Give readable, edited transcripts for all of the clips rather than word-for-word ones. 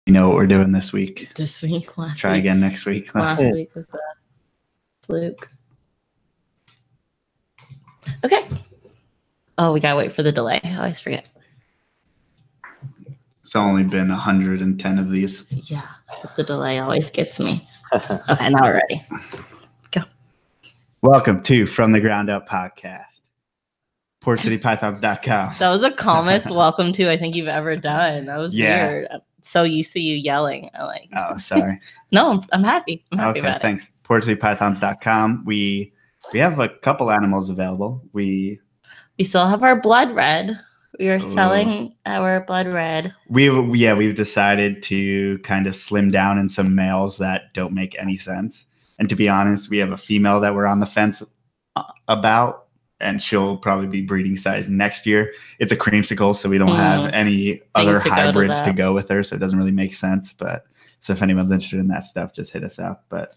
You know what we're doing this week. This week, Try again next week. Last week was a fluke. Okay. Oh, we gotta wait for the delay. I always forget. It's only been 110 of these. Yeah, the delay always gets me. Okay, now we're ready. Go. Welcome to From the Ground Up podcast. PortCityPythons.com. That was the calmest welcome to I think you've ever done. That was weird. I'm so used to you yelling. Oh, sorry. No, I'm happy. I'm happy about thanks. PortCityPythons.com. We have a couple animals available. We still have our blood red. We are selling our blood red. We've decided to kind of slim down in some males that don't make any sense. And to be honest, we have a female that we're on the fence about, and she'll probably be breeding size next year. It's a creamsicle, so we don't have any other hybrids to go with her, so it doesn't really make sense. But so if anyone's interested in that stuff, just hit us up. But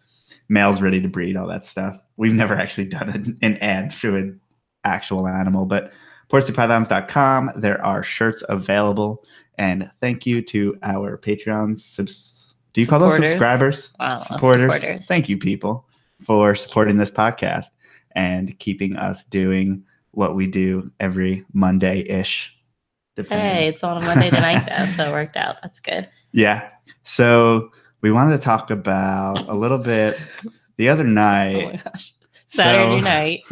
males ready to breed, all that stuff. We've never actually done an ad to an actual animal, but PortCityPythons.com, there are shirts available. And thank you to our Patreons. Do you call those subscribers? Wow, supporters. Thank you, people, for supporting this podcast and keeping us doing what we do every Monday-ish. Hey, it's on a Monday tonight, though, so it worked out. That's good. Yeah. So we wanted to talk about a little bit the other night. Oh, my gosh. Saturday night.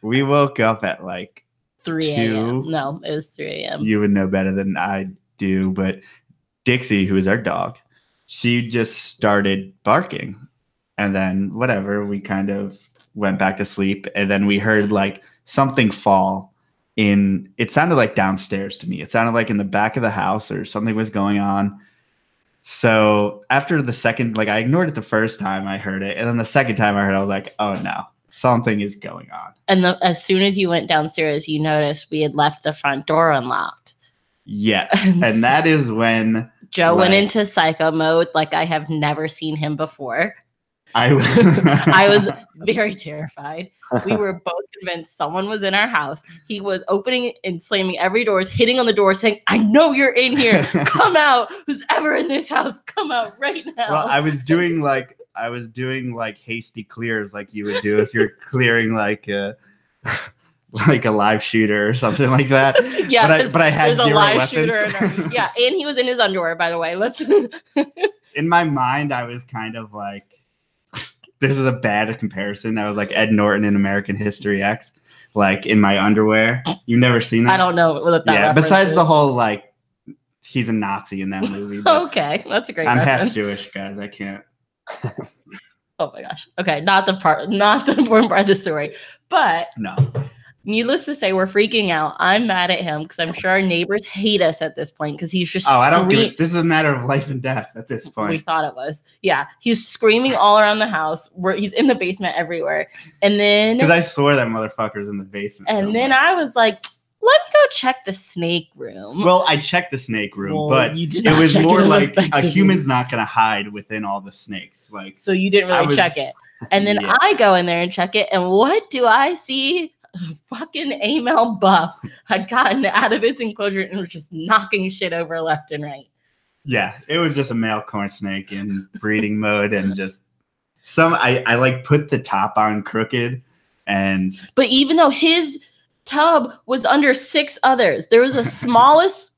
We woke up at like 3 a.m. No, it was 3 a.m. You would know better than I do, but Dixie, who is our dog, she just started barking. And then whatever, we kind of went back to sleep. And then we heard like something fall in, it sounded like downstairs to me. It sounded like in the back of the house or something was going on. So after the second, like I ignored it the first time I heard it. And then the second time I heard it, I was like, oh no, something is going on. And as soon as you went downstairs, you noticed we had left the front door unlocked. Yes. And that is when Joe went into psycho mode like I have never seen him before. I was very terrified. We were both convinced someone was in our house. He was opening and slamming every door, hitting on the door, saying, I know you're in here. Come out. Who's ever in this house, come out right now. Well, I was doing like hasty clears like you would do if you're clearing like a live shooter or something like that. Yeah, but I had there's zero a live weapons. Shooter yeah, and he was in his underwear, by the way. In my mind, I was kind of like, this is a bad comparison. I was like Ed Norton in American History X, like in my underwear. You've never seen that? I don't know what that reference besides is. the whole like he's a Nazi in that movie. Okay, that's a great I'm reference. half Jewish, guys. I can't. Oh my gosh. Okay, not the important part of the story. But no. Needless to say, we're freaking out. I'm mad at him because I'm sure our neighbors hate us at this point because he's just I don't give it. This is a matter of life and death at this point. We thought it was. Yeah. He's screaming all around the house. He's in the basement everywhere. And then because I swore that motherfucker's in the basement. And then I was like, let me go check the snake room. Well, I checked the snake room, but it was more like a human's not going to hide within all the snakes. Like, so you didn't really check it. And then I go in there and check it. And what do I see? Fucking Amel Buff had gotten out of its enclosure and was just knocking shit over left and right. Yeah, it was just a male corn snake in breeding mode and just I like put the top on crooked but even though his tub was under 6 others, there was a smallest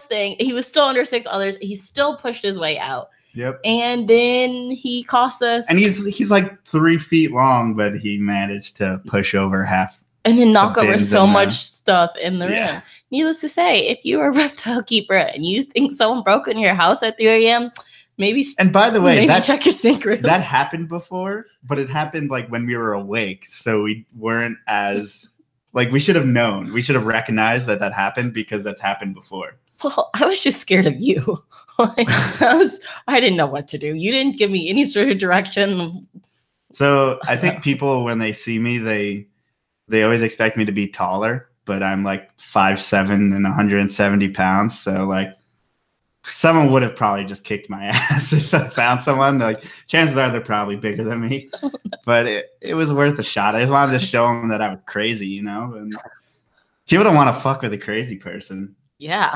thing. He was still under 6 others. He still pushed his way out. Yep. And then he cost us. And he's like 3 feet long, but he managed to push over half. And then knock over so much stuff in the room. Needless to say, if you are a reptile keeper and you think someone broke into your house at 3 a.m., maybe. And by the way, check your snake room. That happened before, but it happened like when we were awake, so we weren't as like we should have known. We should have recognized that happened because that's happened before. Well, I was just scared of you. I didn't know what to do. You didn't give me any sort of direction. So I think people, when they see me, they always expect me to be taller, but I'm like 5'7" and 170 pounds. So like someone would have probably just kicked my ass if I found someone. Like chances are they're probably bigger than me, but it was worth a shot. I just wanted to show them that I was crazy, you know. And people don't want to fuck with a crazy person. Yeah,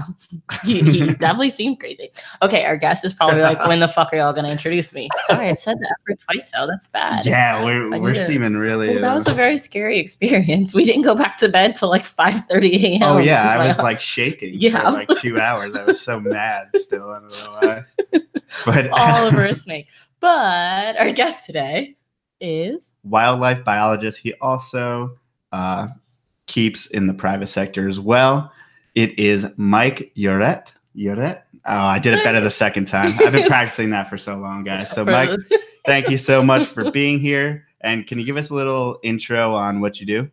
he definitely seemed crazy. Okay, our guest is probably like, when the fuck are y'all gonna introduce me? Sorry, I've said that for twice now. That's bad. Yeah, we're seeming really. Well, that was a very scary experience. We didn't go back to bed till like 5:30 a.m. Oh yeah, I was like shaking for like 2 hours. I was so mad still. I don't know why. But all over a snake. But our guest today is wildlife biologist. He also keeps in the private sector as well. It is Mike Yoret. Yoret? Oh, I did it better the second time. I've been practicing that for so long, guys. So, Mike, thank you so much for being here. And can you give us a little intro on what you do?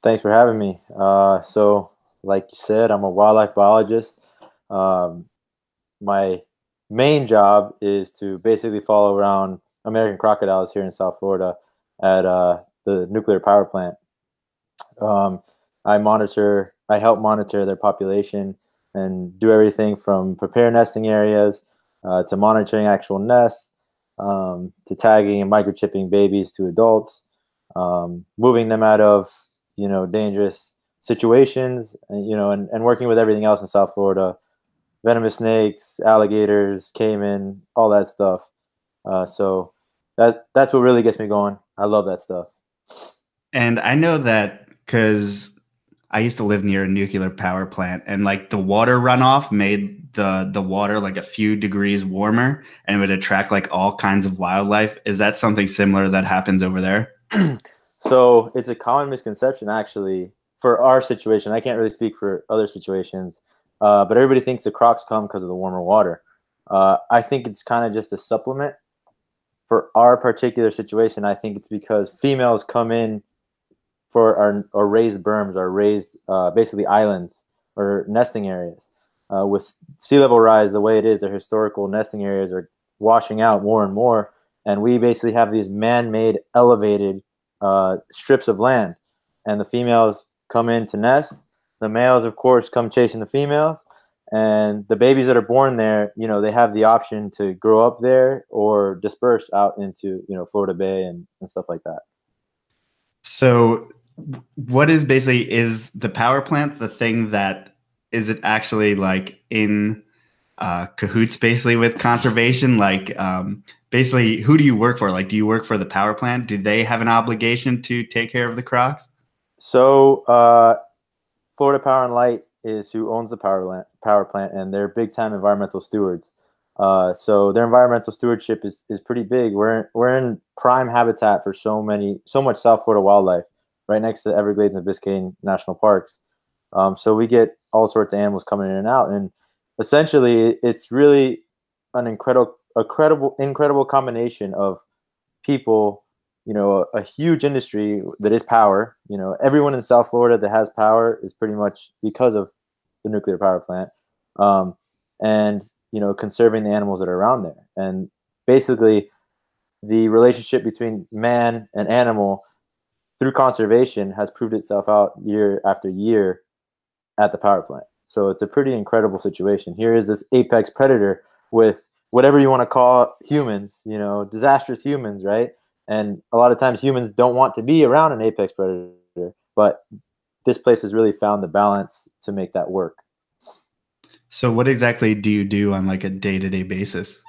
Thanks for having me. So, like you said, I'm a wildlife biologist. My main job is to basically follow around American crocodiles here in South Florida at the nuclear power plant. I help monitor their population and do everything from prepare nesting areas to monitoring actual nests, to tagging and microchipping babies to adults, moving them out of, dangerous situations, and working with everything else in South Florida, venomous snakes, alligators, caiman, all that stuff. So that's what really gets me going. I love that stuff. And I know that because I used to live near a nuclear power plant, and like the water runoff made the water like a few degrees warmer, and it would attract like all kinds of wildlife. Is that something similar that happens over there? So it's a common misconception, actually, for our situation. I can't really speak for other situations, but everybody thinks the crocs come because of the warmer water. I think it's kind of just a supplement. For our particular situation, I think it's because females come in for our raised berms, our raised basically islands or nesting areas. With sea level rise, the way it is, their historical nesting areas are washing out more and more, and we basically have these man-made elevated strips of land, and the females come in to nest. The males, of course, come chasing the females, and the babies that are born there, they have the option to grow up there or disperse out into, Florida Bay and stuff like that. So what is the power plant the thing that is it actually like in cahoots basically with conservation? Like basically, who do you work for? Like, do you work for the power plant? Do they have an obligation to take care of the crocs? So Florida Power and Light is who owns the power plant, and they're big time environmental stewards. So their environmental stewardship is pretty big. We're in prime habitat for so much South Florida wildlife, right next to Everglades and Biscayne National Parks. So we get all sorts of animals coming in and out, and essentially it's really an incredible combination of people, a huge industry that is power. Everyone in South Florida that has power is pretty much because of the nuclear power plant, and conserving the animals that are around there. And basically the relationship between man and animal through conservation has proved itself out year after year at the power plant. So it's a pretty incredible situation. Here is this apex predator with whatever you want to call humans, disastrous humans, right? And a lot of times humans don't want to be around an apex predator, but this place has really found the balance to make that work. So what exactly do you do on like a day-to-day basis?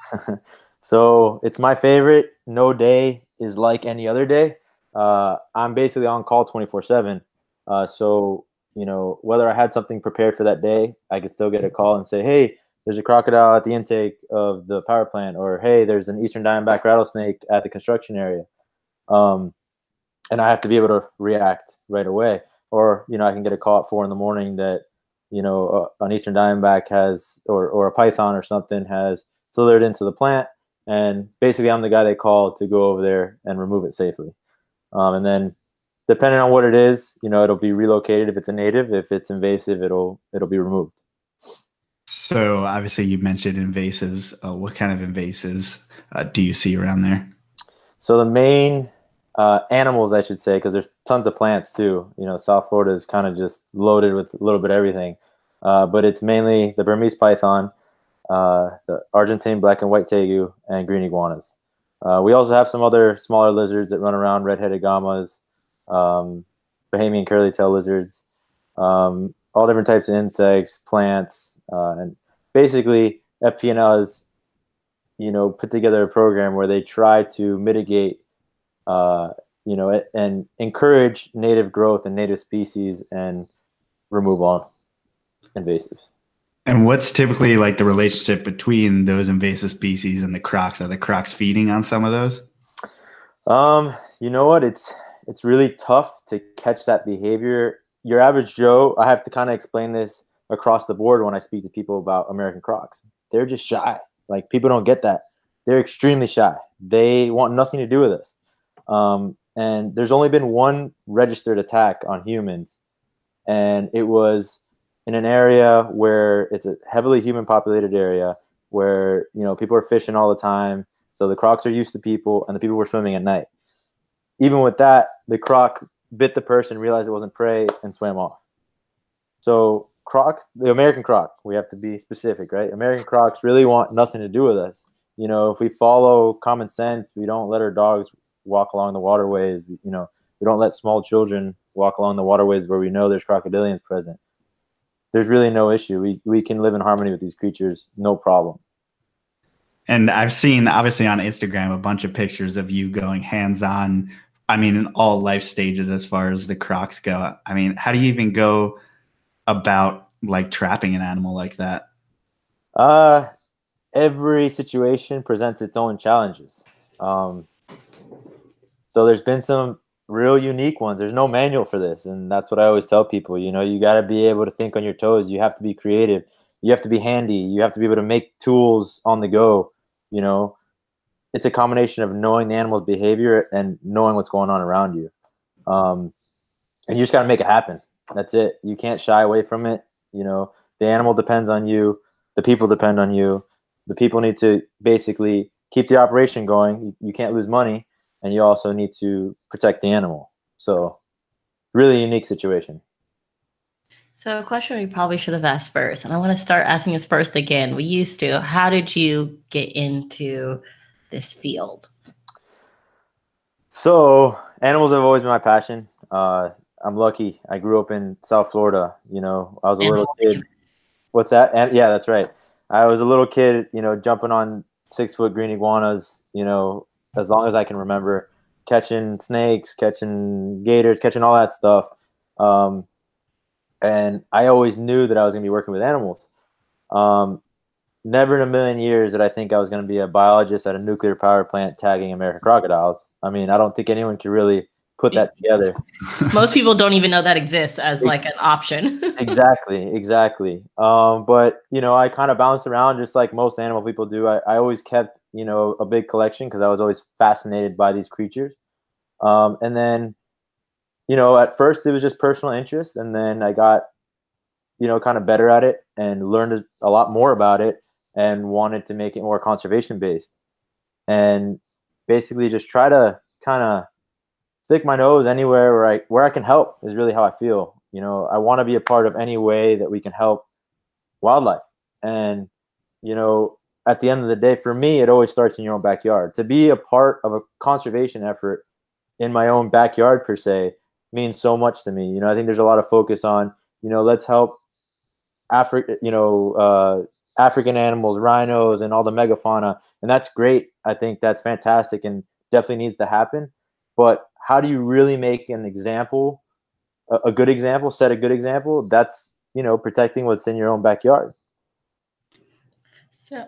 So it's my favorite. No day is like any other day. I'm basically on call 24/7. So, whether I had something prepared for that day, I could still get a call and say, hey, there's a crocodile at the intake of the power plant, or hey, there's an eastern diamondback rattlesnake at the construction area. And I have to be able to react right away. Or, I can get a call at 4 a.m. that, an eastern diamondback has, or a python or something has slithered into the plant. And basically I'm the guy they call to go over there and remove it safely. And then depending on what it is, it'll be relocated. If it's a native, if it's invasive, it'll be removed. So obviously you mentioned invasives. What kind of invasives do you see around there? So the main animals, I should say, because there's tons of plants too. South Florida is kind of just loaded with a little bit of everything. But it's mainly the Burmese python, the Argentine black and white tegu, and green iguanas. We also have some other smaller lizards that run around, red-headed gammas, Bahamian curly-tailed lizards. all different types of insects, plants, and basically FPNL has, put together a program where they try to mitigate, and encourage native growth and native species and remove all invasives. And what's typically like the relationship between those invasive species and the crocs? Are the crocs feeding on some of those? You know what? It's really tough to catch that behavior. Your average Joe, I have to kind of explain this across the board when I speak to people about American crocs. They're just shy. Like, people don't get that. They're extremely shy. They want nothing to do with us. And there's only been one registered attack on humans, and it was in an area where it's a heavily human populated area where, people are fishing all the time. So the crocs are used to people, and the people were swimming at night. Even with that, the croc bit the person, realized it wasn't prey, and swam off. So crocs, the American croc, we have to be specific, right? American crocs really want nothing to do with us. If we follow common sense, we don't let our dogs walk along the waterways. We don't let small children walk along the waterways where we know there's crocodilians present. There's really no issue. We can live in harmony with these creatures, no problem. And I've seen, obviously, on Instagram, a bunch of pictures of you going hands-on, in all life stages as far as the crocs go. How do you even go about, like, trapping an animal like that? Every situation presents its own challenges. So there's been some real unique ones. There's no manual for this, and that's what I always tell people. You got to be able to think on your toes. You have to be creative. You have to be handy. You have to be able to make tools on the go. It's a combination of knowing the animal's behavior and knowing what's going on around you. And you just got to make it happen. That's it. You can't shy away from it. The animal depends on you. The people depend on you. The people need to basically keep the operation going. You can't lose money, and you also need to protect the animal. So, really unique situation. So a question we probably should have asked first, and I want to start asking this first again. We used to. How did you get into this field? So animals have always been my passion. I'm lucky. I grew up in South Florida. I was a little kid. What's that? And yeah, that's right. I was a little kid, jumping on 6-foot green iguanas, as long as I can remember, catching snakes, catching gators, catching all that stuff. And I always knew that I was going to be working with animals. Never in a million years did I think I was going to be a biologist at a nuclear power plant tagging American crocodiles. I don't think anyone could really put that together. Most people don't even know that exists as like an option. Exactly. But, I kind of bounced around just like most animal people do. I always kept, a big collection because I was always fascinated by these creatures. And then, at first it was just personal interest, and then I got, kind of better at it and learned a lot more about it and wanted to make it more conservation based, and basically just try to kind of stick my nose anywhere where I can help is really how I feel. I want to be a part of any way that we can help wildlife. And, at the end of the day, for me, it always starts in your own backyard. To be a part of a conservation effort in my own backyard per se means so much to me. I think there's a lot of focus on, let's help African animals, rhinos, and all the megafauna. And that's great. I think that's fantastic and definitely needs to happen. But how do you really make an example, a good example, set a good example? That's, protecting what's in your own backyard. So,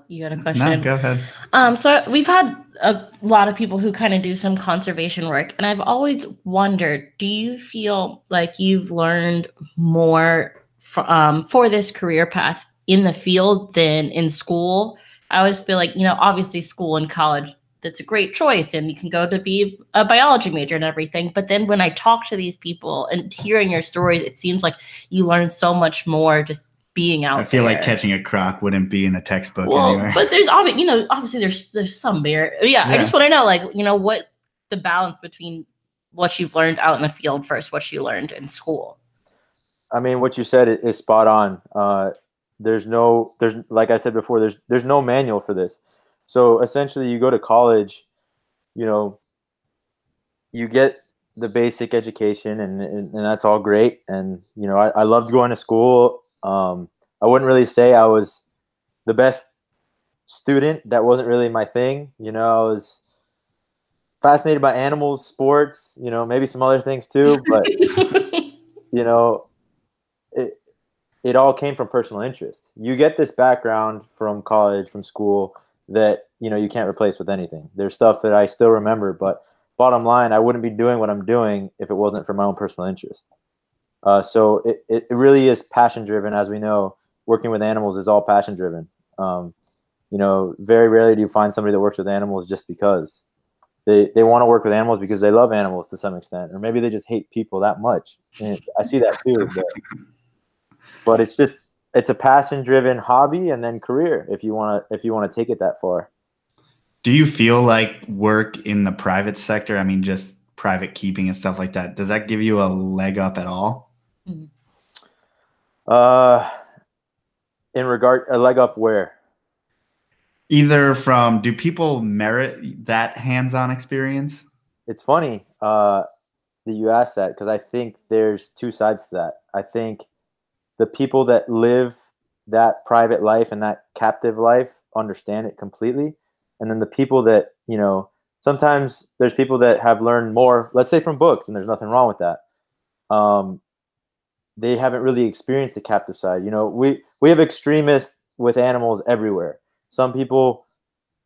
you got a question? No, go ahead. So we've had a lot of people who kind of do some conservation work, and I've always wondered, do you feel like you've learned more for this career path in the field than in school? I always feel like, obviously school and college, that's a great choice, and you can go to be a biology major and everything. But then when I talk to these people and hearing your stories, it seems like you learn so much more just being out there. I feel like catching a croc wouldn't be in a textbook anyway. But there's obviously there's some merit. Yeah, I just want to know, what the balance between what you've learned out in the field versus what you learned in school. What you said is spot on. There's like I said before, there's no manual for this. So essentially you go to college, you get the basic education, and that's all great. And you know, I loved going to school. I wouldn't really say I was the best student. That wasn't really my thing. You know, I was fascinated by animals, sports, you know, maybe some other things too. But you know, it all came from personal interest. You get this background from college, from school, that you know you can't replace with anything. There's stuff that I still remember, but bottom line, I wouldn't be doing what I'm doing if it wasn't for my own personal interest. So it really is passion driven. As we know, working with animals is all passion driven. You know, very rarely do you find somebody that works with animals just because they want to work with animals because they love animals to some extent, or maybe they just hate people that much. And I see that too. But it's a passion driven hobby and then career if you want to take it that far. Do you feel like work in the private sector, I mean, just private keeping and stuff like that, does that give you a leg up at all? In regard, a leg up where? Either from, do people merit that hands-on experience? It's funny that you asked that, because I think there's two sides to that. I think the people that live that private life and that captive life understand it completely. And then the people that, you know, sometimes there's people that have learned more, let's say from books, and there's nothing wrong with that. They haven't really experienced the captive side. You know, we have extremists with animals everywhere. Some people,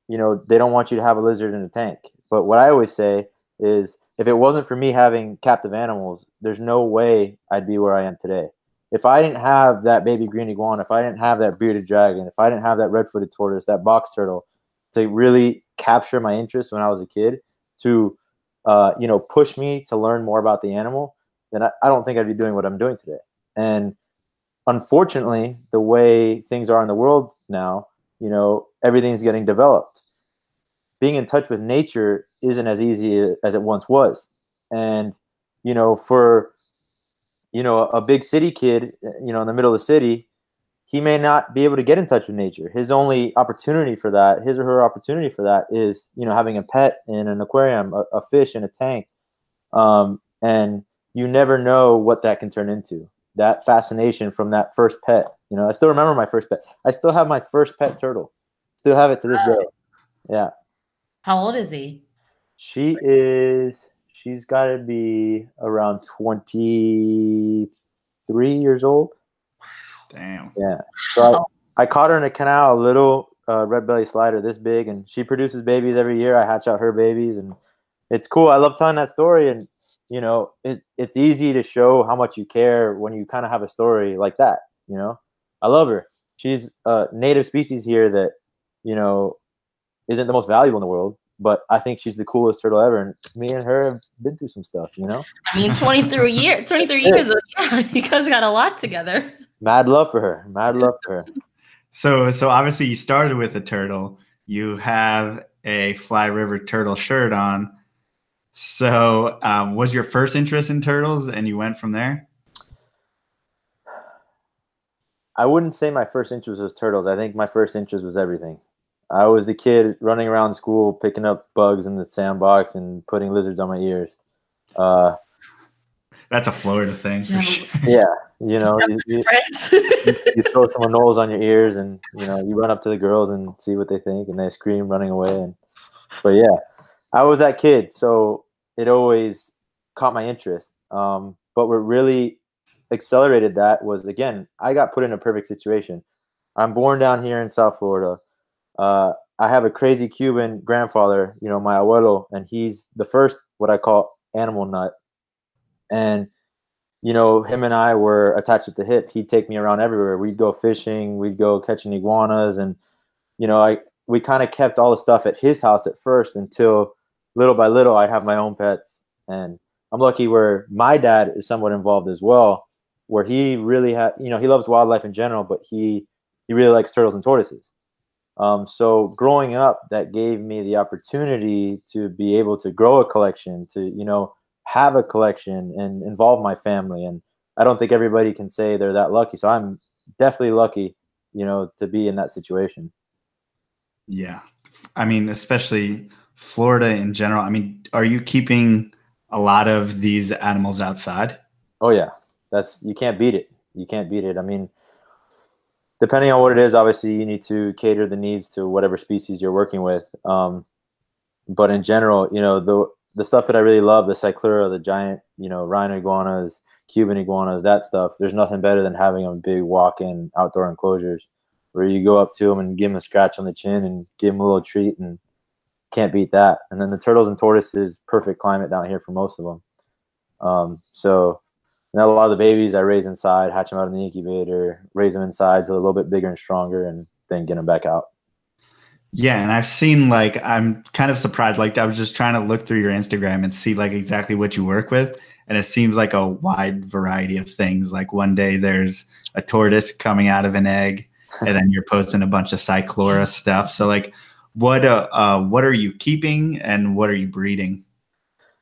you know, they don't want you to have a lizard in a tank. But what I always say is, if it wasn't for me having captive animals, there's no way I'd be where I am today. If I didn't have that baby green iguana, if I didn't have that bearded dragon, if I didn't have that red-footed tortoise, that box turtle, to really capture my interest when I was a kid, to you know, push me to learn more about the animal, then I don't think I'd be doing what I'm doing today. And unfortunately, the way things are in the world now, you know, everything's getting developed. Being in touch with nature isn't as easy as it once was. And, you know, for, you know, a big city kid, you know, in the middle of the city, he may not be able to get in touch with nature. His only opportunity for that, his or her opportunity for that, is, you know, having a pet in an aquarium, a fish in a tank. And you never know what that can turn into. That fascination from that first pet. You know, I still remember my first pet. I still have my first pet turtle. Still have it to this day. Yeah. How old is he? She's got to be around 23 years old. Damn. Yeah. So I caught her in a canal, a little red belly slider this big, and she produces babies every year. I hatch out her babies, and it's cool. I love telling that story. And, you know, it's easy to show how much you care when you kind of have a story like that. You know, I love her. She's a native species here that, you know, isn't the most valuable in the world, but I think she's the coolest turtle ever. And me and her have been through some stuff, you know? I mean, 23 years, yeah, you guys got a lot together. Mad love for her. Mad love for her. So obviously you started with a turtle. You have a Fly River turtle shirt on. So was your first interest in turtles and you went from there? I wouldn't say my first interest was turtles. I think my first interest was everything. I was the kid running around school, picking up bugs in the sandbox and putting lizards on my ears. That's a Florida thing. For sure. Yeah. You know, you throw some anoles on your ears, and, you know, you run up to the girls and see what they think, and they scream running away. But yeah, I was that kid. So it always caught my interest. But what really accelerated that was, again, I got put in a perfect situation. I'm born down here in South Florida. I have a crazy Cuban grandfather, you know, my abuelo, and he's the first, what I call, animal nut. And, you know, him and I were attached at the hip. He'd take me around everywhere. We'd go fishing, we'd go catching iguanas, and, you know, we kind of kept all the stuff at his house at first, until little by little I'd have my own pets. And I'm lucky where my dad is somewhat involved as well, where he really had, you know, he loves wildlife in general, but he really likes turtles and tortoises. So growing up, that gave me the opportunity to be able to grow a collection, to, you know, have a collection and involve my family. And I don't think everybody can say they're that lucky. So I'm definitely lucky, you know, to be in that situation. Yeah. I mean, especially Florida in general. I mean, are you keeping a lot of these animals outside? Oh yeah, you can't beat it. You can't beat it. I mean, depending on what it is, obviously you need to cater the needs to whatever species you're working with. But in general, the stuff that I really love, the Cyclura, the giant, rhino iguanas, Cuban iguanas, that stuff, there's nothing better than having them big walk-in outdoor enclosures where you go up to them and give them a scratch on the chin and give them a little treat, and can't beat that. And then the turtles and tortoises, perfect climate down here for most of them. So a lot of the babies I raise inside, hatch them out in the incubator, raise them inside till they're a little bit bigger and stronger, and then get them back out. Yeah, and I've seen, like, I'm kind of surprised. Like, I was just trying to look through your Instagram and see, like, exactly what you work with, and it seems like a wide variety of things. Like, one day there's a tortoise coming out of an egg, and then you're posting a bunch of Cyclura stuff. So, like, what are you keeping and what are you breeding,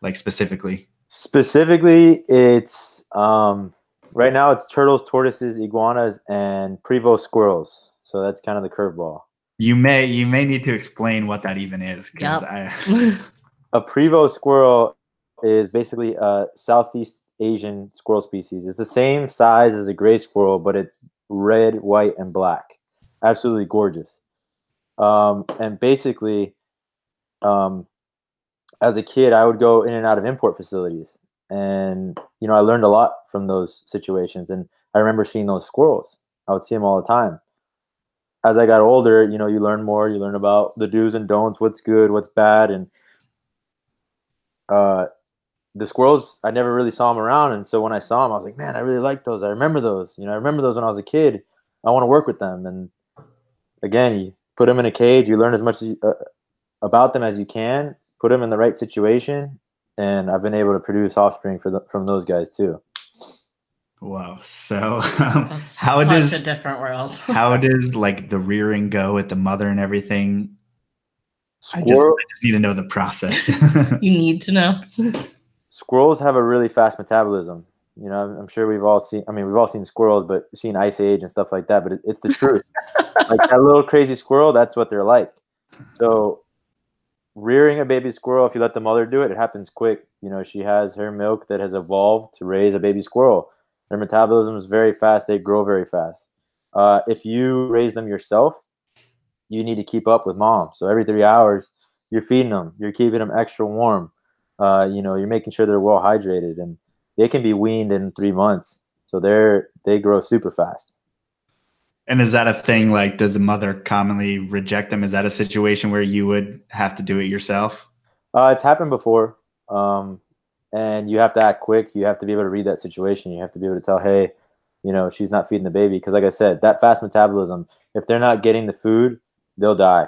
like, specifically? Specifically, it's right now it's turtles, tortoises, iguanas, and Prevost squirrels. So that's kind of the curveball. You may need to explain what that even is, because a Prevost squirrel is basically a Southeast Asian squirrel species. It's the same size as a gray squirrel, but it's red, white, and black. Absolutely gorgeous. And basically, as a kid, I would go in and out of import facilities, and I learned a lot from those situations. And I remember seeing those squirrels. I would see them all the time. As I got older, you learn more. You learn about the do's and don'ts, what's good, what's bad, and the squirrels, I never really saw them around. And so when I saw them, I was like, man, I really like those. I remember those. I remember those when I was a kid. I want to work with them. And again, you put them in a cage. You learn as much about them as you can. Put them in the right situation, and I've been able to produce offspring from those guys too. Wow. So how does a different world? How does, like, the rearing go with the mother and everything? I just need to know the process. You need to know. Squirrels have a really fast metabolism. I'm sure we've all seen squirrels, but we've seen Ice Age and stuff like that, but it's the truth. Like, that little crazy squirrel, that's what they're like. So rearing a baby squirrel, if you let the mother do it, it happens quick. She has her milk that has evolved to raise a baby squirrel. Their metabolism is very fast. They grow very fast. If you raise them yourself, you need to keep up with mom. So every 3 hours, you're feeding them. You're keeping them extra warm. You're making sure they're well hydrated, and they can be weaned in 3 months. So they grow super fast. And is that a thing? Like, does the mother commonly reject them? Is that a situation where you would have to do it yourself? It's happened before. And you have to act quick. You have to be able to read that situation. You have to be able to tell, hey, she's not feeding the baby. Because like I said, that fast metabolism, if they're not getting the food, they'll die.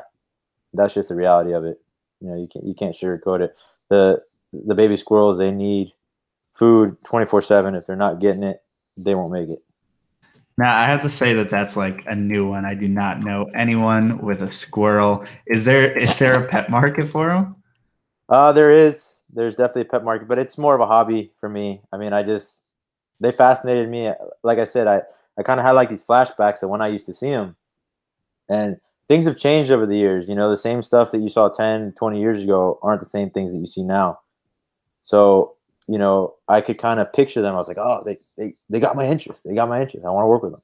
That's just the reality of it. You can't sugarcoat it. The baby squirrels, they need food 24/7. If they're not getting it, they won't make it. Now, I have to say that that's like a new one. I do not know anyone with a squirrel. Is there a pet market for them? There is. There's definitely a pet market, but it's more of a hobby for me. I mean, they fascinated me. Like I said, I kind of had like these flashbacks of when I used to see them, and things have changed over the years. The same stuff that you saw 10, 20 years ago aren't the same things that you see now. So, I could kind of picture them. I was like, oh, they got my interest. They got my interest. I want to work with them.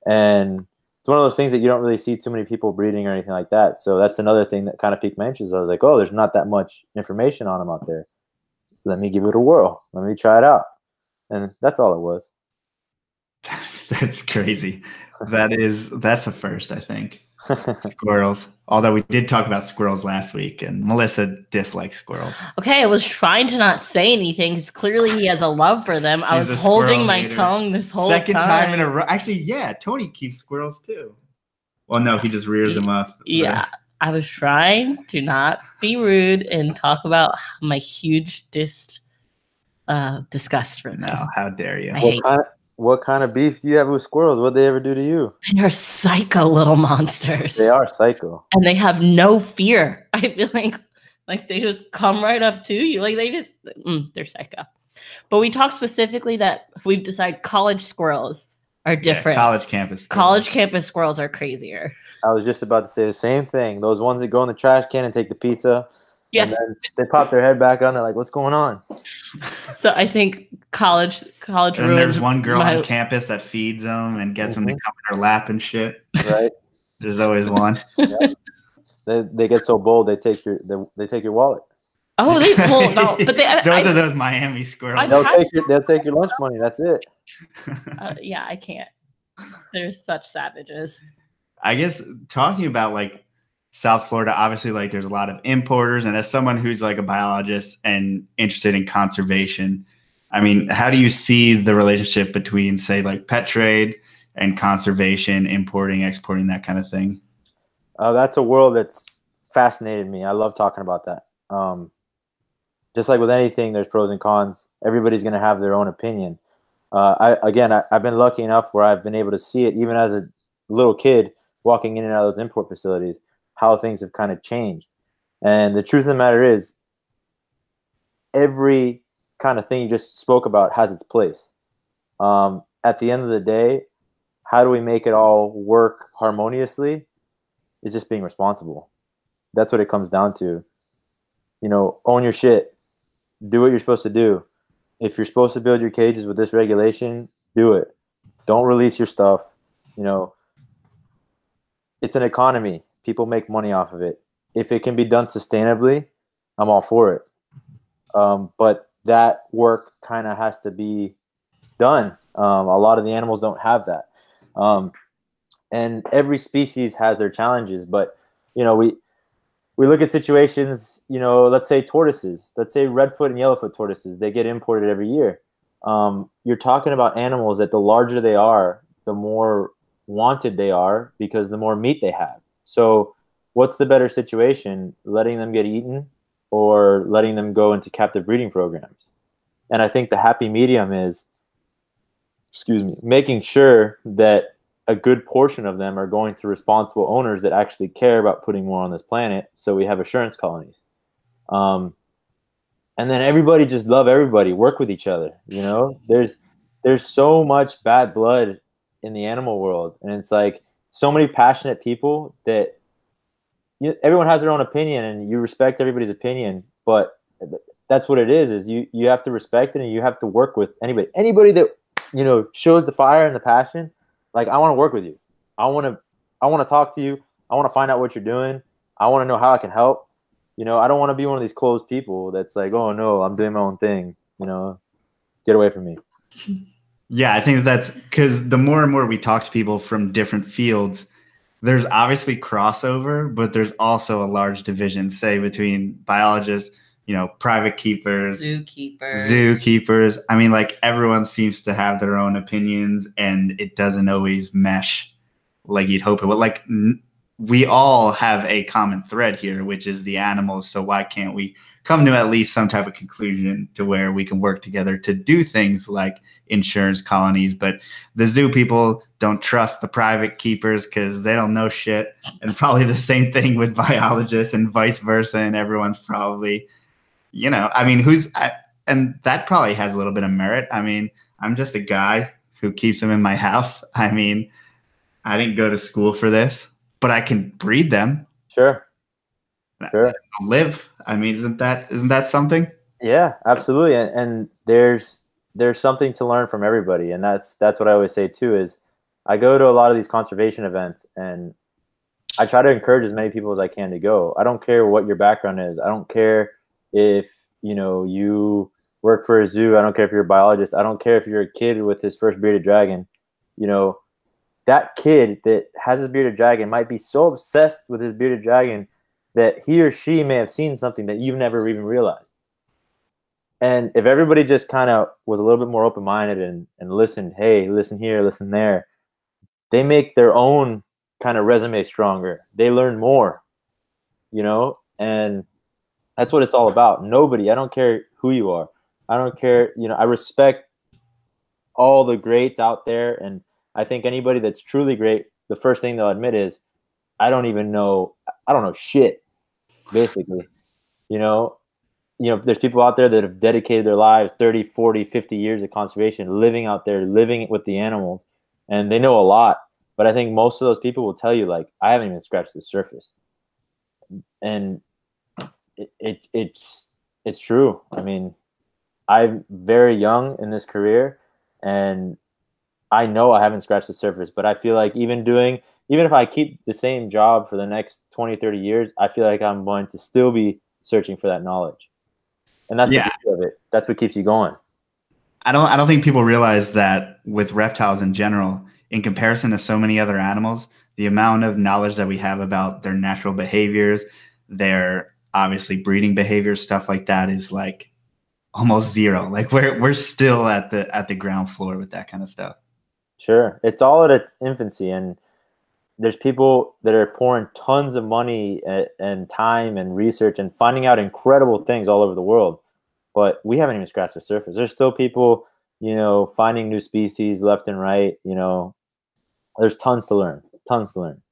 And it's one of those things that you don't really see too many people breeding or anything like that. So that's another thing that kind of piqued my interest. I was like, oh, there's not that much information on them out there. Let me give it a whirl. Let me try it out. And that's all it was. That's crazy. That's a first, I think. Squirrels. Although we did talk about squirrels last week, and Melissa dislikes squirrels. Okay, I was trying to not say anything because clearly he has a love for them. I was holding my tongue this whole Second time in a row. Actually, yeah, Tony keeps squirrels too. Well, no, he just rears them up. Yeah, I was trying to not be rude and talk about my huge disgust for them. No, how dare you? What kind of beef do you have with squirrels? What'd they ever do to you? They're psycho little monsters. They are psycho. And they have no fear. I feel like they just come right up to you. Like they're psycho. But we talked specifically that we've decided college squirrels are different. Yeah, college campus squirrels. College campus squirrels are crazier. I was just about to say the same thing. Those ones that go in the trash can and take the pizza, Yes. And then they pop their head back on. They're like, "What's going on?" So I think college And ruined there's one girl my- on campus that feeds them and gets them to come in her lap and shit. Right? There's always one. They get so bold. They take your wallet. Oh, they well no, but those are those Miami squirrels. They'll take your lunch money. That's it. Yeah, I can't. They're such savages. I guess talking about like South Florida, obviously like there's a lot of importers, and as someone who's like a biologist and interested in conservation, I mean, how do you see the relationship between say like pet trade and conservation, importing, exporting, that kind of thing? That's a world that's fascinated me. I love talking about that. Just like with anything, there's pros and cons. Everybody's going to have their own opinion. I've been lucky enough where I've been able to see it, even as a little kid walking in and out of those import facilities, how things have kind of changed. And the truth of the matter is, every kind of thing you just spoke about has its place. At the end of the day, how do we make it all work harmoniously? It's just being responsible. That's what it comes down to. You know, own your shit. Do what you're supposed to do. If you're supposed to build your cages with this regulation, do it. Don't release your stuff. You know, it's an economy. People make money off of it. If it can be done sustainably, I'm all for it. But that work kind of has to be done. A lot of the animals don't have that. And every species has their challenges. But, you know, we look at situations, you know, let's say tortoises, let's say redfoot and yellowfoot tortoises, they get imported every year. You're talking about animals that the larger they are, the more wanted they are because the more meat they have. So what's the better situation, letting them get eaten or letting them go into captive breeding programs? And I think the happy medium is, making sure that a good portion of them are going to responsible owners that actually care about putting more on this planet. So we have assurance colonies. And then everybody just love everybody, work with each other. You know, there's so much bad blood in the animal world. And it's like so many passionate people that everyone has their own opinion and you respect everybody's opinion. But that's what it is you have to respect it and you have to work with anybody that, you know, shows the fire and the passion. Like, I want to work with you. I want to talk to you. I want to find out what you're doing. I want to know how I can help. You know, I don't want to be one of these closed people that's like, oh no, I'm doing my own thing. You know, get away from me. Yeah, I think that's because the more and more we talk to people from different fields, there's obviously crossover, but there's also a large division, say, between biologists, you know, private keepers, zookeepers. I mean, like, everyone seems to have their own opinions and it doesn't always mesh like you'd hope it would. Like, we all have a common thread here, which is the animals. So why can't we come to at least some type of conclusion to where we can work together to do things like insurance colonies? But the zoo people don't trust the private keepers because they don't know shit. And probably the same thing with biologists and vice versa. And everyone's probably, you know, I mean, and that probably has a little bit of merit. I mean, I'm just a guy who keeps them in my house. I mean, I didn't go to school for this, but I can breed them. Sure. Live. I mean, isn't that something? Yeah, absolutely. And there's something to learn from everybody. And that's what I always say too, is I go to a lot of these conservation events and I try to encourage as many people as I can to go. I don't care what your background is. I don't care if, you know, you work for a zoo. I don't care if you're a biologist. I don't care if you're a kid with his first bearded dragon. You know, that kid that has his bearded dragon might be so obsessed with his bearded dragon that he or she may have seen something that you've never even realized. And if everybody just kind of was a little bit more open-minded and listened, hey, listen here, listen there, they make their own kind of resume stronger. They learn more, you know, and that's what it's all about. Nobody, I don't care who you are. I don't care, you know, I respect all the greats out there. And I think anybody that's truly great, the first thing they'll admit is, I don't know shit, basically. You know, there's people out there that have dedicated their lives 30, 40, 50 years of conservation, living out there, living with the animals, and they know a lot. But I think most of those people will tell you, like, I haven't even scratched the surface. And it's true. I mean, I'm very young in this career, and I know I haven't scratched the surface, but I feel like even if I keep the same job for the next 20, 30 years, I feel like I'm going to still be searching for that knowledge. And that's the beauty of it. That's what keeps you going. I don't think people realize that with reptiles in general, in comparison to so many other animals, the amount of knowledge that we have about their natural behaviors, their obviously breeding behaviors, stuff like that is like almost zero. Like we're still at the ground floor with that kind of stuff. Sure. It's all at its infancy, and there's people that are pouring tons of money and time and research and finding out incredible things all over the world. But we haven't even scratched the surface. There's still people, finding new species left and right. There's tons to learn.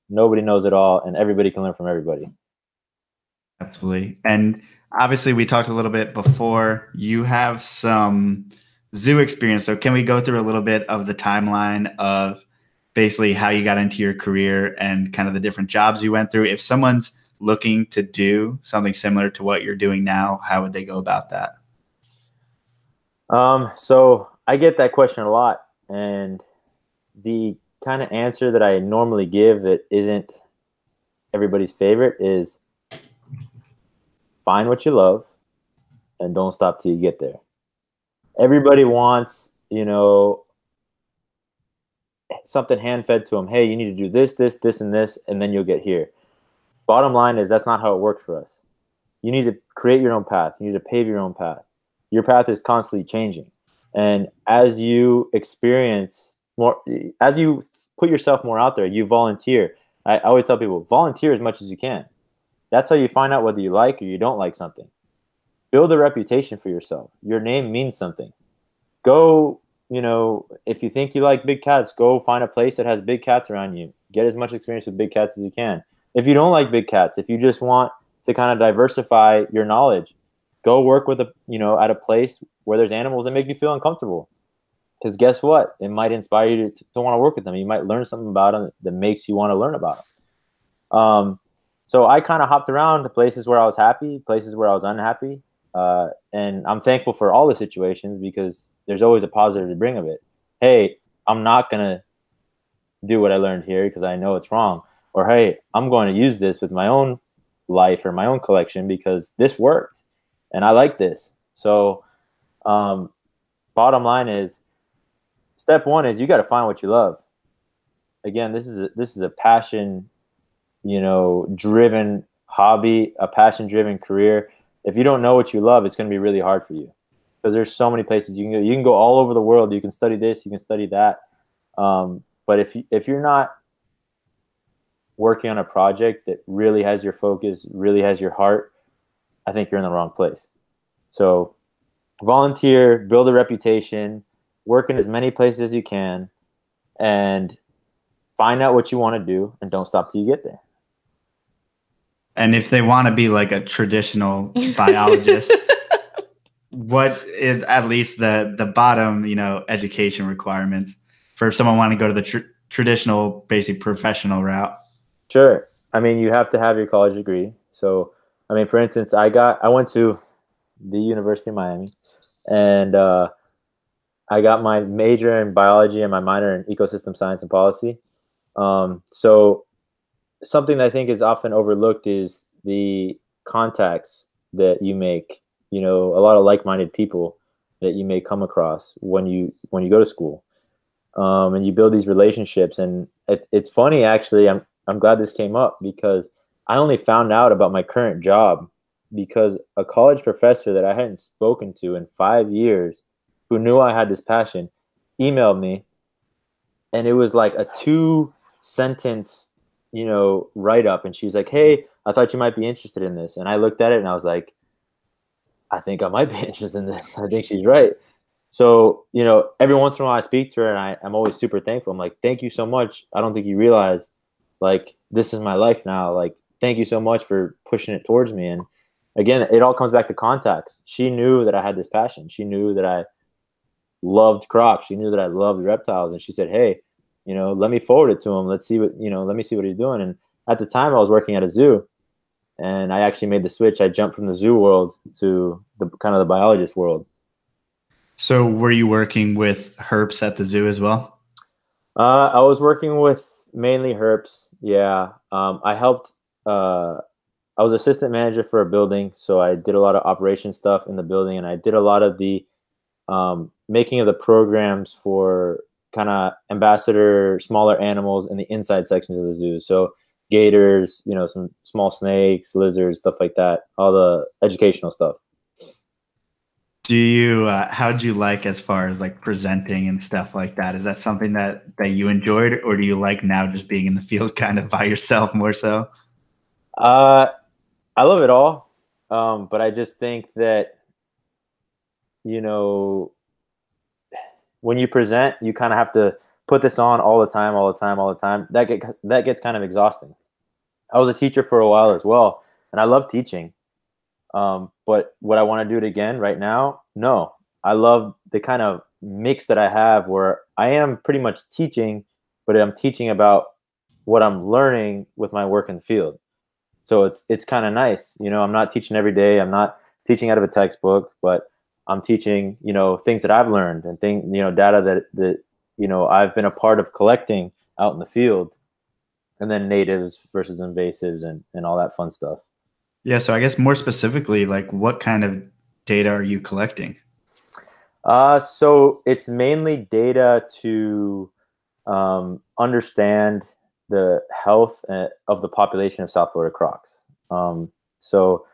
Nobody knows it all, and everybody can learn from everybody. Absolutely. And obviously we talked a little bit before. You have some zoo experience. So can we go through a little bit of the timeline of basically how you got into your career and kind of the different jobs you went through? If someone's looking to do something similar to what you're doing now, how would they go about that? So I get that question a lot, and the kind of answer that I normally give that isn't everybody's favorite is find what you love and don't stop till you get there. Everybody wants, something hand-fed to them. Hey, you need to do this, this, this, and this, and then you'll get here. Bottom line is that's not how it works for us. You need to create your own path. You need to pave your own path. Your path is constantly changing. And as you experience more, as you put yourself more out there, you volunteer. I always tell people, volunteer as much as you can. That's how you find out whether you like or you don't like something. Build a reputation for yourself. Your name means something. Go, if you think you like big cats, go find a place that has big cats around you. Get as much experience with big cats as you can. If you don't like big cats, if you just want to kind of diversify your knowledge, go work with at a place where there's animals that make you feel uncomfortable. Because guess what? It might inspire you to want to work with them. You might learn something about them that makes you want to learn about them. So I kind of hopped around to places where I was happy, places where I was unhappy. And I'm thankful for all the situations because there's always a positive to bring of it. Hey, I'm not going to do what I learned here because I know it's wrong. Or, hey, I'm going to use this with my own life or my own collection because this worked and I like this. So bottom line is, step one is you got to find what you love. Again, this is a passion, driven hobby, a passion driven career. If you don't know what you love, it's going to be really hard for you because there's so many places you can go. You can go all over the world. You can study this, you can study that. But if you're not working on a project that really has your focus, really has your heart, I think you're in the wrong place. So volunteer, build a reputation, work in as many places as you can, and find out what you want to do and don't stop till you get there. And if they want to be like a traditional biologist, what is at least the bottom, education requirements for if someone want to go to the traditional, basic professional route? Sure. I mean, you have to have your college degree. So, I mean, for instance, I went to the University of Miami, and I got my major in biology and my minor in ecosystem science and policy. So something that I think is often overlooked is the contacts that you make, a lot of like-minded people that you may come across when you go to school. And you build these relationships. And it's funny, actually, I'm glad this came up because I only found out about my current job because a college professor that I hadn't spoken to in 5 years, who knew I had this passion, emailed me. And it was like a 2-sentence, write-up. And she's like, hey, I thought you might be interested in this. And I looked at it and I was like, I think I might be interested in this. I think she's right. So, every once in a while I speak to her and I'm always super thankful. I'm like, thank you so much. I don't think you realize, like, this is my life now. Like, thank you so much for pushing it towards me. And again, it all comes back to contacts. She knew that I had this passion. She knew that I loved crocs. She knew that I loved reptiles. And she said, hey, let me forward it to him. Let me see what he's doing. And at the time I was working at a zoo, and I actually made the switch. I jumped from the zoo world to the kind of the biologist world. So were you working with herps at the zoo as well? I was working with mainly herps. Yeah. I helped. I was assistant manager for a building, so I did a lot of operation stuff in the building, and I did a lot of the making of the programs for kind of ambassador smaller animals in the inside sections of the zoo. So gators, you know, some small snakes, lizards, stuff like that. All the educational stuff. Do you how'd you like as far as like presenting and stuff like that? Is that something that you enjoyed, or do you like now just being in the field kind of by yourself more so? I love it all, but I just think that, you know, when you present, you kind of have to put this on all the time, all the time, all the time. That gets kind of exhausting. I was a teacher for a while as well, and I love teaching. But would I want to do it again right now? No. I love the kind of mix that I have where I am pretty much teaching, but I'm teaching about what I'm learning with my work in the field. So it's kind of nice. You know, I'm not teaching every day. I'm not teaching out of a textbook, but I'm teaching, you know, things that I've learned and data that, you know, I've been a part of collecting out in the field, and then natives versus invasives and all that fun stuff. Yeah, so I guess more specifically, like what kind of data are you collecting? So it's mainly data to understand the health of the population of South Florida crocs. So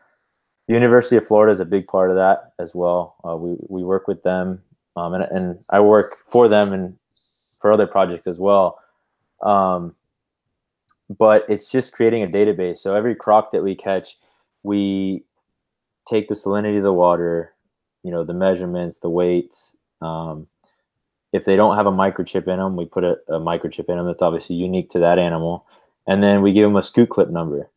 the University of Florida is a big part of that as well. We work with them, and I work for them and for other projects as well. But it's just creating a database. So every croc that we catch, we take the salinity of the water, you know, the measurements, the weights. If they don't have a microchip in them, we put a microchip in them that's obviously unique to that animal. And then we give them a scoot clip number.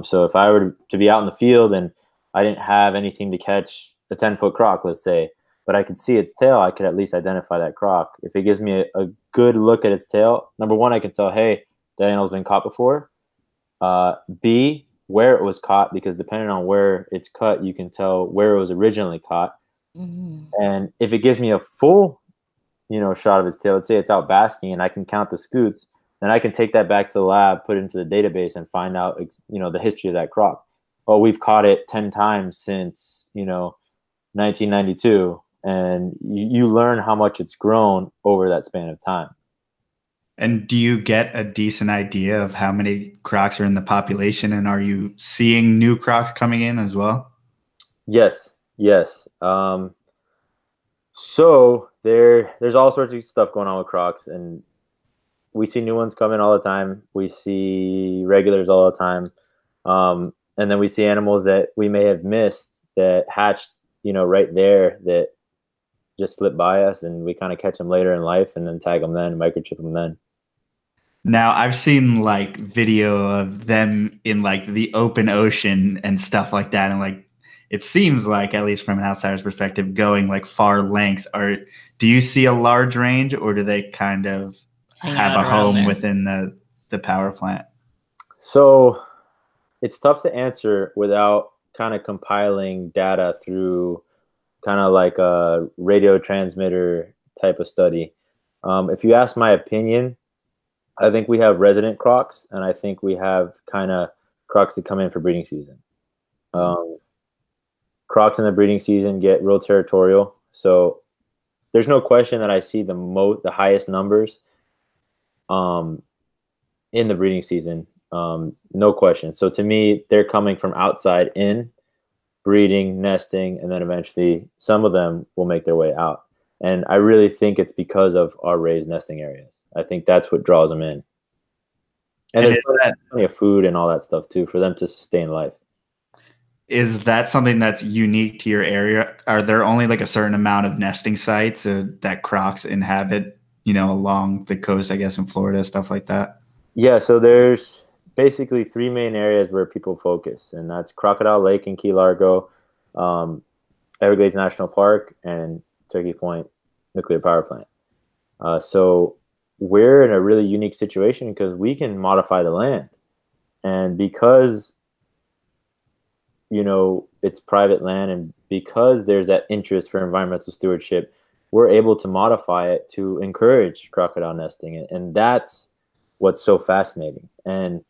So if I were to be out in the field and I didn't have anything to catch a 10-foot croc, let's say, but I could see its tail, I could at least identify that croc. If it gives me a good look at its tail, number one, I can tell, hey, that animal's been caught before. B, where it was caught, because depending on where it's cut, you can tell where it was originally caught. Mm-hmm. And if it gives me a full, you know, shot of its tail, let's say it's out basking and I can count the scoots, then I can take that back to the lab, put it into the database and find out, you know, the history of that croc. Oh, we've caught it 10 times since, you know, 1992. And you learn how much it's grown over that span of time. And do you get a decent idea of how many crocs are in the population, and are you seeing new crocs coming in as well? Yes. So there's all sorts of stuff going on with crocs, and we see new ones come in all the time. We see regulars all the time. And then we see animals that we may have missed that hatched, you know, right there that just slipped by us, and we kind of catch them later in life and then tag them then, microchip them then. Now, I've seen like video of them in like the open ocean and stuff like that. And like, it seems like, at least from an outsider's perspective, going like far lengths. Do you see a large range, or do they kind of have a home within the power plant? So it's tough to answer without kind of compiling data through kind of like a radio transmitter type of study. If you ask my opinion, I think we have resident crocs, and I think we have kind of crocs that come in for breeding season. Crocs in the breeding season get real territorial, so there's no question that I see the highest numbers in the breeding season. No question. So to me, they're coming from outside in, breeding, nesting, and then eventually some of them will make their way out. And I really think it's because of our raised nesting areas. I think that's what draws them in. And there's plenty of food and all that stuff too for them to sustain life. Is that something that's unique to your area? Are there only like a certain amount of nesting sites that crocs inhabit, you know, along the coast, I guess, in Florida, stuff like that? Yeah, so there's basically three main areas where people focus, and that's Crocodile Lake in Key Largo, Everglades National Park, and Turkey Point Nuclear Power Plant. So we're in a really unique situation because we can modify the land. And because you know, it's private land, and because there's that interest for environmental stewardship, we're able to modify it to encourage crocodile nesting, and that's what's so fascinating. And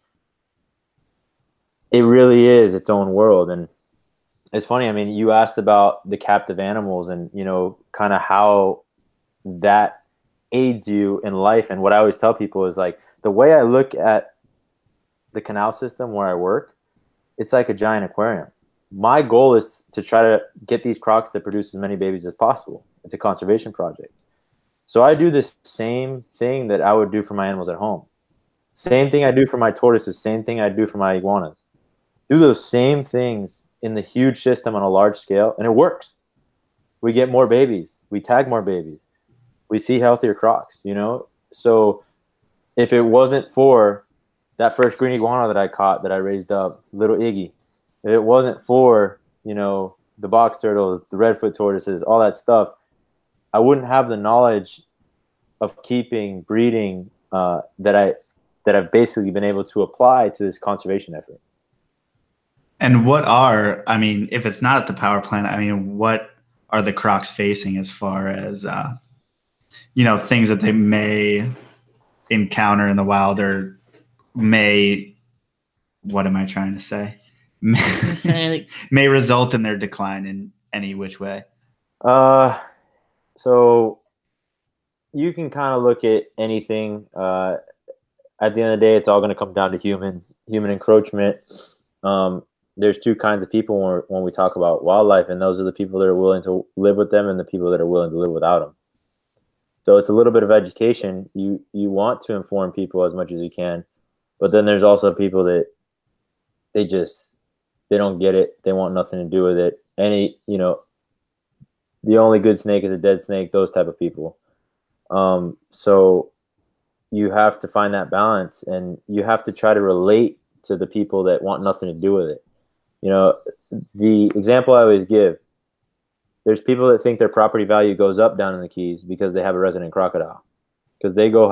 it really is its own world. And it's funny, I mean, you asked about the captive animals and, you know, kind of how that aids you in life. And what I always tell people is, like, the way I look at the canal system where I work, it's like a giant aquarium. My goal is to try to get these crocs to produce as many babies as possible. It's a conservation project. So I do this same thing that I would do for my animals at home. Same thing I do for my tortoises, same thing I do for my iguanas. Do those same things in the huge system on a large scale, and it works. We get more babies. We tag more babies. We see healthier crocs, you know? So if it wasn't for that first green iguana that I caught, that I raised up, little Iggy, if it wasn't for, you know, the box turtles, the redfoot tortoises, all that stuff, I wouldn't have the knowledge of keeping, breeding, that I've basically been able to apply to this conservation effort. And what are, I mean, if it's not at the power plant, I mean, what are the crocs facing as far as, you know, things that they may encounter in the wild, or may, what am I trying to say? May result in their decline in any which way? So you can kind of look at anything. At the end of the day, it's all going to come down to human encroachment. There's two kinds of people when we talk about wildlife, and those are the people that are willing to live with them and the people that are willing to live without them. So it's a little bit of education. You want to inform people as much as you can, but then there's also people that they don't get it. They want nothing to do with it. You know, the only good snake is a dead snake, those type of people. So you have to find that balance, and you have to try to relate to the people that want nothing to do with it. You know, the example I always give, there's people that think their property value goes up down in the Keys because they have a resident crocodile, because they go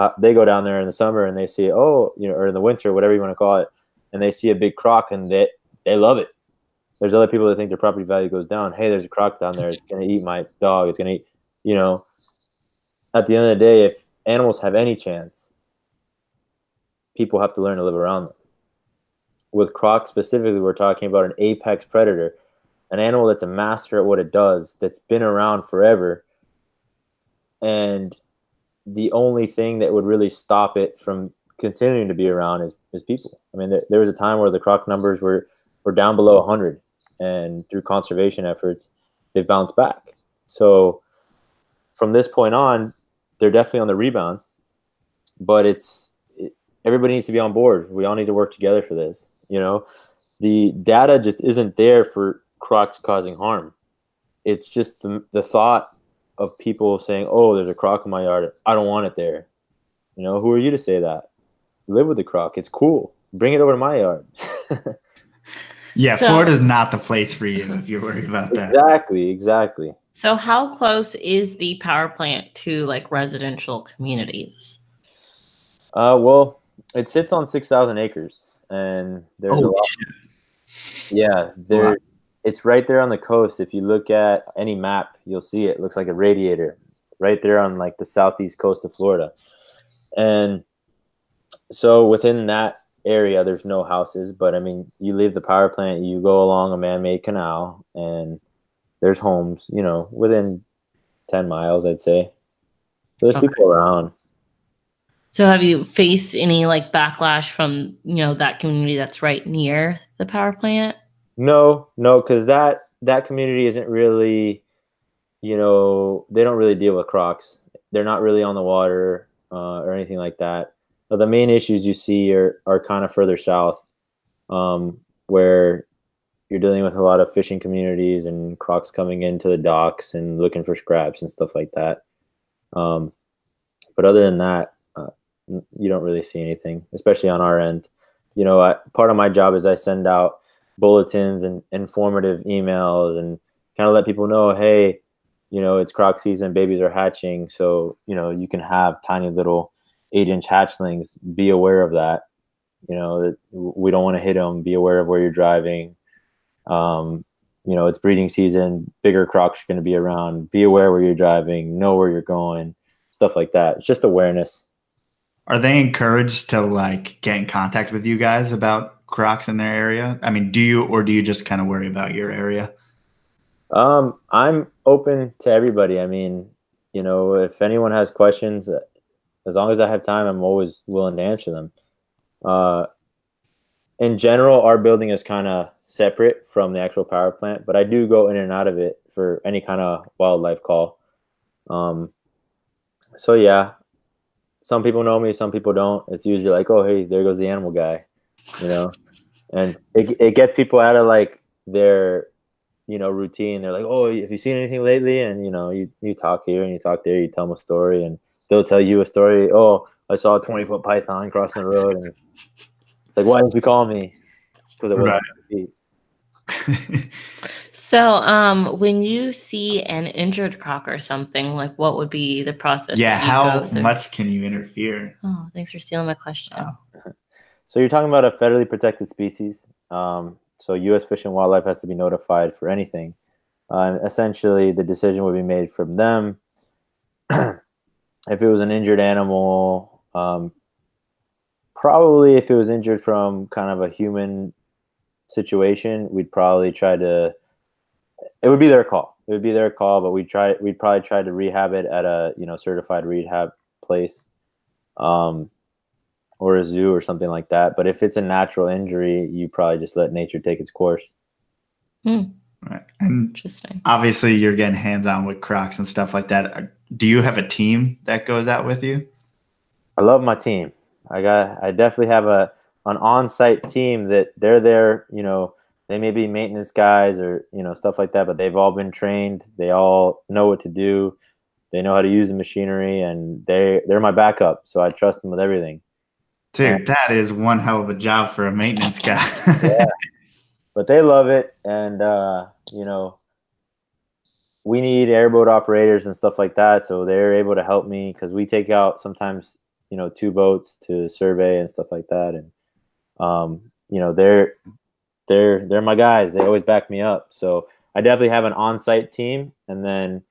down there in the summer and they see, oh, you know, or in the winter, whatever you want to call it, and they see a big croc and they love it. There's other people that think their property value goes down. Hey, there's a croc down there. It's going to eat my dog. It's going to eat, you know. At the end of the day, if animals have any chance, people have to learn to live around them. With crocs specifically, we're talking about an apex predator, an animal that's a master at what it does, that's been around forever. And the only thing that would really stop it from continuing to be around is people. I mean, there was a time where the croc numbers were down below 100, and through conservation efforts, they've bounced back. So from this point on, they're definitely on the rebound, but everybody needs to be on board. We all need to work together for this. You know, the data just isn't there for crocs causing harm. It's just the thought of people saying, oh, there's a croc in my yard, I don't want it there. You know, who are you to say that? Live with the croc. It's cool. Bring it over to my yard. Yeah, so, Florida's not the place for you if you're worried about that. Exactly. So how close is the power plant to like residential communities? Well, it sits on 6,000 acres, and there's a lot. Yeah, it's right there on the coast. If you look at any map, you'll see it. It looks like a radiator right there on like the southeast coast of Florida. And so within that area, there's no houses, but I mean, you leave the power plant, you go along a man-made canal, and there's homes, you know, within 10 miles, I'd say. So there's people around. So have you faced any like backlash from, you know, that community that's right near the power plant? No, because that community isn't really, you know, they don't really deal with crocs. They're not really on the water or anything like that. So the main issues you see are kind of further south, where you're dealing with a lot of fishing communities and crocs coming into the docks and looking for scraps and stuff like that. But other than that, you don't really see anything, especially on our end. You know, part of my job is I send out bulletins and informative emails and kind of let people know, hey, you know, it's croc season, babies are hatching. So, you know, you can have tiny little 8-inch hatchlings. Be aware of that. You know, that we don't want to hit them. Be aware of where you're driving. You know, it's breeding season. Bigger crocs are going to be around. Be aware where you're driving. Know where you're going. Stuff like that. It's just awareness. Are they encouraged to like get in contact with you guys about crocs in their area? I mean, do you just kind of worry about your area? I'm open to everybody. I mean, you know, if anyone has questions, as long as I have time, I'm always willing to answer them. In general, our building is kind of separate from the actual power plant, but I do go in and out of it for any kind of wildlife call. So yeah, some people know me, some people don't. It's usually like, oh, hey, there goes the animal guy, you know, and it gets people out of like their, you know, routine. They're like, oh, have you seen anything lately? And, you know, you talk here and you talk there, you tell them a story and they'll tell you a story. Oh, I saw a 20-foot python crossing the road. And it's like, why didn't you call me? Because it wasn't right. So, when you see an injured croc or something, like what would be the process? Yeah, that you how go through? much can you interfere? Oh, thanks for stealing my question. Oh. So you're talking about a federally protected species. So U.S. Fish and Wildlife has to be notified for anything. Essentially, the decision would be made from them. If it was an injured animal, probably if it was injured from kind of a human situation, we'd probably try to. It would be their call. It would be their call, but we'd probably try to rehab it at a, you know, certified rehab place, or a zoo or something like that. But if it's a natural injury, you probably just let nature take its course. Right. And Interesting. Obviously, you're getting hands-on with crocs and stuff like that. Do you have a team that goes out with you? I love my team. I definitely have an on-site team that they're there, you know, they may be maintenance guys or, you know, stuff like that, but they've all been trained. They all know what to do. They know how to use the machinery, and they're my backup. So I trust them with everything. Dude, that is one hell of a job for a maintenance guy. Yeah. But they love it. And, you know, we need airboat operators and stuff like that. So they're able to help me because we take out sometimes, you know, 2 boats to survey and stuff like that. And, you know, they're my guys. They always back me up. So I definitely have an on-site team and then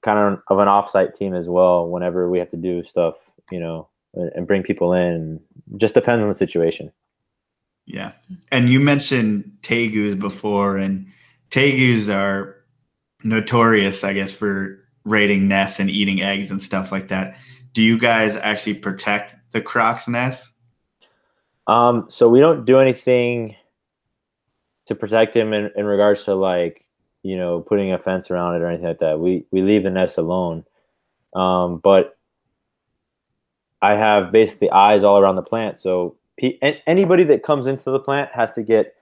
kind of an off-site team as well whenever we have to do stuff, you know, and bring people in. Just depends on the situation. Yeah. And you mentioned tegus before, and tegus are notorious, I guess, for raiding nests and eating eggs and stuff like that. Do you guys actually protect the croc's nest? So we don't do anything to protect him in regards to, like, you know, putting a fence around it or anything like that. We leave the nest alone. But I have basically eyes all around the plant. So anybody that comes into the plant has to get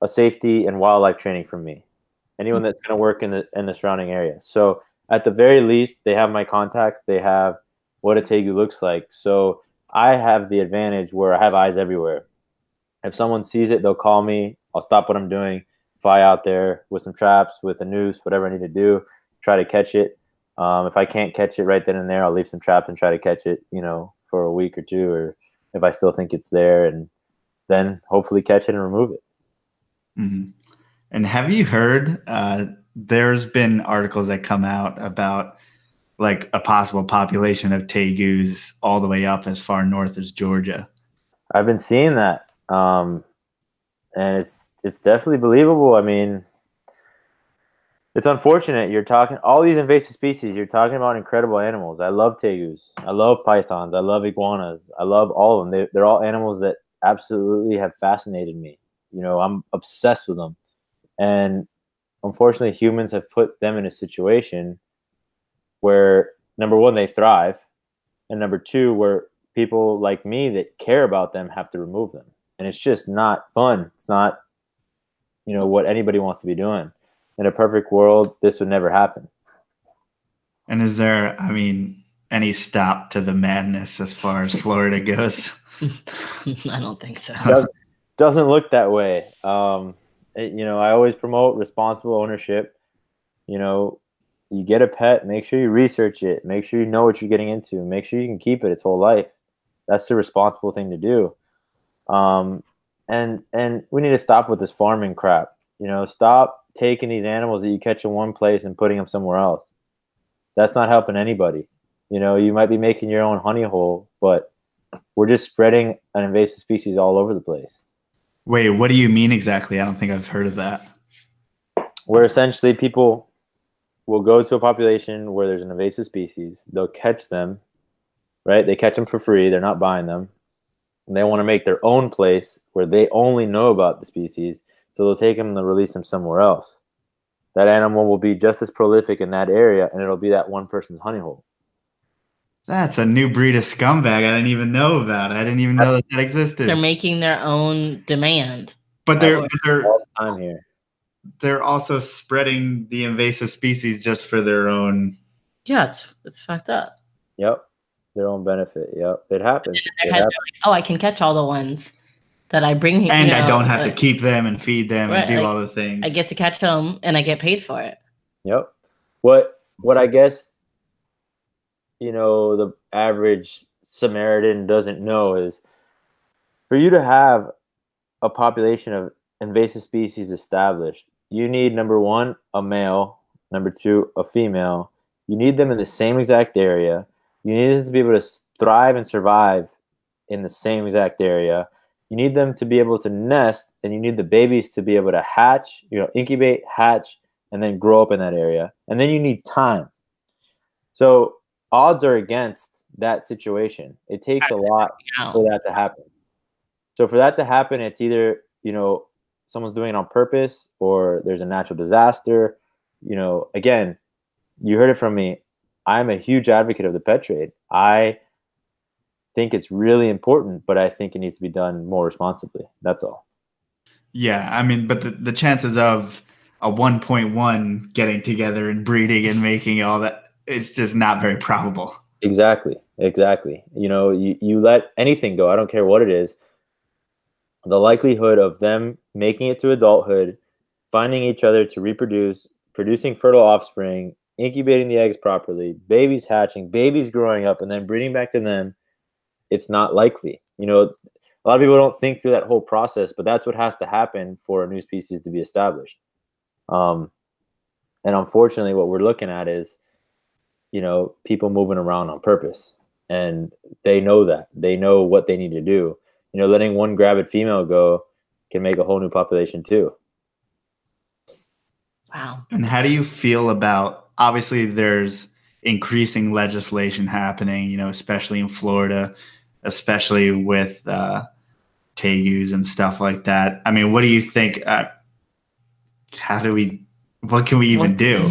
a safety and wildlife training from me. Anyone that's going to work in the surrounding area. So at the very least, they have my contact. They have what a tegu looks like. So I have the advantage where I have eyes everywhere. If someone sees it, they'll call me. I'll stop what I'm doing, fly out there with some traps, with a noose, whatever I need to do, try to catch it. If I can't catch it right then and there, I'll leave some traps and try to catch it, you know, for a week or two, or if I still think it's there, and then hopefully catch it and remove it. Mm-hmm. And have you heard, there's been articles that come out about like a possible population of tegus all the way up as far north as Georgia? I've been seeing that. And it's definitely believable. I mean, it's unfortunate. You're talking all these invasive species. You're talking about incredible animals. I love tegus. I love pythons. I love iguanas. I love all of them. They're all animals that absolutely have fascinated me. You know, I'm obsessed with them. And unfortunately, humans have put them in a situation where, number one, they thrive, and number two, where people like me that care about them have to remove them. And it's just not fun. It's not, you know, what anybody wants to be doing. In a perfect world, this would never happen. And is there, I mean, any stop to the madness as far as Florida goes? I don't think so. Doesn't look that way. You know, I always promote responsible ownership. You know, you get a pet, make sure you research it. Make sure you know what you're getting into. Make sure you can keep it its whole life. That's the responsible thing to do. And we need to stop with this farming crap. Stop taking these animals that you catch in one place and putting them somewhere else. That's not helping anybody. You might be making your own honey hole, but we're just spreading an invasive species all over the place. Wait, what do you mean exactly? I don't think I've heard of that. Where essentially people will go to a population where there's an invasive species. They'll catch them, right? They catch them for free. They're not buying them. And they want to make their own place where they only know about the species. So they'll take them and release them somewhere else. That animal will be just as prolific in that area, and it'll be that one person's honey hole. That's a new breed of scumbag I didn't even know about. I didn't even know that existed. They're making their own demand. But they're all the time here. They're also spreading the invasive species just for their own. Yeah, it's fucked up. Yep, their own benefit. Yep, it happens. They're like, oh, I can catch all the ones that I bring here, and I don't have to keep them and feed them and do all the things. I get to catch them and I get paid for it. Yep. What I guess the average Samaritan doesn't know is, for you to have a population of invasive species established, you need, number one, a male, number two, a female. You need them in the same exact area. You need them to be able to thrive and survive in the same exact area. You need them to be able to nest, and you need the babies to be able to hatch, incubate, hatch, and then grow up in that area. And then you need time. So odds are against that situation. It takes a lot for that to happen. So for that to happen, it's either, someone's doing it on purpose, or there's a natural disaster. Again, you heard it from me. I'm a huge advocate of the pet trade. I think it's really important, but I think it needs to be done more responsibly. That's all. Yeah, I mean, but the chances of a 1.1 getting together and breeding and making all that, it's just not very probable. Exactly. You let anything go. I don't care what it is. The likelihood of them making it to adulthood, finding each other to reproduce, producing fertile offspring, incubating the eggs properly, babies hatching, babies growing up, and then breeding back to them, it's not likely. A lot of people don't think through that whole process, but that's what has to happen for a new species to be established. And unfortunately, what we're looking at is, people moving around on purpose, and they know that. They know what they need to do. Letting one gravid female go can make a whole new population too. Wow. And how do you feel about, obviously there's increasing legislation happening, especially in Florida, especially with tegus and stuff like that. I mean, what do you think? What can we even do?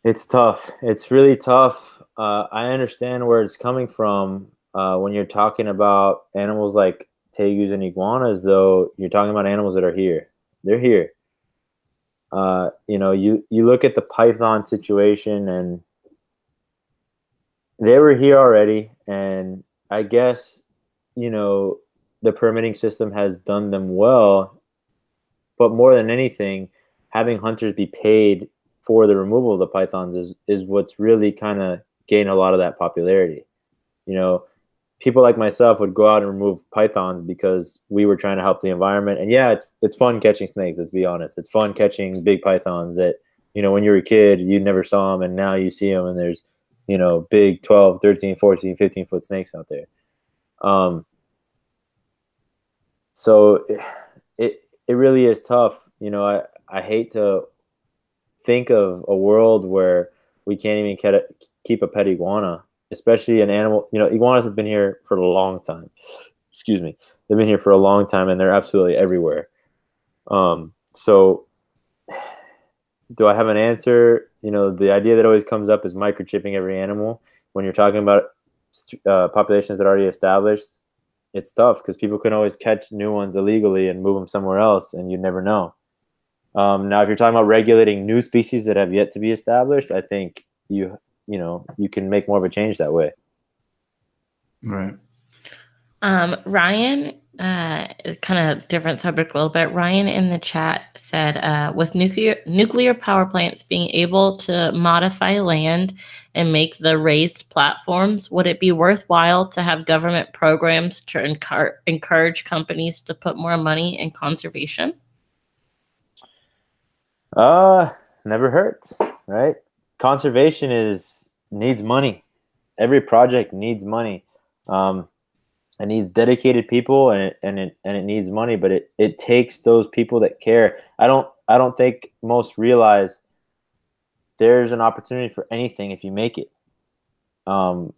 It's tough. It's really tough. I understand where it's coming from. When you're talking about animals like tegus and iguanas, though, you're talking about animals that are here. They're here. You look at the python situation, and they were here already. And I guess, the permitting system has done them well. But more than anything, having hunters be paid for the removal of the pythons is what's really kind of gained a lot of that popularity. People like myself would go out and remove pythons because we were trying to help the environment. And yeah, it's fun catching snakes. Let's be honest. It's fun catching big pythons that, when you were a kid, you never saw them, and now you see them, and there's, big 12, 13, 14, 15-foot snakes out there. So it really is tough. I hate to think of a world where we can't even keep a pet iguana, especially an animal. Iguanas have been here for a long time. Excuse me. They've been here for a long time, and they're absolutely everywhere. So do I have an answer? The idea that always comes up is microchipping every animal. When you're talking about populations that are already established, it's tough because people can always catch new ones illegally and move them somewhere else, and you never know. Now, if you're talking about regulating new species that have yet to be established, I think you can make more of a change that way. Right. Ryan, kind of different subject a little bit. Ryan in the chat said, with nuclear power plants being able to modify land and make the raised platforms, would it be worthwhile to have government programs to encourage companies to put more money in conservation? Never hurts, right? Conservation needs money. Every project needs money. It needs dedicated people, and it needs money, but it takes those people that care. I don't think most realize there's an opportunity for anything if you make it. Um,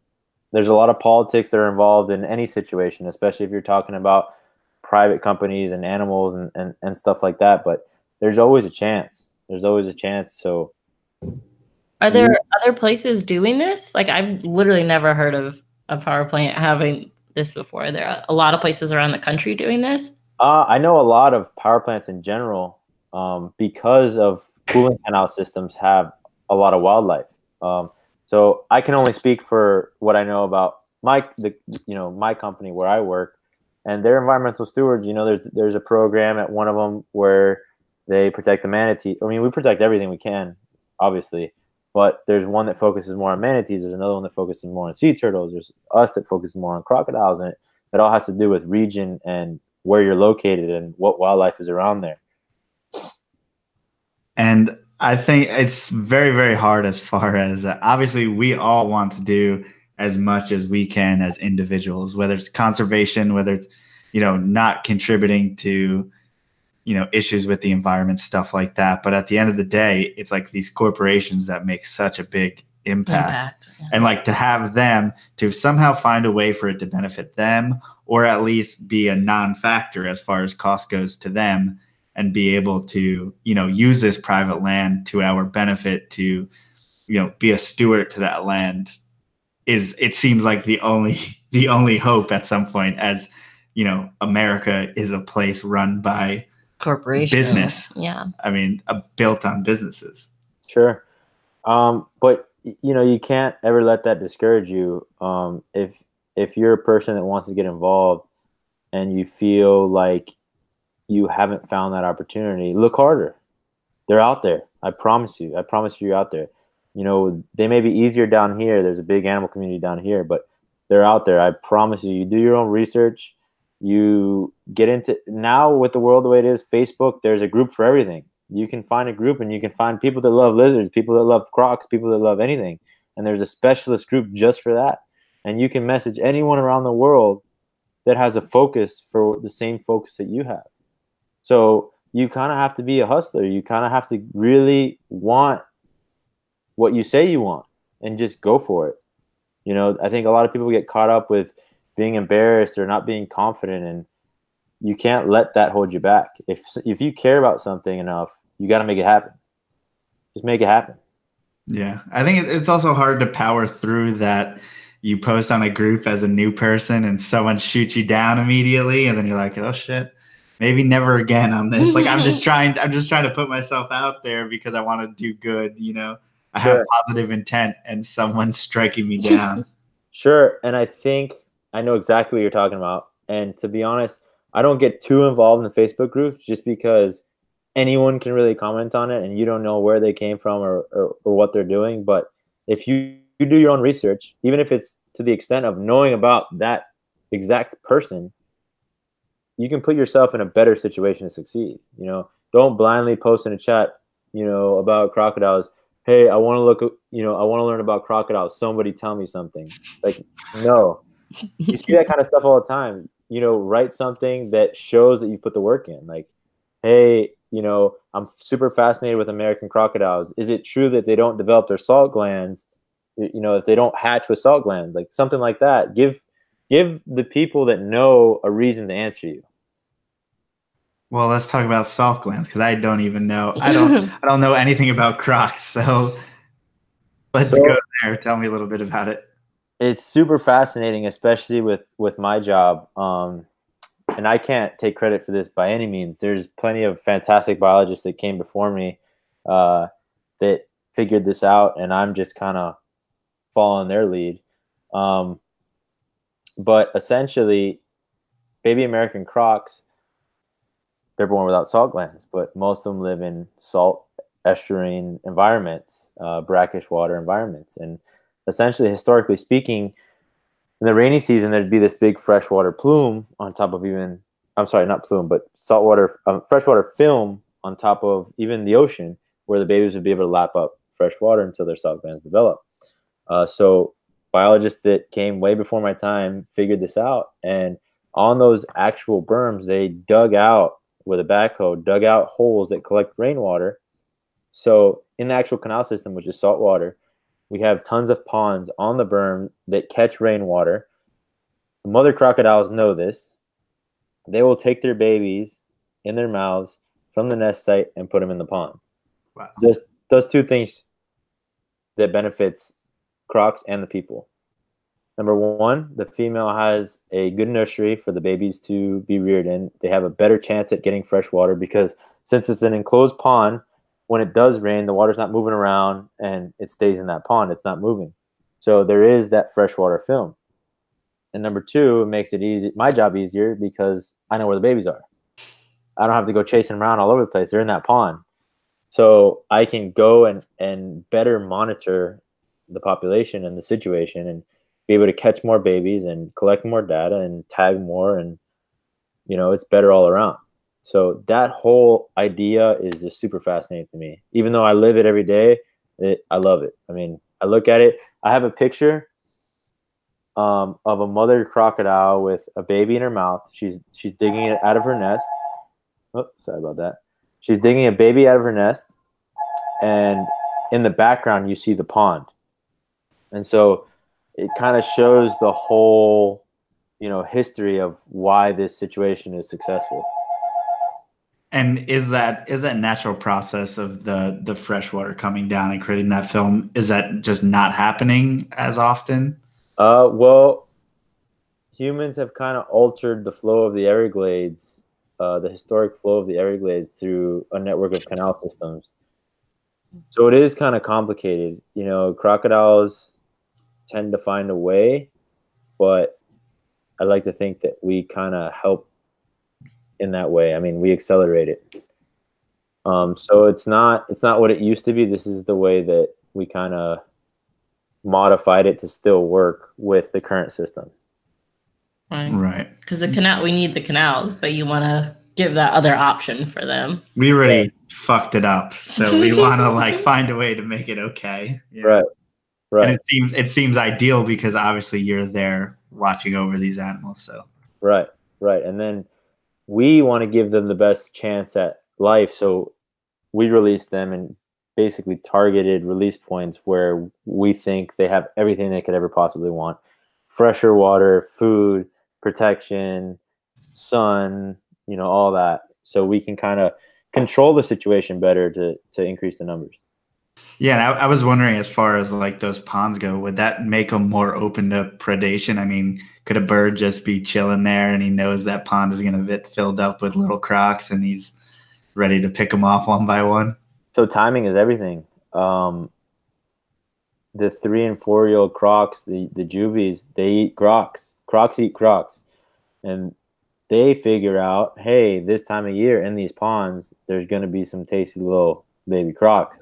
there's a lot of politics that are involved in any situation, especially if you're talking about private companies and animals and stuff like that. But there's always a chance. There's always a chance. So, Are there other places doing this? Like, I've literally never heard of a power plant having this before. There are a lot of places around the country doing this. I know a lot of power plants in general, because of cooling canal systems have a lot of wildlife. So I can only speak for what I know about my company where I work, and they're environmental stewards. There's a program at one of them where they protect the manatee. I mean, we protect everything we can, obviously, but there's one that focuses more on manatees. There's another one that focuses more on sea turtles. There's us that focuses more on crocodiles, and it all has to do with region and where you're located and what wildlife is around there. And I think it's very, very hard as far as obviously we all want to do as much as we can as individuals, whether it's conservation, whether it's, not contributing to, issues with the environment, stuff like that. But at the end of the day, it's like these corporations that make such a big impact. Yeah. And like to have them to somehow find a way for it to benefit them, or at least be a non-factor as far as cost goes to them, and be able to, use this private land to our benefit to, be a steward to that land it seems like the only hope at some point, as, America is a place run by Corporation business. Yeah. I mean, built on businesses. Sure. But you can't ever let that discourage you. If you're a person that wants to get involved and you feel like you haven't found that opportunity, look harder. They're out there. I promise you you're out there. They may be easier down here. There's a big animal community down here, but they're out there. I promise you do your own research. You get into, now with the world the way it is, Facebook, there's a group for everything. You can find a group and you can find people that love lizards, people that love crocs, people that love anything. And there's a specialist group just for that. And you can message anyone around the world that has a focus for the same focus that you have. So you kind of have to be a hustler. You kind of have to really want what you say you want and just go for it. I think a lot of people get caught up with being embarrassed or not being confident, and you can't let that hold you back. If you care about something enough, you got to make it happen. Just make it happen. Yeah. I think it's also hard to power through that. You post on a group as a new person and someone shoots you down immediately, and then you're like, oh shit, maybe never again on this. Like I'm just trying to put myself out there because I want to do good, I have positive intent and someone's striking me down. Sure. And I think I know exactly what you're talking about. And to be honest, I don't get too involved in the Facebook groups just because anyone can really comment on it and you don't know where they came from or what they're doing. But if you do your own research, even if it's to the extent of knowing about that exact person, you can put yourself in a better situation to succeed. Don't blindly post in a chat, about crocodiles. Hey, I want to learn about crocodiles. Somebody tell me something. Like, no. You see that kind of stuff all the time. Write something that shows that you put the work in. Like, hey, I'm super fascinated with American crocodiles. Is it true that they don't develop their salt glands? If they don't hatch with salt glands, like something like that. Give the people that know a reason to answer you. Well, let's talk about salt glands because I don't even know. I don't know anything about crocs. So let's go there. Tell me a little bit about it. It's super fascinating, especially with my job. And I can't take credit for this by any means. There's plenty of fantastic biologists that came before me that figured this out, and I'm just kind of following their lead. But essentially, baby American crocs, they're born without salt glands, but most of them live in salt estuarine environments, brackish water environments. And essentially, historically speaking, in the rainy season, there'd be this big freshwater plume on top of not plume, but freshwater film on top of even the ocean. where the babies would be able to lap up fresh water until their stock bands develop. So biologists that came way before my time figured this out, and on those actual berms, they dug out with a backhoe, dug out holes that collect rainwater. So in the actual canal system, which is saltwater, we have tons of ponds on the berm that catch rainwater. The mother crocodiles know this. They will take their babies in their mouths from the nest site and put them in the pond. Wow. This does two things that benefits crocs and the people. Number one, the female has a good nursery for the babies to be reared in. They have a better chance at getting fresh water because since it's an enclosed pond, when it does rain, the water's not moving around and it stays in that pond. It's not moving. So there is that freshwater film. And number two, it makes it easy, my job easier because I know where the babies are. I don't have to go chasing them around all over the place. They're in that pond. So I can go and better monitor the population and the situation and be able to catch more babies and collect more data and tag more, and it's better all around. So that whole idea is just super fascinating to me. Even though I live it every day, I love it. I mean, I look at it. I have a picture of a mother crocodile with a baby in her mouth. She's digging it out of her nest. Oh, sorry about that. She's digging a baby out of her nest, and in the background you see the pond. And so it kind of shows the whole, history of why this situation is successful. And is that natural process of the fresh water coming down and creating that film, is that just not happening as often? Well, humans have kind of altered the flow of the Everglades, the historic flow of the Everglades through a network of canal systems. So it is kind of complicated. Crocodiles tend to find a way, but I like to think that we kind of help in that way. I mean, we accelerate it. So it's not what it used to be. This is the way that we kind of modified it to still work with the current system. Right. Because we need the canals, but you want to give that other option for them. We already fucked it up, so we want to find a way to make it okay. Right. And it seems ideal because obviously you're there watching over these animals. So right, and then we want to give them the best chance at life, so we release them in basically targeted release points where we think they have everything they could ever possibly want: fresher water, food, protection, sun, all that, so we can kind of control the situation better to increase the numbers. Yeah, and I was wondering, as far as those ponds go, would that make them more open to predation? I mean, could a bird just be chilling there and he knows that pond is going to get filled up with little crocs and he's ready to pick them off one by one? So timing is everything. The 3 and 4 year old crocs, the juvies, they eat crocs. Crocs eat crocs. And they figure out, hey, this time of year in these ponds, there's going to be some tasty little baby crocs.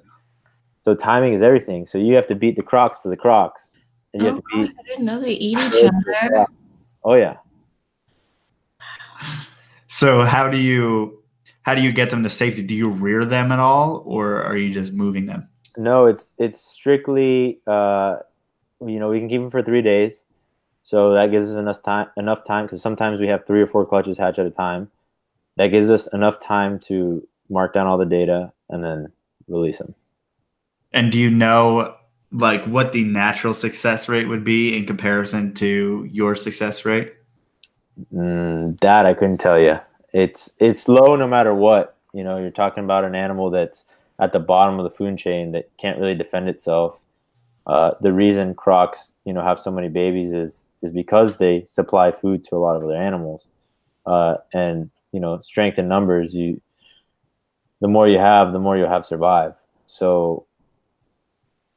So timing is everything. So you have to beat the crocs to the crocs. And you have to beat. I didn't know they eat each other. Oh yeah. So how do you get them to safety? Do you rear them at all, or are you just moving them? No, it's strictly we can keep them for 3 days. So that gives us enough time because sometimes we have 3 or 4 clutches hatch at a time. That gives us enough time to mark down all the data and then release them. And do you know what the natural success rate would be in comparison to your success rate? That I couldn't tell you. It's low no matter what. You're talking about an animal that's at the bottom of the food chain that can't really defend itself. The reason crocs, have so many babies is because they supply food to a lot of other animals. And strength in numbers, the more you have, the more you'll have survive. So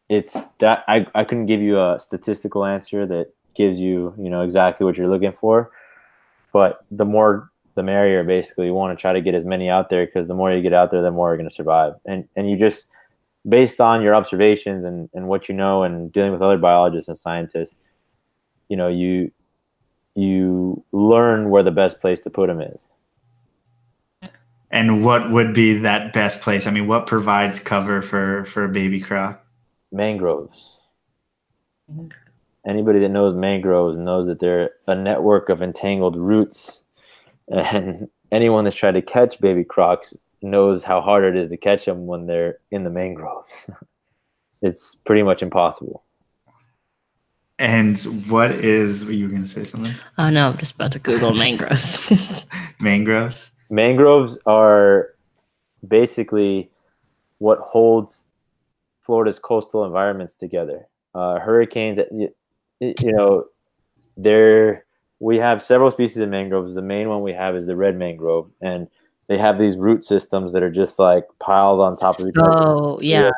it's that I couldn't give you a statistical answer that gives you, exactly what you're looking for. But the more the merrier. Basically, you want to try to get as many out there because the more you get out there, the more you're going to survive. And you just, based on your observations and what you know and dealing with other biologists and scientists, you learn where the best place to put them is. And what would be that best place? I mean, what provides cover for a baby croc? Mangroves. Anybody that knows mangroves knows that they're a network of entangled roots, and anyone that's tried to catch baby crocs knows how hard it is to catch them when they're in the mangroves. It's pretty much impossible. And what is? Were you going to say something? Oh no, I'm just about to Google mangroves. Mangroves. Mangroves are basically what holds Florida's coastal environments together. Hurricanes, we have several species of mangroves. The main one we have is the red mangrove, and they have these root systems that are just like piled on top of each other. Oh yeah.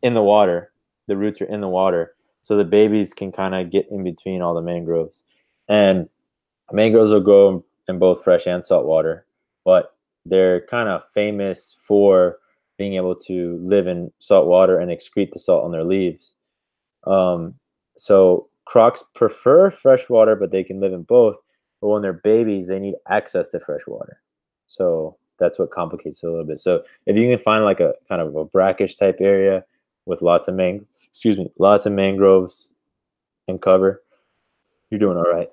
In the water. The roots are in the water, so the babies can kind of get in between all the mangroves. And mangroves will grow in both fresh and salt water, but they're kind of famous for being able to live in salt water and excrete the salt on their leaves. So crocs prefer fresh water, but they can live in both. But when they're babies, they need access to fresh water. So that's what complicates it a little bit. So if you can find like a kind of a brackish type area with lots of mangroves and cover, you're doing all right.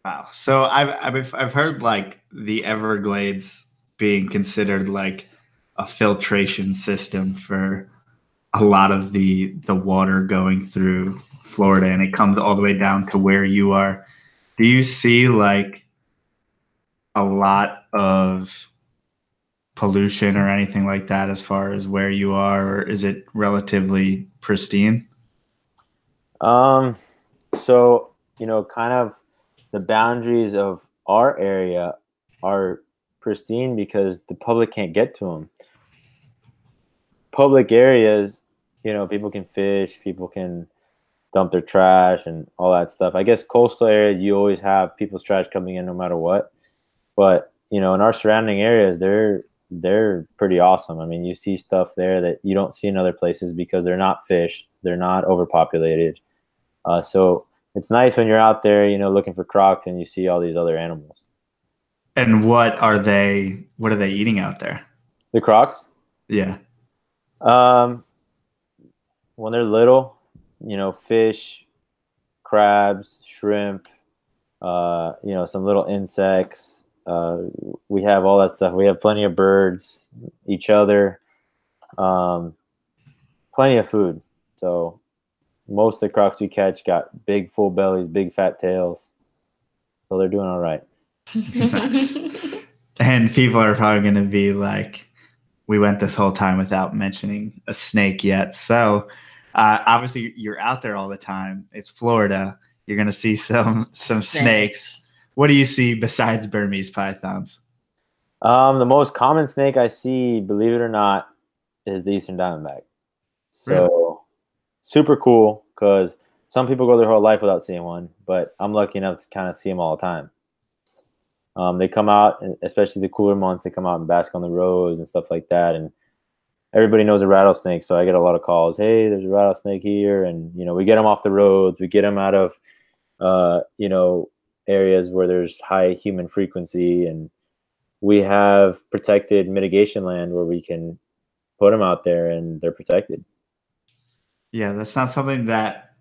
Wow. So I've heard like the Everglades being considered like a filtration system for a lot of the water going through Florida, and it comes all the way down to where you are. Do you see like a lot of pollution or anything like that as far as where you are, or is it relatively pristine? So, kind of the boundaries of our area are pristine because the public can't get to them. Public areas, people can fish, people can dump their trash and all that stuff. I guess coastal areas, you always have people's trash coming in no matter what. But, in our surrounding areas, they're pretty awesome. I mean, you see stuff there that you don't see in other places because they're not fished. They're not overpopulated. So it's nice when you're out there, looking for crocs and you see all these other animals. And what are they eating out there? The crocs? Yeah. When they're little, fish, crabs, shrimp, some little insects. We have all that stuff. We have plenty of birds, each other, plenty of food. So most of the crocs we catch got big, full bellies, big, fat tails. So they're doing all right. Nice. And people are probably going to be like, we went this whole time without mentioning a snake yet. So obviously you're out there all the time. It's Florida. You're going to see some snakes. What do you see besides Burmese pythons? The most common snake I see, believe it or not, is the Eastern Diamondback. So really? Super cool because some people go their whole life without seeing one, but I'm lucky enough to kind of see them all the time. They come out, especially the cooler months, they come out and bask on the roads and stuff like that. And everybody knows a rattlesnake, so I get a lot of calls. Hey, there's a rattlesnake here. And, we get them off the roads. We get them out of, areas where there's high human frequency, and we have protected mitigation land where we can put them out there and they're protected. Yeah, that's not something that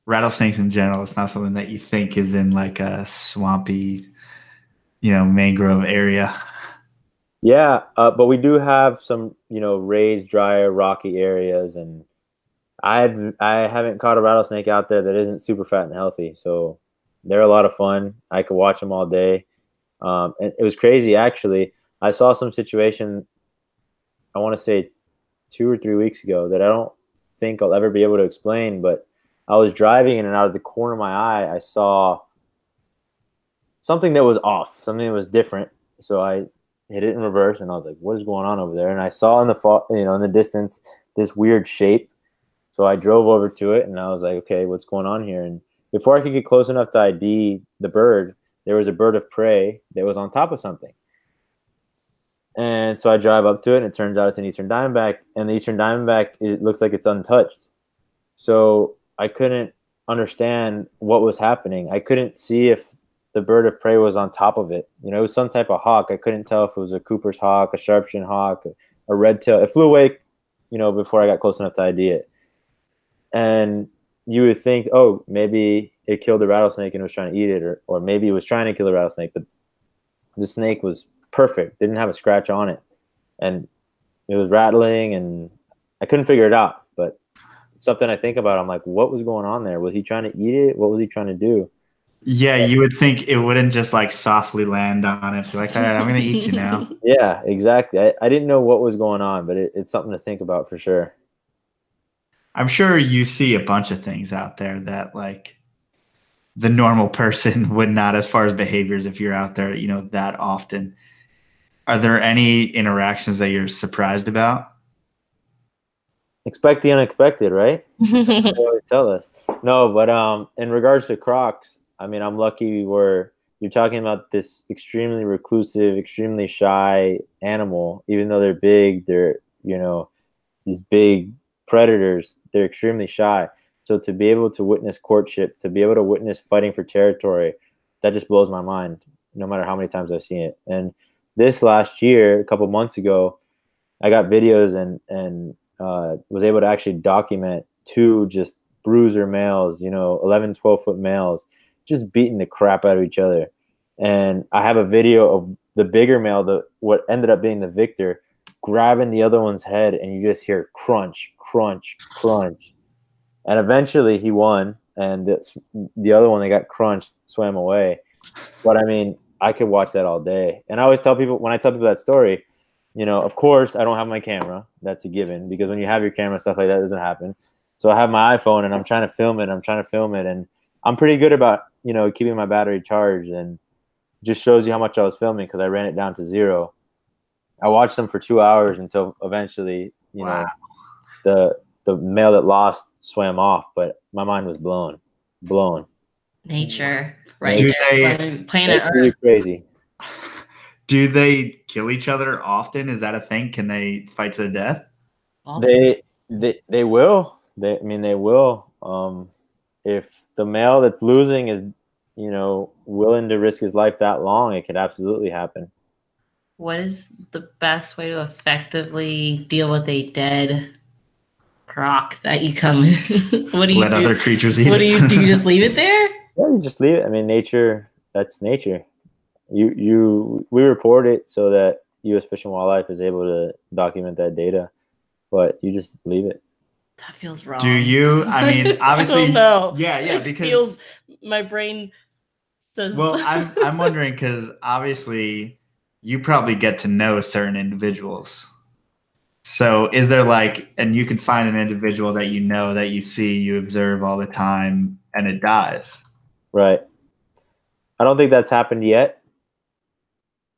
rattlesnakes in general, it's not something that you think is in like a swampy, mangrove area. Yeah, but we do have some, raised, drier, rocky areas, and I haven't caught a rattlesnake out there that isn't super fat and healthy. So they're a lot of fun. I could watch them all day. And it was crazy, actually. I saw some situation, I want to say 2 or 3 weeks ago, that I don't think I'll ever be able to explain. But I was driving, and out of the corner of my eye, I saw something that was off, something that was different. So I hit it in reverse, and I was like, what is going on over there? And I saw in the distance this weird shape. So I drove over to it, and I was like, okay, what's going on here? And before I could get close enough to ID the bird, there was a bird of prey that was on top of something. And so I drive up to it, and it turns out it's an Eastern Diamondback. And the Eastern Diamondback, it looks like it's untouched. So I couldn't understand what was happening. I couldn't see if the bird of prey was on top of it. You know, it was some type of hawk. I couldn't tell if it was a Cooper's hawk, a sharpshin hawk, a red tail. It flew away, you know, before I got close enough to ID it. And you would think, oh, maybe it killed the rattlesnake and was trying to eat it, or maybe it was trying to kill the rattlesnake, but the snake was perfect, didn't have a scratch on it, and it was rattling, and I couldn't figure it out. But it's something I think about. I'm like, what was going on there? Was he trying to eat it? What was he trying to do? Yeah, you would think it wouldn't just like softly land on it. Be like, all right, I'm gonna eat you now. Yeah, exactly. I didn't know what was going on, but it's something to think about for sure. I'm sure you see a bunch of things out there that like the normal person would not, as far as behaviors, if you're out there, you know, that often. Are there any interactions that you're surprised about? Expect the unexpected, right? They always tell us. No, but in regards to crocs, I mean, I'm lucky where you're talking about this extremely reclusive, extremely shy animal. Even though they're big, they're, you know, these big predators, they're extremely shy. So to be able to witness courtship, to be able to witness fighting for territory, that just blows my mind, no matter how many times I've seen it. And this last year, a couple months ago, I got videos and was able to actually document 2 just bruiser males, you know, 11, 12-foot males, just beating the crap out of each other. And I have a video of the bigger male, what ended up being the victor, grabbing the other one's head, and you just hear crunch, crunch, crunch. And eventually he won, and the other one that got crunched swam away. But I mean, I could watch that all day. And I always tell people, when I tell people that story, you know, of course I don't have my camera. That's a given, because when you have your camera, stuff like that doesn't happen. So I have my iPhone and I'm trying to film it. And I'm pretty good about, you know, keeping my battery charged, and just shows you how much I was filming because I ran it down to 0. I watched them for 2 hours until eventually, you know, the male that lost swam off, but my mind was blown. Nature, right? Do there, planet Earth. Really crazy. Do they kill each other often? Is that a thing? Can they fight to the death? They will. They will. If the male that's losing is, you know, willing to risk his life that long, it could absolutely happen. What is the best way to effectively deal with a dead croc that you come in? What do you Let do? other creatures eat What do it? you just leave it there? Yeah, you just leave it. I mean, nature, that's nature. We report it so that U.S. Fish and Wildlife is able to document that data, but you just leave it. That feels wrong. Do you? I mean, obviously, I don't know. Yeah, It because feels, my brain says. well, I'm wondering because obviously you probably get to know certain individuals. So is there like, and you can find an individual that you know, that you see, you observe all the time, and it dies. Right. I don't think that's happened yet.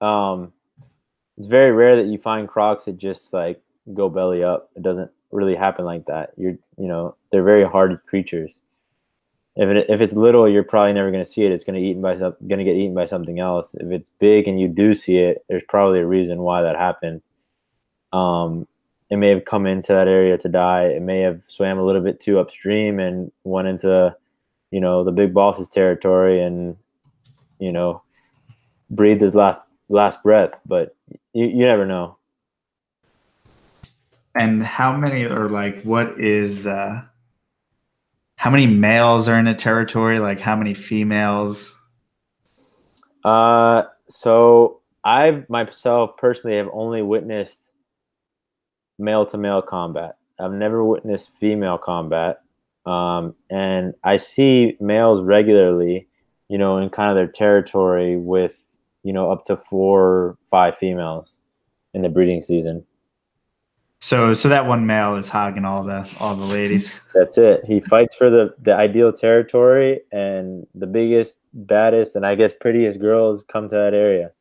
It's very rare that you find crocs that just like go belly up. It doesn't really happen like that. You know, they're very hardy creatures. If it's little, you're probably never going to see it. It's going to get eaten by something else. If it's big and you do see it, there's probably a reason why that happened. It may have come into that area to die. It may have swam a little bit too upstream and went into, you know, the big boss's territory and, you know, breathed his last breath. But you never know. And how many, or like, what is, how many males are in a territory? Like, how many females? So I myself personally have only witnessed male to male combat. I've never witnessed female combat. And I see males regularly, you know, in kind of their territory with, you know, up to 4 or 5 females in the breeding season. So that one male is hogging all the ladies. That's it. He fights for the ideal territory, and the biggest, baddest, and I guess prettiest girls come to that area.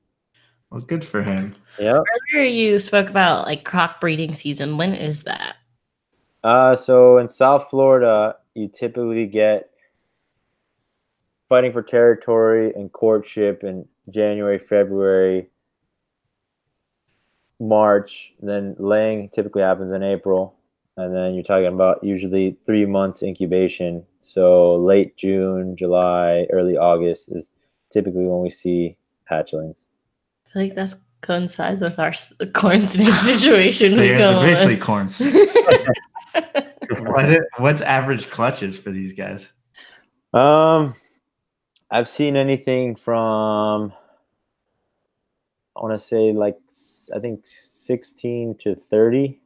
Well, good for him. Yeah. Earlier you spoke about like croc breeding season. When is that? So in South Florida, you typically get fighting for territory and courtship in January, February, March. Then laying typically happens in April. And then you're talking about usually 3 months incubation. So late June, July, early August is typically when we see hatchlings. I feel like that's coincides with our corn snake situation. They're basically corn snakes. What's average clutches for these guys? I've seen anything from, I want to say like, I think 16 to 30.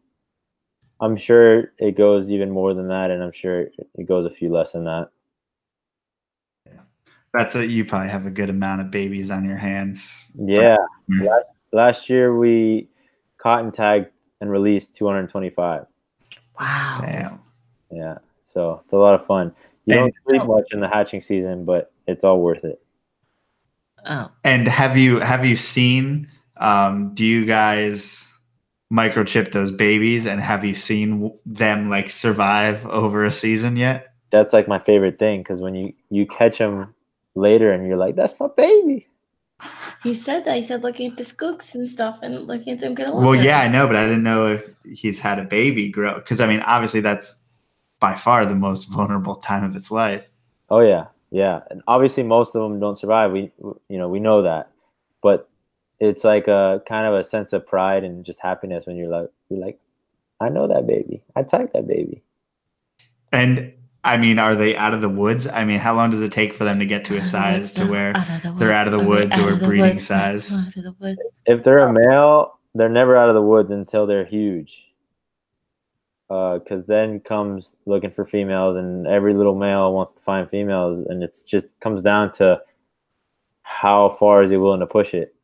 I'm sure it goes even more than that, and I'm sure it goes a few less than that. You probably have a good amount of babies on your hands. Yeah. Last year we cotton tagged and released 225. Wow. Damn. Yeah. So it's a lot of fun. You don't sleep much in the hatching season, but it's all worth it. Oh. And have you seen, do you guys microchip those babies, and have you seen them like survive over a season yet? That's like my favorite thing, because when you catch them later and you're like, that's my baby. He said that. He said looking at the skooks and stuff and looking at them get older. Well, yeah, I know, but I didn't know if he's had a baby grow, because I mean, obviously that's by far the most vulnerable time of its life. Oh yeah, yeah, and obviously most of them don't survive. We know that, but it's like a kind of a sense of pride and just happiness when you're like, I know that baby. I tagged that baby. And I mean, are they out of the woods? I mean, how long does it take for them to get to a size to where they're out of the woods or breeding size? If they're a male, they're never out of the woods until they're huge. Because then comes looking for females, and every little male wants to find females, and it's just comes down to how far is he willing to push it.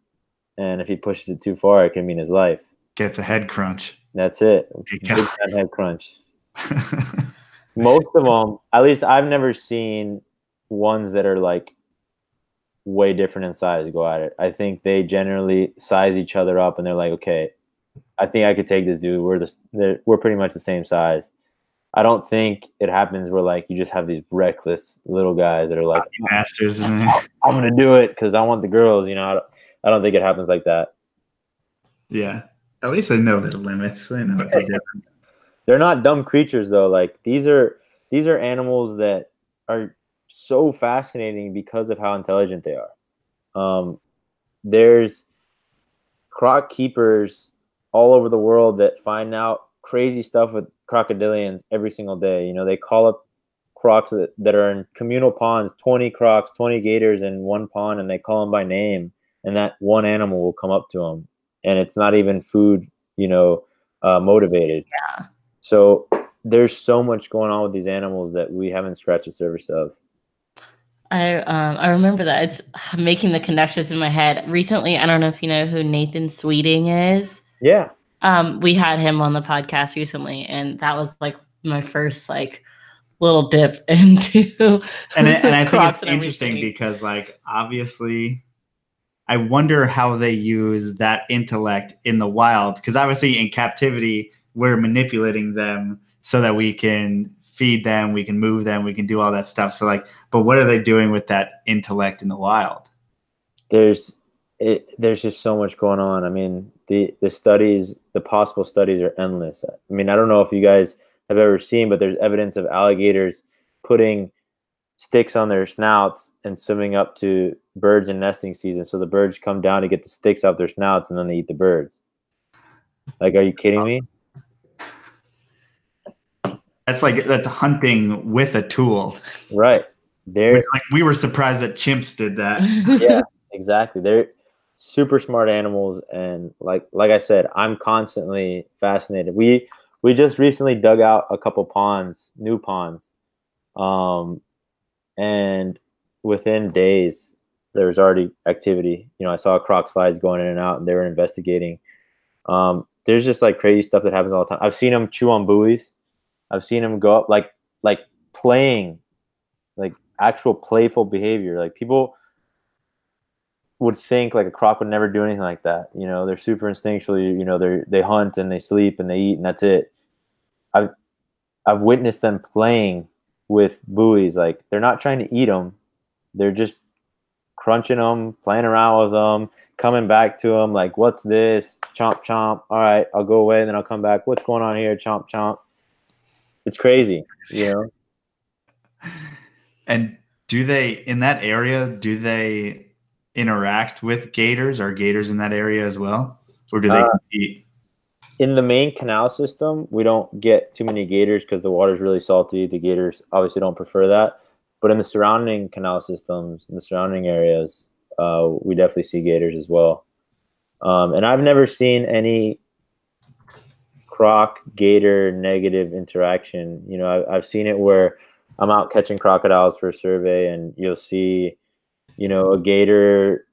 And if he pushes it too far, it can mean his life. Gets a head crunch. That's it. Big time head crunch. Most of them, at least I've never seen ones that are like way different in size go at it. I think they generally size each other up, and they're like, okay, I think I could take this dude. We're pretty much the same size. I don't think it happens where like you just have these reckless little guys that are like masters. I'm gonna do it because I want the girls. I don't think it happens like that. Yeah, at least they know their limits. They know what they're doing. They're not dumb creatures though. Like these are animals that are so fascinating because of how intelligent they are. There's croc keepers all over the world that find out crazy stuff with crocodilians every single day. They call up crocs that are in communal ponds, 20 crocs, 20 gators in one pond, and they call them by name, and that one animal will come up to them, and it's not even food, motivated. Yeah. So there's so much going on with these animals that we haven't scratched the surface of. I remember that. It's making the connections in my head. Recently, I don't know if you know who Nathan Sweeting is. Yeah. We had him on the podcast recently, and that was like my first like little dip into and I think it's interesting because like obviously I wonder how they use that intellect in the wild, because obviously in captivity we're manipulating them so that we can feed them, we can move them, we can do all that stuff. So like, but what are they doing with that intellect in the wild? There's just so much going on. I mean, the studies, the possible studies are endless. I mean, I don't know if you guys have ever seen, but there's evidence of alligators putting sticks on their snouts and swimming up to birds in nesting season. So the birds come down to get the sticks out their snouts, and then they eat the birds. Like, are you kidding me? That's hunting with a tool. Right. We were surprised that chimps did that. Yeah, exactly. They're super smart animals, and like I said, I'm constantly fascinated. We just recently dug out a couple ponds, new ponds. And within days there was already activity. I saw croc slides going in and out, and they were investigating. There's just like crazy stuff that happens all the time. I've seen them chew on buoys. I've seen them go up like playing, like actual playful behavior. Like people would think like a croc would never do anything like that. They're super instinctually, they hunt and they sleep and they eat and that's it. I've witnessed them playing with buoys. Like they're not trying to eat them. They're just crunching them, playing around with them, coming back to them. Like, what's this? Chomp, chomp. All right, I'll go away and then I'll come back. What's going on here? Chomp, chomp. It's crazy, And do they, in that area, do they interact with gators? Are gators in that area as well, or do they compete? In the main canal system, we don't get too many gators because the water is really salty. The gators obviously don't prefer that. But in the surrounding canal systems, in the surrounding areas, we definitely see gators as well. And I've never seen any croc gator negative interaction. You know, I've seen it where I'm out catching crocodiles for a survey, and you'll see, you know, a gator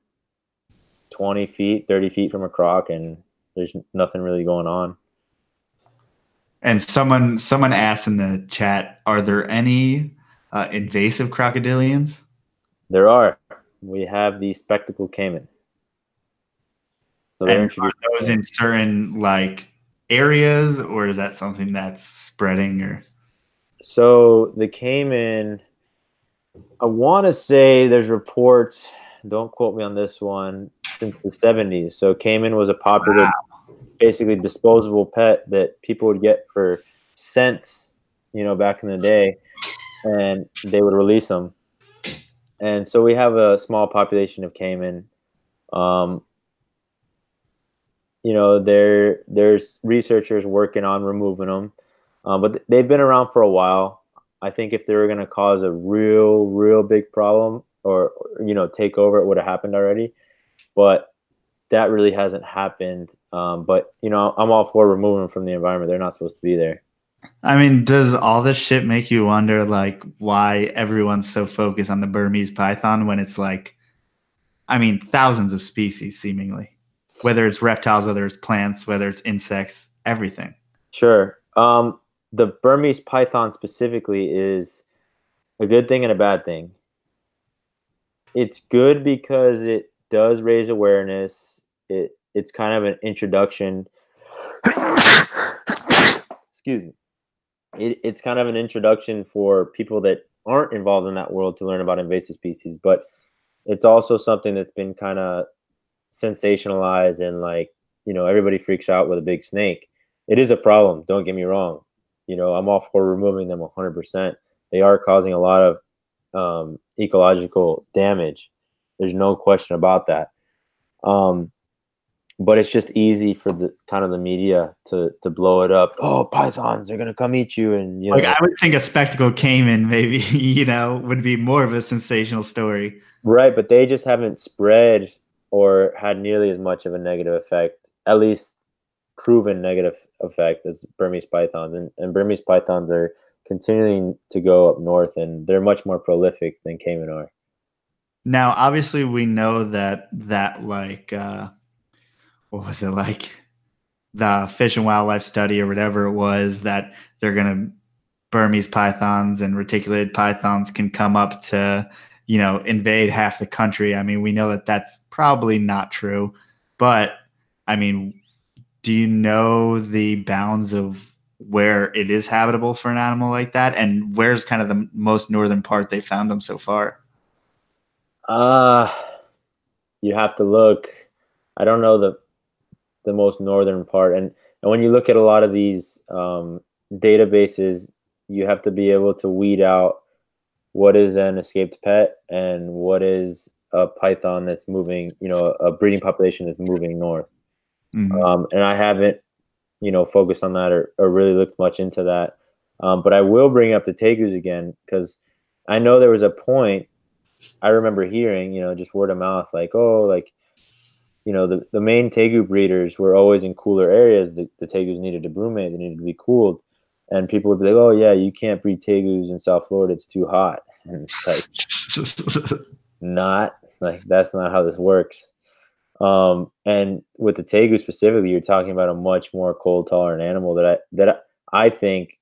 20 feet, 30 feet from a croc, and there's nothing really going on. And someone asked in the chat, are there any invasive crocodilians? There are. We have the spectacled caiman. So they're introduced. Are those in certain like areas, or is that something that's spreading? Or so the caiman, I want to say there's reports. Don't quote me on this one. Since the 70s, so caiman was a popular, basically disposable pet that people would get for cents, you know, back in the day, and they would release them. And so we have a small population of caiman. You know, there's researchers working on removing them, but they've been around for a while. I think if they were going to cause a real big problem, or you know, take over, it would have happened already. But that really hasn't happened. But you know, I'm all for removing them from the environment. They're not supposed to be there. I mean, does all this shit make you wonder, like, why everyone's so focused on the Burmese python when it's like, I mean, thousands of species seemingly, whether it's reptiles, whether it's plants, whether it's insects, everything. Sure. The Burmese python specifically is a good thing and a bad thing. It's good because it does raise awareness. It's kind of an introduction. Excuse me. It's kind of an introduction for people that aren't involved in that world to learn about invasive species, but it's also something that's been kind of sensationalized, and like, you know, everybody freaks out with a big snake. It is a problem. Don't get me wrong. You know, I'm all for removing them 100%. They are causing a lot of ecological damage. There's no question about that. But it's just easy for the kind of the media to blow it up. Oh, pythons are gonna come eat you, and you know. Like, I would think a spectacled caiman maybe, you know, would be more of a sensational story. Right, but they just haven't spread or had nearly as much of a negative effect, at least proven negative effect, as Burmese pythons. And Burmese pythons are continuing to go up north, and they're much more prolific than caiman are. Now, obviously, we know that like, what was it, like the Fish and Wildlife study or whatever it was, that they're going to, Burmese pythons and reticulated pythons can come up to, you know, invade half the country. I mean, we know that that's probably not true, but I mean, do you know the bounds of where it is habitable for an animal like that, and where's kind of the most northern part they found them so far? You have to look. I don't know the most northern part, and when you look at a lot of these databases, you have to be able to weed out what is an escaped pet and what is a python that's moving, you know, a breeding population that's moving north. Mm-hmm. And I haven't, you know, focused on that or really looked much into that. But I will bring up the tegus again, because I know there was a point I remember hearing, you know, just word of mouth, like, oh, like, you know, the main tegu breeders were always in cooler areas. The tegus needed to brumate, they needed to be cooled. And people would be like, oh, yeah, you can't breed tegus in South Florida, it's too hot. And it's like, that's not how this works. And with the tegu specifically, you're talking about a much more cold tolerant animal that I think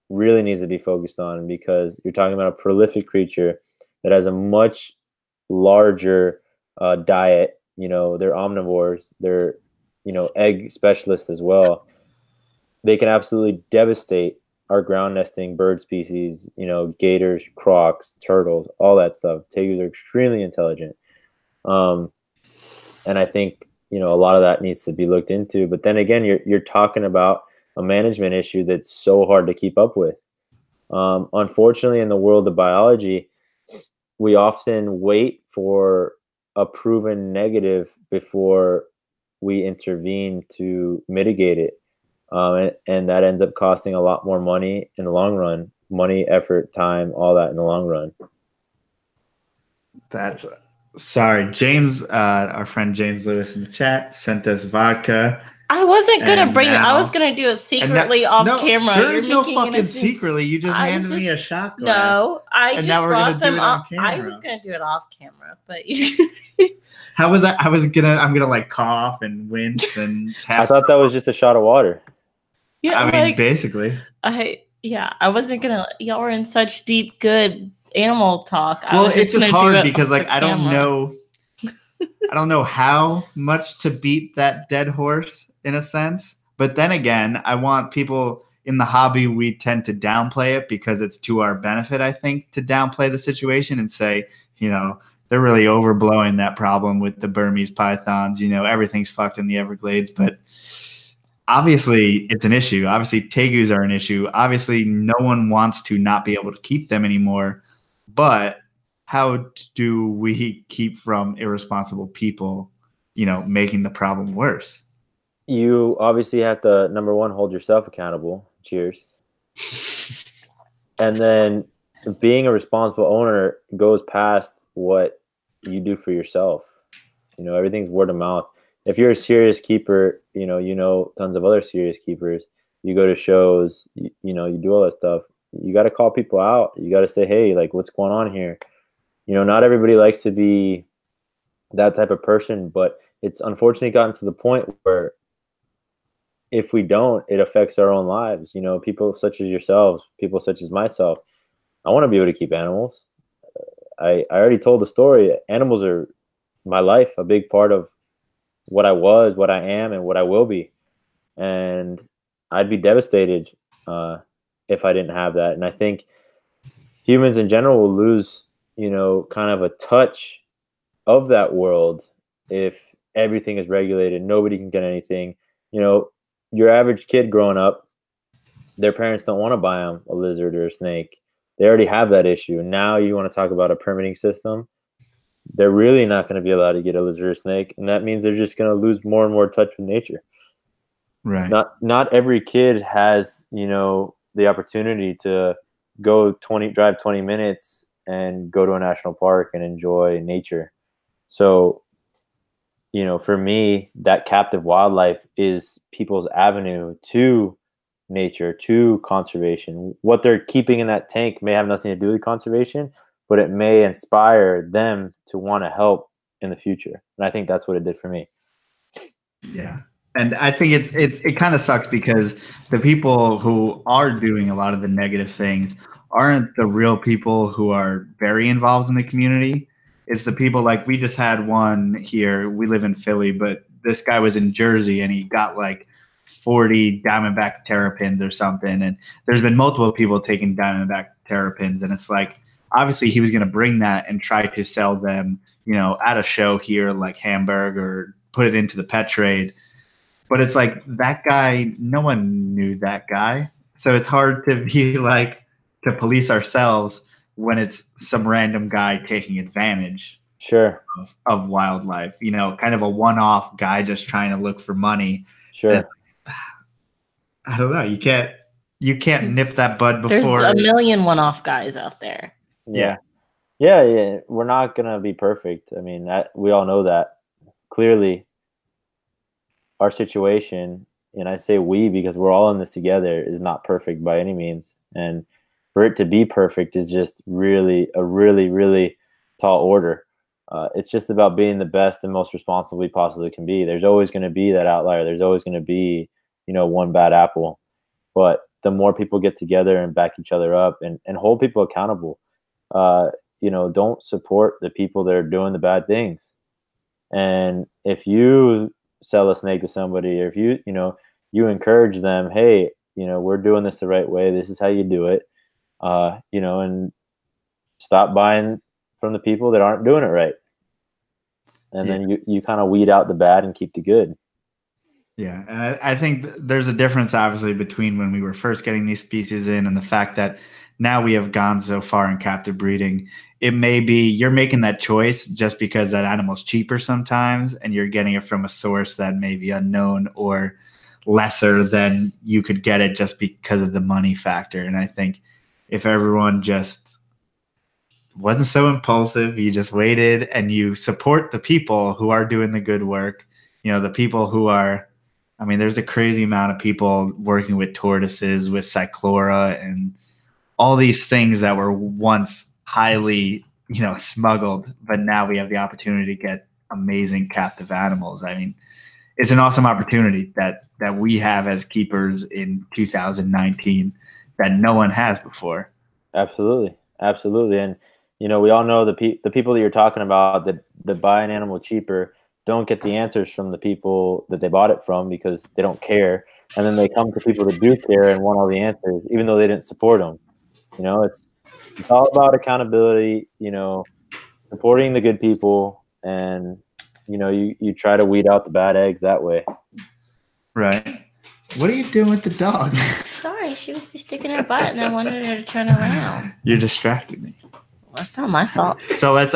really needs to be focused on, because you're talking about a prolific creature that has a much larger diet. You know, they're omnivores. They're, you know, egg specialists as well. They can absolutely devastate our ground nesting bird species, you know, gators, crocs, turtles, all that stuff. Tegus are extremely intelligent. And I think, you know, a lot of that needs to be looked into. But then again, you're talking about a management issue that's so hard to keep up with. Unfortunately, in the world of biology, we often wait for a proven negative before we intervene to mitigate it. And that ends up costing a lot more money in the long run, money, effort, time, all that in the long run. That's sorry. James, our friend James Lewis in the chat sent us vodka. I wasn't gonna And bring it. I now- was gonna do it secretly off camera. There You're is no making it a fucking thing. secretly. You just I handed was me a just- shot glass. No, I And just now we're brought gonna do them it on up. I camera. was gonna do it off camera, but How was that? I'm gonna like cough and wince and have. I thought that was just a shot of water. yeah, I mean, like basically. I wasn't gonna. Y'all were in such deep, good animal talk. I Well, was it's just gonna do hard it because off like the I don't camera. know. I don't know how much to beat that dead horse in a sense. But then again, I want people in the hobby, we tend to downplay it because it's to our benefit, I think, to downplay the situation and say, you know, they're really overblowing that problem with the Burmese pythons. You know, everything's fucked in the Everglades. But obviously, it's an issue. Obviously, tegus are an issue. Obviously, no one wants to not be able to keep them anymore. But how do we keep from irresponsible people, you know, making the problem worse? You obviously have to, number one, hold yourself accountable. Cheers. And then being a responsible owner goes past what you do for yourself. You know, everything's word of mouth. If you're a serious keeper, you know tons of other serious keepers. You go to shows, you do all that stuff. You got to call people out. You got to say, hey, like, what's going on here? You know, not everybody likes to be that type of person, but it's unfortunately gotten to the point where if we don't, it affects our own lives. You know, people such as yourselves, people such as myself. I want to be able to keep animals. I already told the story. Animals are my life, a big part of what I was, what I am, and what I will be. And I'd be devastated if I didn't have that. And I think humans in general will lose, you know, kind of a touch of that world if everything is regulated. Nobody can get anything. You know, your average kid growing up, their parents don't want to buy them a lizard or a snake. They already have that issue. Now you want to talk about a permitting system. They're really not going to be allowed to get a lizard or snake. And that means they're just going to lose more and more touch with nature. Right. Not every kid has, you know, the opportunity to drive 20 minutes and go to a national park and enjoy nature. So, you know, for me, that captive wildlife is people's avenue to nature, to conservation. What they're keeping in that tank may have nothing to do with conservation, but it may inspire them to want to help in the future. And I think that's what it did for me. Yeah. And I think it kind of sucks because the people who are doing a lot of the negative things aren't the real people who are very involved in the community. It's the people like we just had one here. We live in Philly, but this guy was in Jersey and he got like 40 Diamondback terrapins or something. And there's been multiple people taking Diamondback terrapins. And it's like, obviously he was going to bring that and try to sell them, you know, at a show here like Hamburg or put it into the pet trade. But it's like that guy, no one knew that guy. So it's hard to be like, to police ourselves when it's some random guy taking advantage of wildlife, you know, kind of a one-off guy just trying to look for money. Sure. I don't know. You can't nip that bud before. There's a million one-off guys out there. Yeah. We're not going to be perfect. I mean, we all know that. Clearly, our situation, and I say we because we're all in this together, is not perfect by any means. And for it to be perfect is just really a really, really tall order. It's just about being the best and most responsible we possibly can be. There's always going to be that outlier. There's always going to be, you know, one bad apple. But the more people get together and back each other up and hold people accountable, you know, don't support the people that are doing the bad things. And if you sell a snake to somebody, or if you encourage them, hey, you know, we're doing this the right way. This is how you do it. You know, and stop buying from the people that aren't doing it right. And then you kind of weed out the bad and keep the good. Yeah. And I think there's a difference, obviously, between when we were first getting these species in and the fact that now we have gone so far in captive breeding. it may be you're making that choice just because that animal's cheaper sometimes, and you're getting it from a source that may be unknown or lesser than you could get it just because of the money factor. And I think if everyone just wasn't so impulsive, you just waited and you support the people who are doing the good work, the people who are, I mean, there's a crazy amount of people working with tortoises, with Cyclora, and all these things that were once highly, smuggled, but now we have the opportunity to get amazing captive animals. I mean, it's an awesome opportunity that we have as keepers in 2019 that no one has before. Absolutely. And we all know the people that you're talking about that buy an animal cheaper don't get the answers from the people that they bought it from because they don't care, and then they come to people that do care and want all the answers, even though they didn't support them. It's all about accountability. Supporting the good people, and you try to weed out the bad eggs that way. Right. What are you doing with the dog? Sorry, she was just sticking her butt, and I wanted her to turn around. You're distracting me. Well, that's not my fault. So let's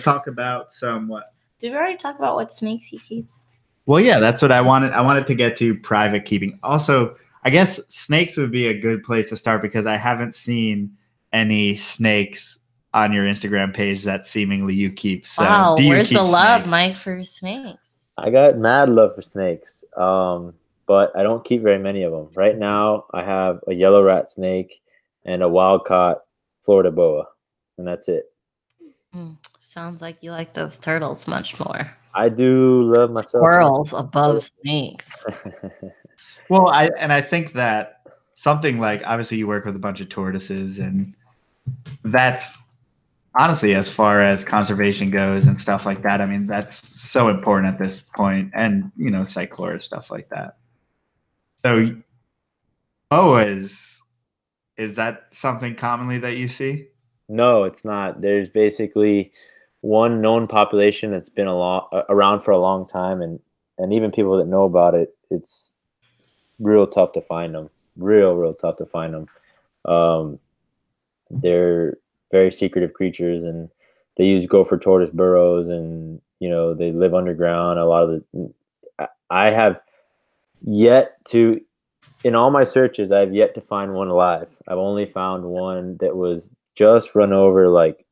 talk about what. Did we already talk about what snakes he keeps? Well, yeah, that's what I wanted. I wanted to get to private keeping. Also, I guess snakes would be a good place to start because I haven't seen any snakes on your Instagram page that seemingly you keep. So wow, where's the love, snakes? Mike, for snakes? I got mad love for snakes, but I don't keep very many of them. Right now, I have a yellow rat snake and a wild-caught Florida boa, and that's it. Sounds like you like those turtles much more. I do love myself. Squirrels above snakes. Well, I think that something like, obviously you work with a bunch of tortoises, and that's honestly, as far as conservation goes and stuff like that, I mean, that's so important at this point, and Cyclora, stuff like that. So boas, is that something commonly that you see? No, it's not. There's basically one known population that's been around for a long time, and even people that know about it, it's real tough to find them. Real tough to find them. They're very secretive creatures, and they use gopher tortoise burrows, and they live underground. A lot of I have yet to, in all my searches, I've yet to find one alive. I've only found one that was just run over like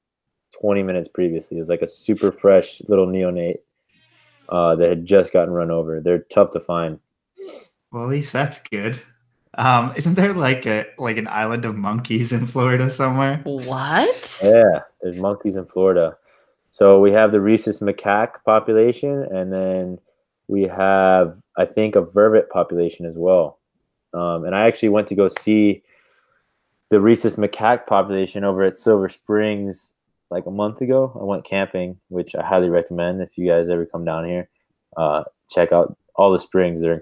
20 minutes previously. It was like a super fresh little neonate that had just gotten run over. They're tough to find. Well, at least that's good. Isn't there like an island of monkeys in Florida somewhere? What? Yeah, there's monkeys in Florida. So we have the rhesus macaque population, and then we have, I think, a vervet population as well. And I actually went to go see the rhesus macaque population over at Silver Springs like a month ago. I went camping, which I highly recommend if you guys ever come down here. Check out all the springs. They're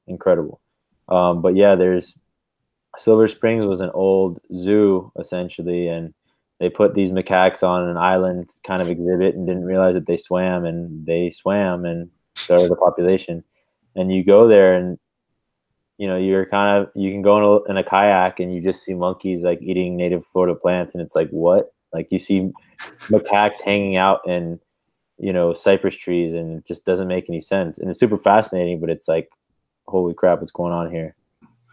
incredible. But yeah, there's Silver Springs was an old zoo essentially, and they put these macaques on an island kind of exhibit and didn't realize that they swam and started a population. And you go there and you can go in a kayak and you just see monkeys like eating native Florida plants, and it's like, what? Like you see macaques hanging out in cypress trees, and it just doesn't make any sense. And it's super fascinating, but it's like, holy crap, what's going on here?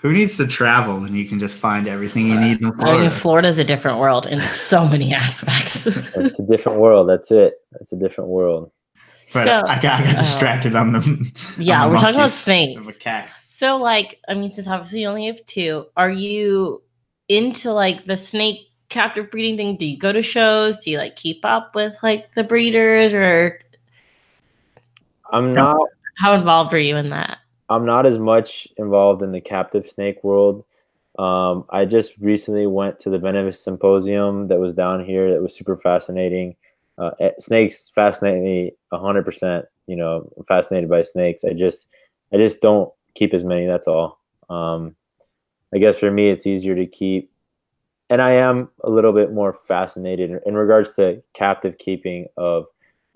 Who needs to travel when you can just find everything you need in Florida? I mean, Florida's a different world in so many aspects. It's a different world. That's it. It's a different world. But so, I got distracted on them. Yeah, we're talking about snakes. Macaques. So, since obviously you only have two, are you into the snake captive breeding thing? Do you go to shows? Do you keep up with the breeders, or? I'm not. How involved are you in that? I'm not as much involved in the captive snake world. I just recently went to the Venomous Symposium that was down here. That was super fascinating. Snakes fascinate me 100%. I'm fascinated by snakes. I just don't keep as many. That's all. I guess for me, it's easier to keep. And I am a little bit more fascinated in regards to captive keeping of,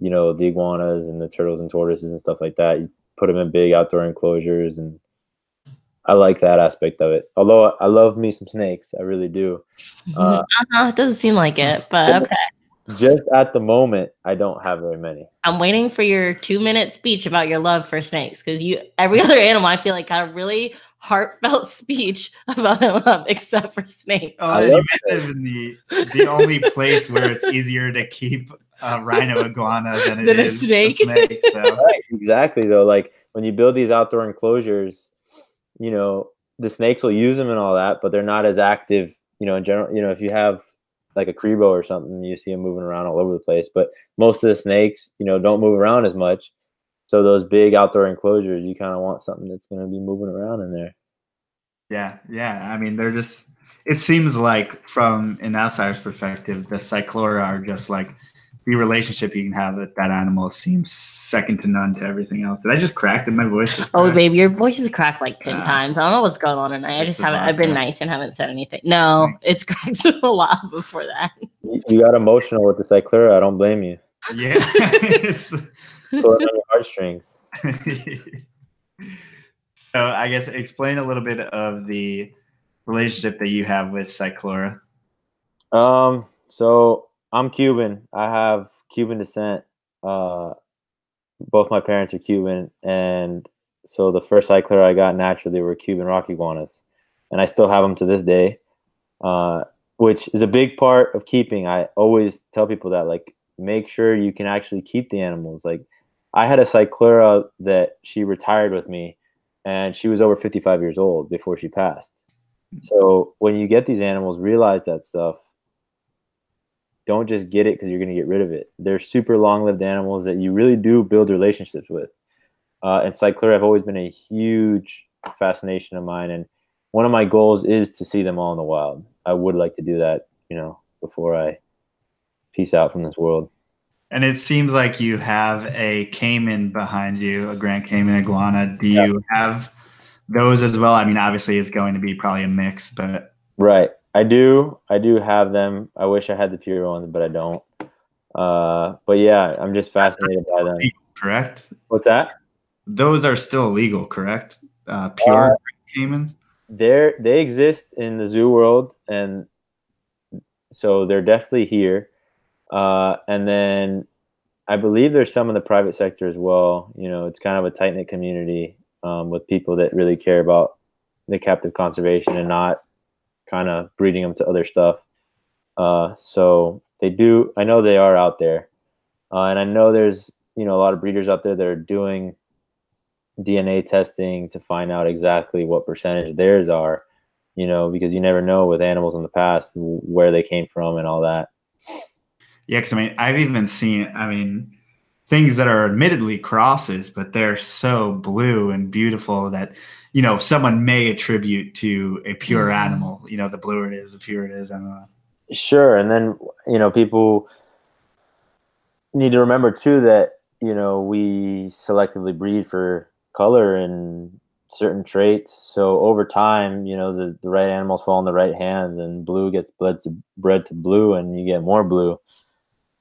the iguanas and the turtles and tortoises and stuff like that. You put them in big outdoor enclosures, and I like that aspect of it. Although I love me some snakes, I really do. It doesn't seem like it, but okay. Just at the moment, I don't have very many. I'm waiting for your 2-minute speech about your love for snakes, because every other animal I feel like got a really heartfelt speech about their love except for snakes. Oh, and you may live in the only place where it's easier to keep a rhino iguana than it is a snake. So. Right, exactly, though. Like when you build these outdoor enclosures, you know, the snakes will use them and all that, but they're not as active, you know, in general. You know, if you have like a Crebo or something, you see them moving around all over the place. But most of the snakes, you know, don't move around as much. So those big outdoor enclosures, you kind of want something that's going to be moving around in there. Yeah, yeah. I mean, they're just. It seems like from an outsider's perspective, the Cyclura are just like the relationship you can have with that animal seems second to none to everything else. Did I just crack? Did my voice just crack? Oh, baby, your voice is cracked like 10 times. I don't know what's going on tonight. I just haven't. I've been nice and haven't said anything. No, it's cracked a lot before that. You got emotional with the Cyclura. I don't blame you. Yeah. Pulling on your heartstrings. So I guess explain a little bit of the relationship that you have with Cyclura. So I'm Cuban. I have Cuban descent. Both my parents are Cuban, and so the first Cyclura I got naturally were Cuban rock iguanas, and I still have them to this day, which is a big part of keeping. I always tell people that, like, make sure you can actually keep the animals. Like, I had a Cyclura that she retired with me, and she was over 55 years old before she passed. So when you get these animals, realize that stuff. Don't just get it because you're going to get rid of it. They're super long-lived animals that you really do build relationships with. And Cyclura have always been a huge fascination of mine. And one of my goals is to see them all in the wild. I would like to do that, you know, before I peace out from this world. And it seems like you have a Cayman behind you, a Grand Cayman iguana. Do you have those as well? I mean, obviously it's going to be probably a mix, but. Right. I do have them. I wish I had the pure ones, but I don't. But yeah, I'm just fascinated by them. Correct? What's that? Those are still illegal, correct? Pure Caymans? They exist in the zoo world, and so they're definitely here. And then I believe there's some in the private sector as well. You know, it's kind of a tight-knit community with people that really care about the captive conservation and not kind of breeding them to other stuff. So they do. I know they are out there, and I know there's, you know, a lot of breeders out there that are doing DNA testing to find out exactly what percentage theirs are. You know, because you never know with animals in the past where they came from and all that. Yeah, because I mean, I've even seen, things that are admittedly crosses, but they're so blue and beautiful that, you know, someone may attribute to a pure animal. You know, the bluer it is, the purer it is. I don't know. Sure. And then, you know, people need to remember too that, you know, we selectively breed for color and certain traits. So over time, you know, the right animals fall in the right hands, and blue gets bred to blue, and you get more blue.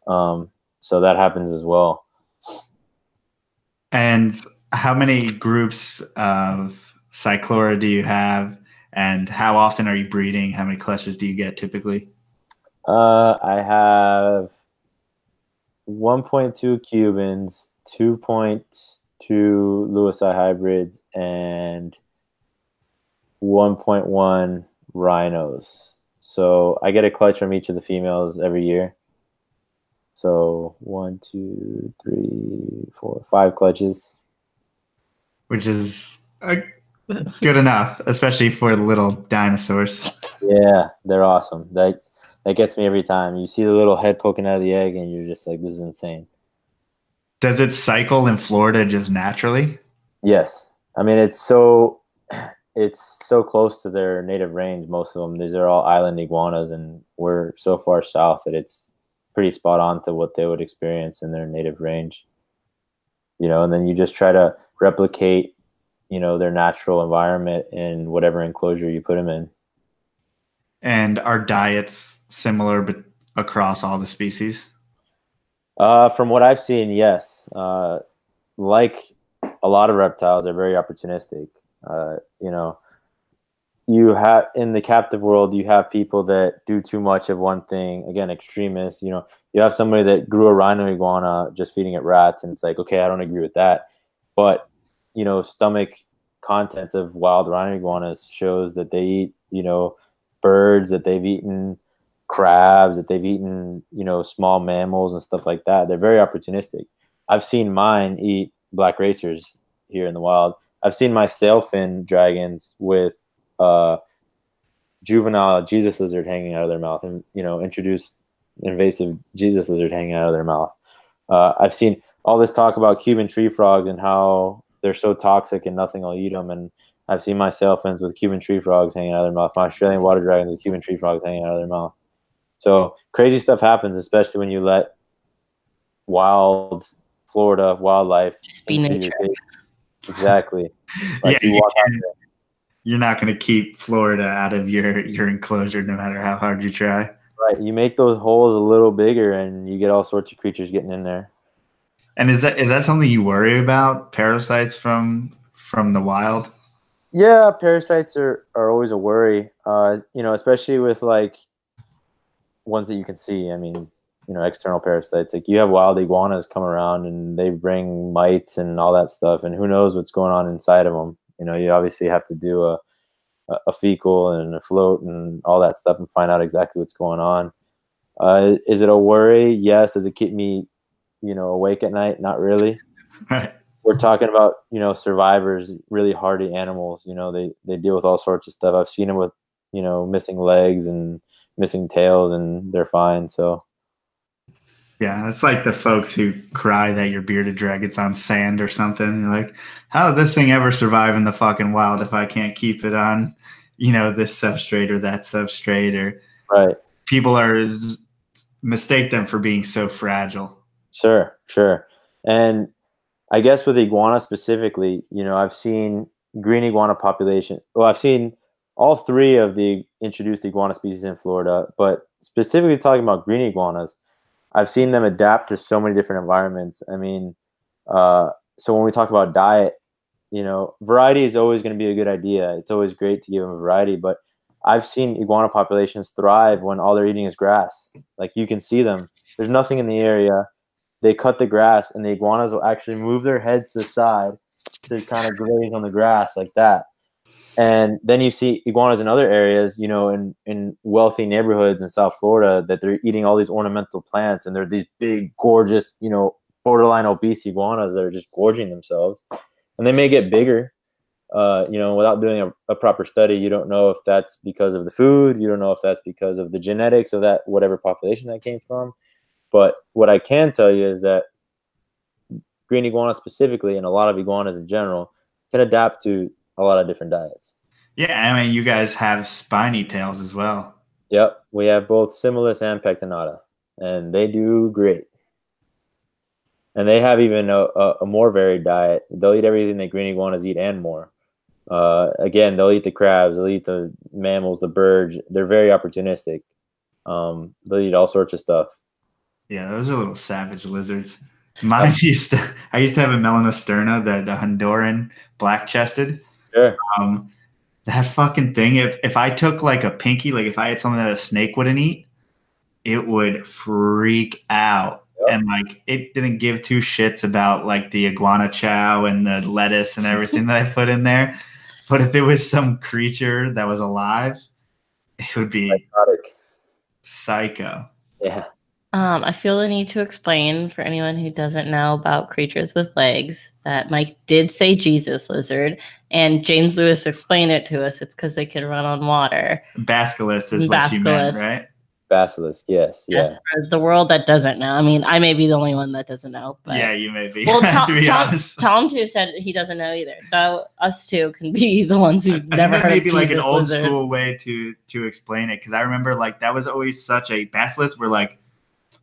So that happens as well. And how many groups of Cyclura do you have, and how often are you breeding? How many clutches do you get typically? I have 1.2 Cubans, 2.2 Lewisii hybrids, and 1.1 rhinos. So I get a clutch from each of the females every year. So 1, 2, 3, 4, 5 clutches. Which is good enough, especially for the little dinosaurs. Yeah, they're awesome. That gets me every time. You see the little head poking out of the egg, and you're just like, this is insane. Does it cycle in Florida just naturally? Yes. I mean, it's so close to their native range, most of them. These are all island iguanas, and we're so far south that it's pretty spot on to what they would experience in their native range. You know, and then you just try to replicate, you know, their natural environment in whatever enclosure you put them in. And are diets similar but across all the species? From what I've seen, yes. Like a lot of reptiles, they're very opportunistic. You know, you have in the captive world, you have people that do too much of one thing. Again, extremists. You know, you have somebody that grew a rhino iguana just feeding it rats, and it's like, okay, I don't agree with that. But you know, stomach contents of wild rhino iguanas shows that they eat, you know, birds, that they've eaten crabs, that they've eaten, you know, small mammals and stuff like that. They're very opportunistic. I've seen mine eat black racers here in the wild. I've seen my sailfin dragons with juvenile Jesus lizard hanging out of their mouth, and you know, introduced invasive Jesus lizard hanging out of their mouth. I've seen all this talk about Cuban tree frogs and how they're so toxic and nothing will eat them, and I've seen my sailfins with Cuban tree frogs hanging out of their mouth, my Australian water dragons with Cuban tree frogs hanging out of their mouth. So crazy stuff happens, especially when you let wild Florida wildlife Just be nature. Exactly. Like yeah, you're not going to keep Florida out of your enclosure no matter how hard you try. Right. You make those holes a little bigger and you get all sorts of creatures getting in there. And is that something you worry about, parasites from the wild? Yeah, parasites are always a worry. You know, especially with like ones that you can see. I mean, you know, external parasites. Like you have wild iguanas come around and they bring mites and all that stuff, and who knows what's going on inside of them. You know, you obviously have to do a fecal and a float and all that stuff and find out exactly what's going on. Is it a worry? Yes. Does it keep me, you know, awake at night? Not really. Right. We're talking about, you know, survivors, really hardy animals. You know, they deal with all sorts of stuff. I've seen them with, you know, missing legs and missing tails, and they're fine. So. Yeah, it's like the folks who cry that your bearded dragon's on sand or something. You're like, how did this thing ever survive in the fucking wild if I can't keep it on, you know, this substrate or that substrate? Or right. People mistake them for being so fragile. Sure. And I guess with iguana specifically, you know, I've seen green iguana population. Well, I've seen all three of the introduced iguana species in Florida, but specifically talking about green iguanas, I've seen them adapt to so many different environments. I mean, so when we talk about diet, you know, variety is always going to be a good idea. It's always great to give them a variety, but I've seen iguana populations thrive when all they're eating is grass. Like you can see them. There's nothing in the area. They cut the grass, and the iguanas will actually move their heads to the side to kind of graze on the grass like that. And then you see iguanas in other areas, you know, in wealthy neighborhoods in South Florida, that they're eating all these ornamental plants, and they're these big, gorgeous, you know, borderline obese iguanas that are just gorging themselves. And they may get bigger, you know, without doing a proper study. You don't know if that's because of the food. You don't know if that's because of the genetics of that, whatever population that came from. But what I can tell you is that green iguana specifically, and a lot of iguanas in general, can adapt to a lot of different diets. Yeah, I mean, you guys have spiny tails as well. Yep, we have both Similis and Pectinata, and they do great. And they have even a more varied diet. They'll eat everything that green iguanas eat and more. Again, they'll eat the crabs, they'll eat the mammals, the birds. They're very opportunistic. They'll eat all sorts of stuff. Yeah, those are little savage lizards. I used to have a Melanosterna, the Honduran black-chested. Sure. That fucking thing, if I took like a pinky, like if I had something that a snake wouldn't eat, it would freak out. Yep. And like it didn't give two shits about like the iguana chow and the lettuce and everything that I put in there. But if it was some creature that was alive, it would be psycho. Yeah. I feel the need to explain for anyone who doesn't know about creatures with legs that Mike did say Jesus lizard, and James Lewis explained it to us. It's because they can run on water. Basilisk is what you meant, right? Basilisk, yes. Yes, for the world that doesn't know. I mean, I may be the only one that doesn't know. But yeah, you may be. Well, Tom too said he doesn't know either. So us two can be the ones who never heard of Jesus like an old lizard. School way to explain it, because I remember like that was always such a basilisk were like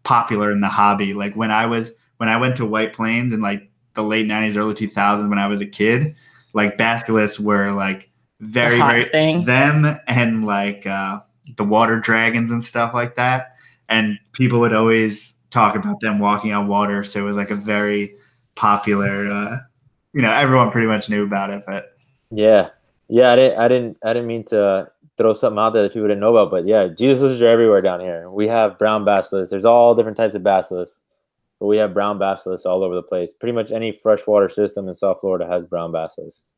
popular in the hobby. Like when I went to White Plains in like the late 90s, early 2000s, when I was a kid, like basilisks were like very thing. Them and like the water dragons and stuff like that, and people would always talk about them walking on water. So it was like a very popular, you know, everyone pretty much knew about it. But yeah, Yeah, I didn't mean to throw something out there that people didn't know about, but yeah, Jesus lizards are everywhere down here. We have brown basilisks. There's all different types of basilisks, but we have brown basilisks all over the place. Pretty much any freshwater system in South Florida has brown basilisks.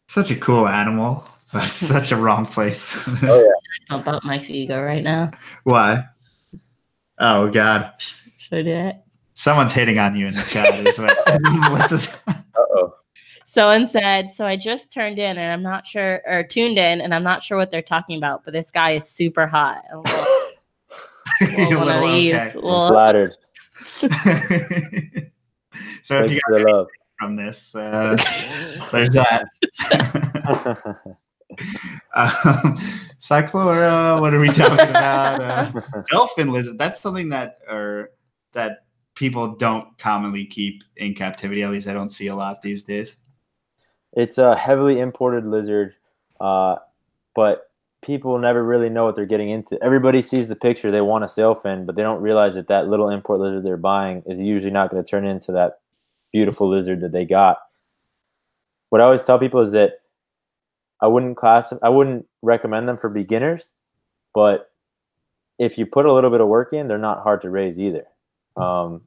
Such a cool animal, but such a wrong place. Oh yeah. Pump up Mike's ego right now. Why? Oh God. Should I do it? Someone's hitting on you in the chat. Is what Melissa's. Uh-oh. Someone said, so I just tuned in and I'm not sure what they're talking about, but this guy is super hot. One of these. Okay. I'm flattered. So if you got anything from this, there's that. Cyclora, what are we talking about? Delphin lizard. That's something that people don't commonly keep in captivity. At least I don't see a lot these days. It's a heavily imported lizard, but people never really know what they're getting into. Everybody sees the picture, they want a sailfin, but they don't realize that that little import lizard they're buying is usually not going to turn into that beautiful lizard that they got. What I always tell people is that I wouldn't recommend them for beginners, but if you put a little bit of work in, they're not hard to raise either.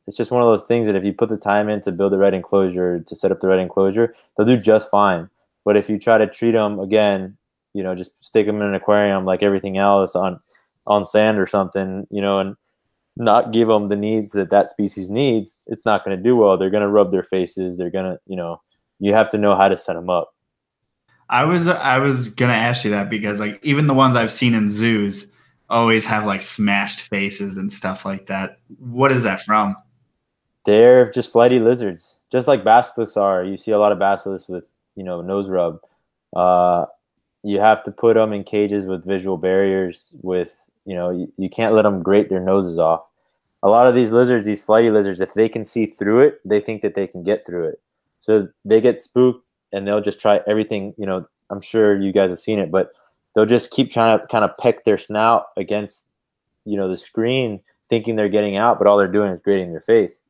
It's just one of those things that if you put the time in to build the right enclosure, to set up the right enclosure, they'll do just fine. But if you try to treat them, again, just stick them in an aquarium like everything else on sand or something, and not give them the needs that species needs, it's not going to do well. They're going to rub their faces. They're going to, you have to know how to set them up. I was going to ask you that because like even the ones I've seen in zoos always have like smashed faces and stuff like that. What is that from? They're just flighty lizards, just like basilisks are. You see a lot of basilisks with, nose rub. You have to put them in cages with visual barriers with, you can't let them grate their noses off. A lot of these lizards, these flighty lizards, if they can see through it, they think that they can get through it. So they get spooked and they'll just try everything, I'm sure you guys have seen it, but they'll just keep trying to kind of peck their snout against, the screen, thinking they're getting out, but all they're doing is grating their face.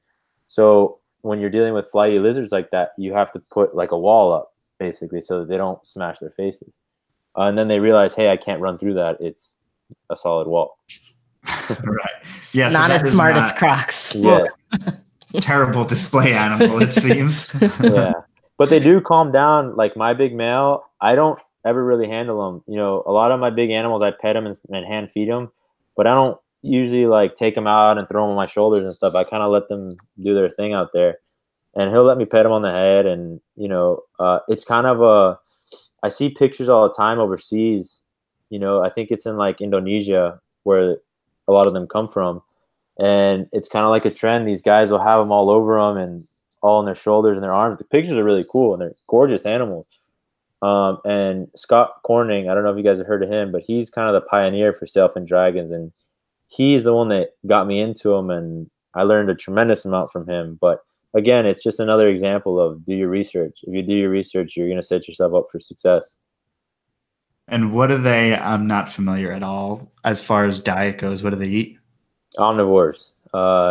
So when you're dealing with flighty lizards like that, you have to put like a wall up, basically, so that they don't smash their faces. And then they realize, hey, I can't run through that. It's a solid wall. Right. Yes. Not as smart as Crocs. Yes. Terrible display animal, it seems. Yeah. But they do calm down. Like my big male, I don't ever really handle them. A lot of my big animals, I pet them and hand feed them, but I don't usually like take them out and throw them on my shoulders and stuff. I kind of let them do their thing out there, and he'll let me pet him on the head. And, it's kind of I see pictures all the time overseas. I think it's in like Indonesia where a lot of them come from. And it's kind of like a trend. These guys will have them all over them and all on their shoulders and their arms. The pictures are really cool and they're gorgeous animals. And Scott Corning, I don't know if you guys have heard of him, but he's kind of the pioneer for sailfin dragons. And he's the one that got me into them. And I learned a tremendous amount from him. But again, it's just another example of do your research. If you do your research, you're going to set yourself up for success. And what do they, I'm not familiar at all, as far as diet goes, what do they eat? Omnivores.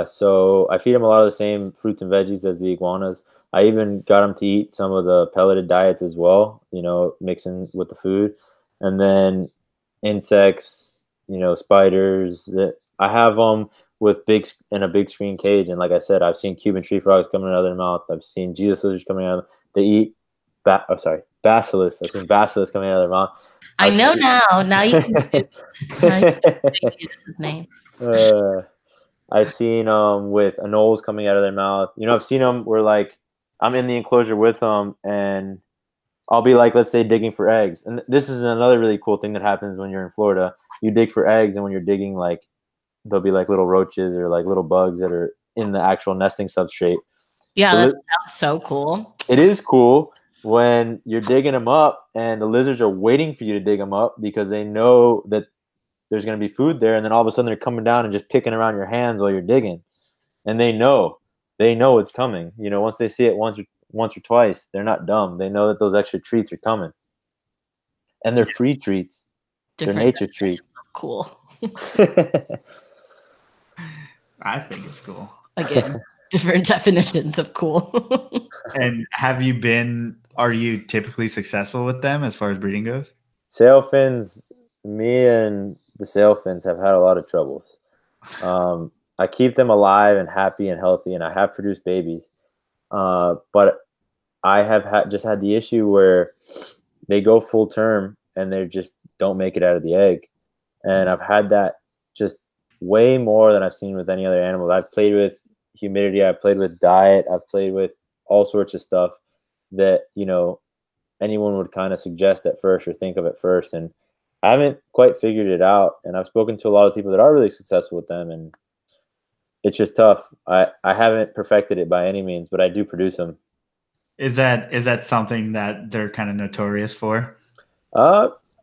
So I feed them a lot of the same fruits and veggies as the iguanas. I even got them to eat some of the pelleted diets as well, mixing with the food. And then insects, spiders. I have them in a big screen cage. And like I said, I've seen Cuban tree frogs coming out of their mouth. I've seen Jesus lizards coming out of them. They eat basilisks. I've seen basilisks coming out of their mouth. I know now. Now you can say Jesus' name. I've seen with anoles coming out of their mouth. I've seen them where like I'm in the enclosure with them and I'll be like, let's say digging for eggs. And this is another really cool thing that happens when you're in Florida. You dig for eggs, and when you're digging, like there'll be like little roaches or like little bugs that are in the actual nesting substrate. Yeah, that sounds so cool. It is cool when you're digging them up and the lizards are waiting for you to dig them up because they know that there's going to be food there. And then all of a sudden they're coming down and just picking around your hands while you're digging. And they know it's coming. Once they see it once or twice, they're not dumb. They know that those extra treats are coming. And they're free treats. They're nature treats. Cool. I think it's cool. Again, different definitions of cool. And have you been Are you typically successful with them as far as breeding goes? Sailfins, me and the sailfins have had a lot of troubles. I keep them alive and happy and healthy, and I have produced babies. But I have just had the issue where they go full term and they just don't make it out of the egg. And I've had that just way more than I've seen with any other animal. I've played with humidity, I've played with diet, I've played with all sorts of stuff that, you know, anyone would kind of suggest at first or think of at first. And I haven't quite figured it out. And I've spoken to a lot of people that are really successful with them, and it's just tough. I haven't perfected it by any means, but I do produce them. Is that something that they're kind of notorious for?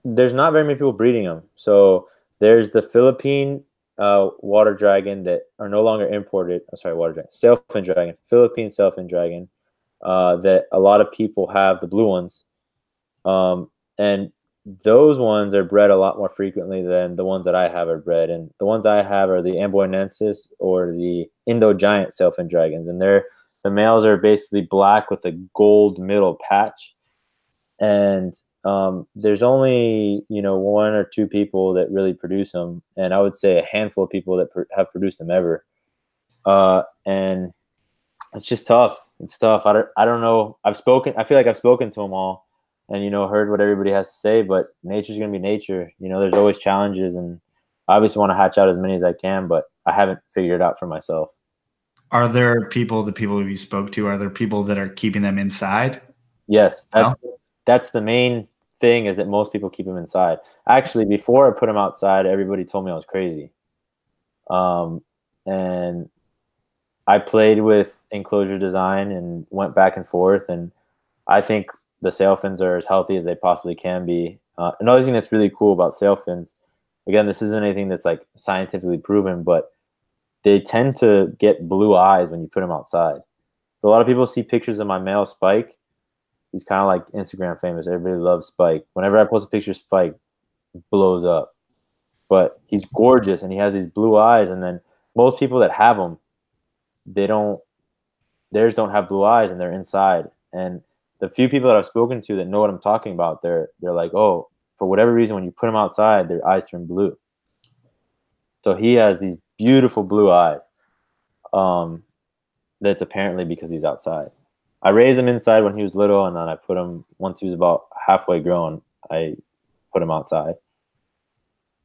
There's not very many people breeding them. So there's the Philippine water dragon that are no longer imported. I'm sorry, water dragon, sailfin dragon, Philippine sailfin dragon. That a lot of people have, the blue ones, and those ones are bred a lot more frequently than the ones that I have are bred. And the ones I have are the Amboinensis or the Indo giant sailfin dragons, and the males are basically black with a gold middle patch. And there's only, you know, 1 or 2 people that really produce them, and I would say a handful of people that have produced them ever. And it's just tough. It's tough. I don't know. I feel like I've spoken to them all, and, you know, heard what everybody has to say. But nature's gonna be nature. You know, there's always challenges, and I obviously want to hatch out as many as I can, but I haven't figured it out for myself. Are there people, the people you spoke to, are there people that are keeping them inside? Yes, that's the main thing, is that most people keep them inside. Actually, before I put them outside, everybody told me I was crazy. And I played with enclosure design and went back and forth, and I think the sailfins are as healthy as they possibly can be. Another thing that's really cool about sailfins, again, this isn't anything that's like scientifically proven, but they tend to get blue eyes when you put them outside. So a lot of people see pictures of my male Spike. He's kind of like Instagram famous. Everybody loves Spike. Whenever I post a picture of Spike, it blows up. But he's gorgeous, and he has these blue eyes. And then most people that have them, theirs don't have blue eyes, and they're inside. And the few people that I've spoken to that know what I'm talking about, they're like, oh, for whatever reason, when you put them outside, their eyes turn blue. So he has these beautiful blue eyes. That's apparently because he's outside. I raised him inside when he was little, and then I put him, once he was about halfway grown, I put him outside.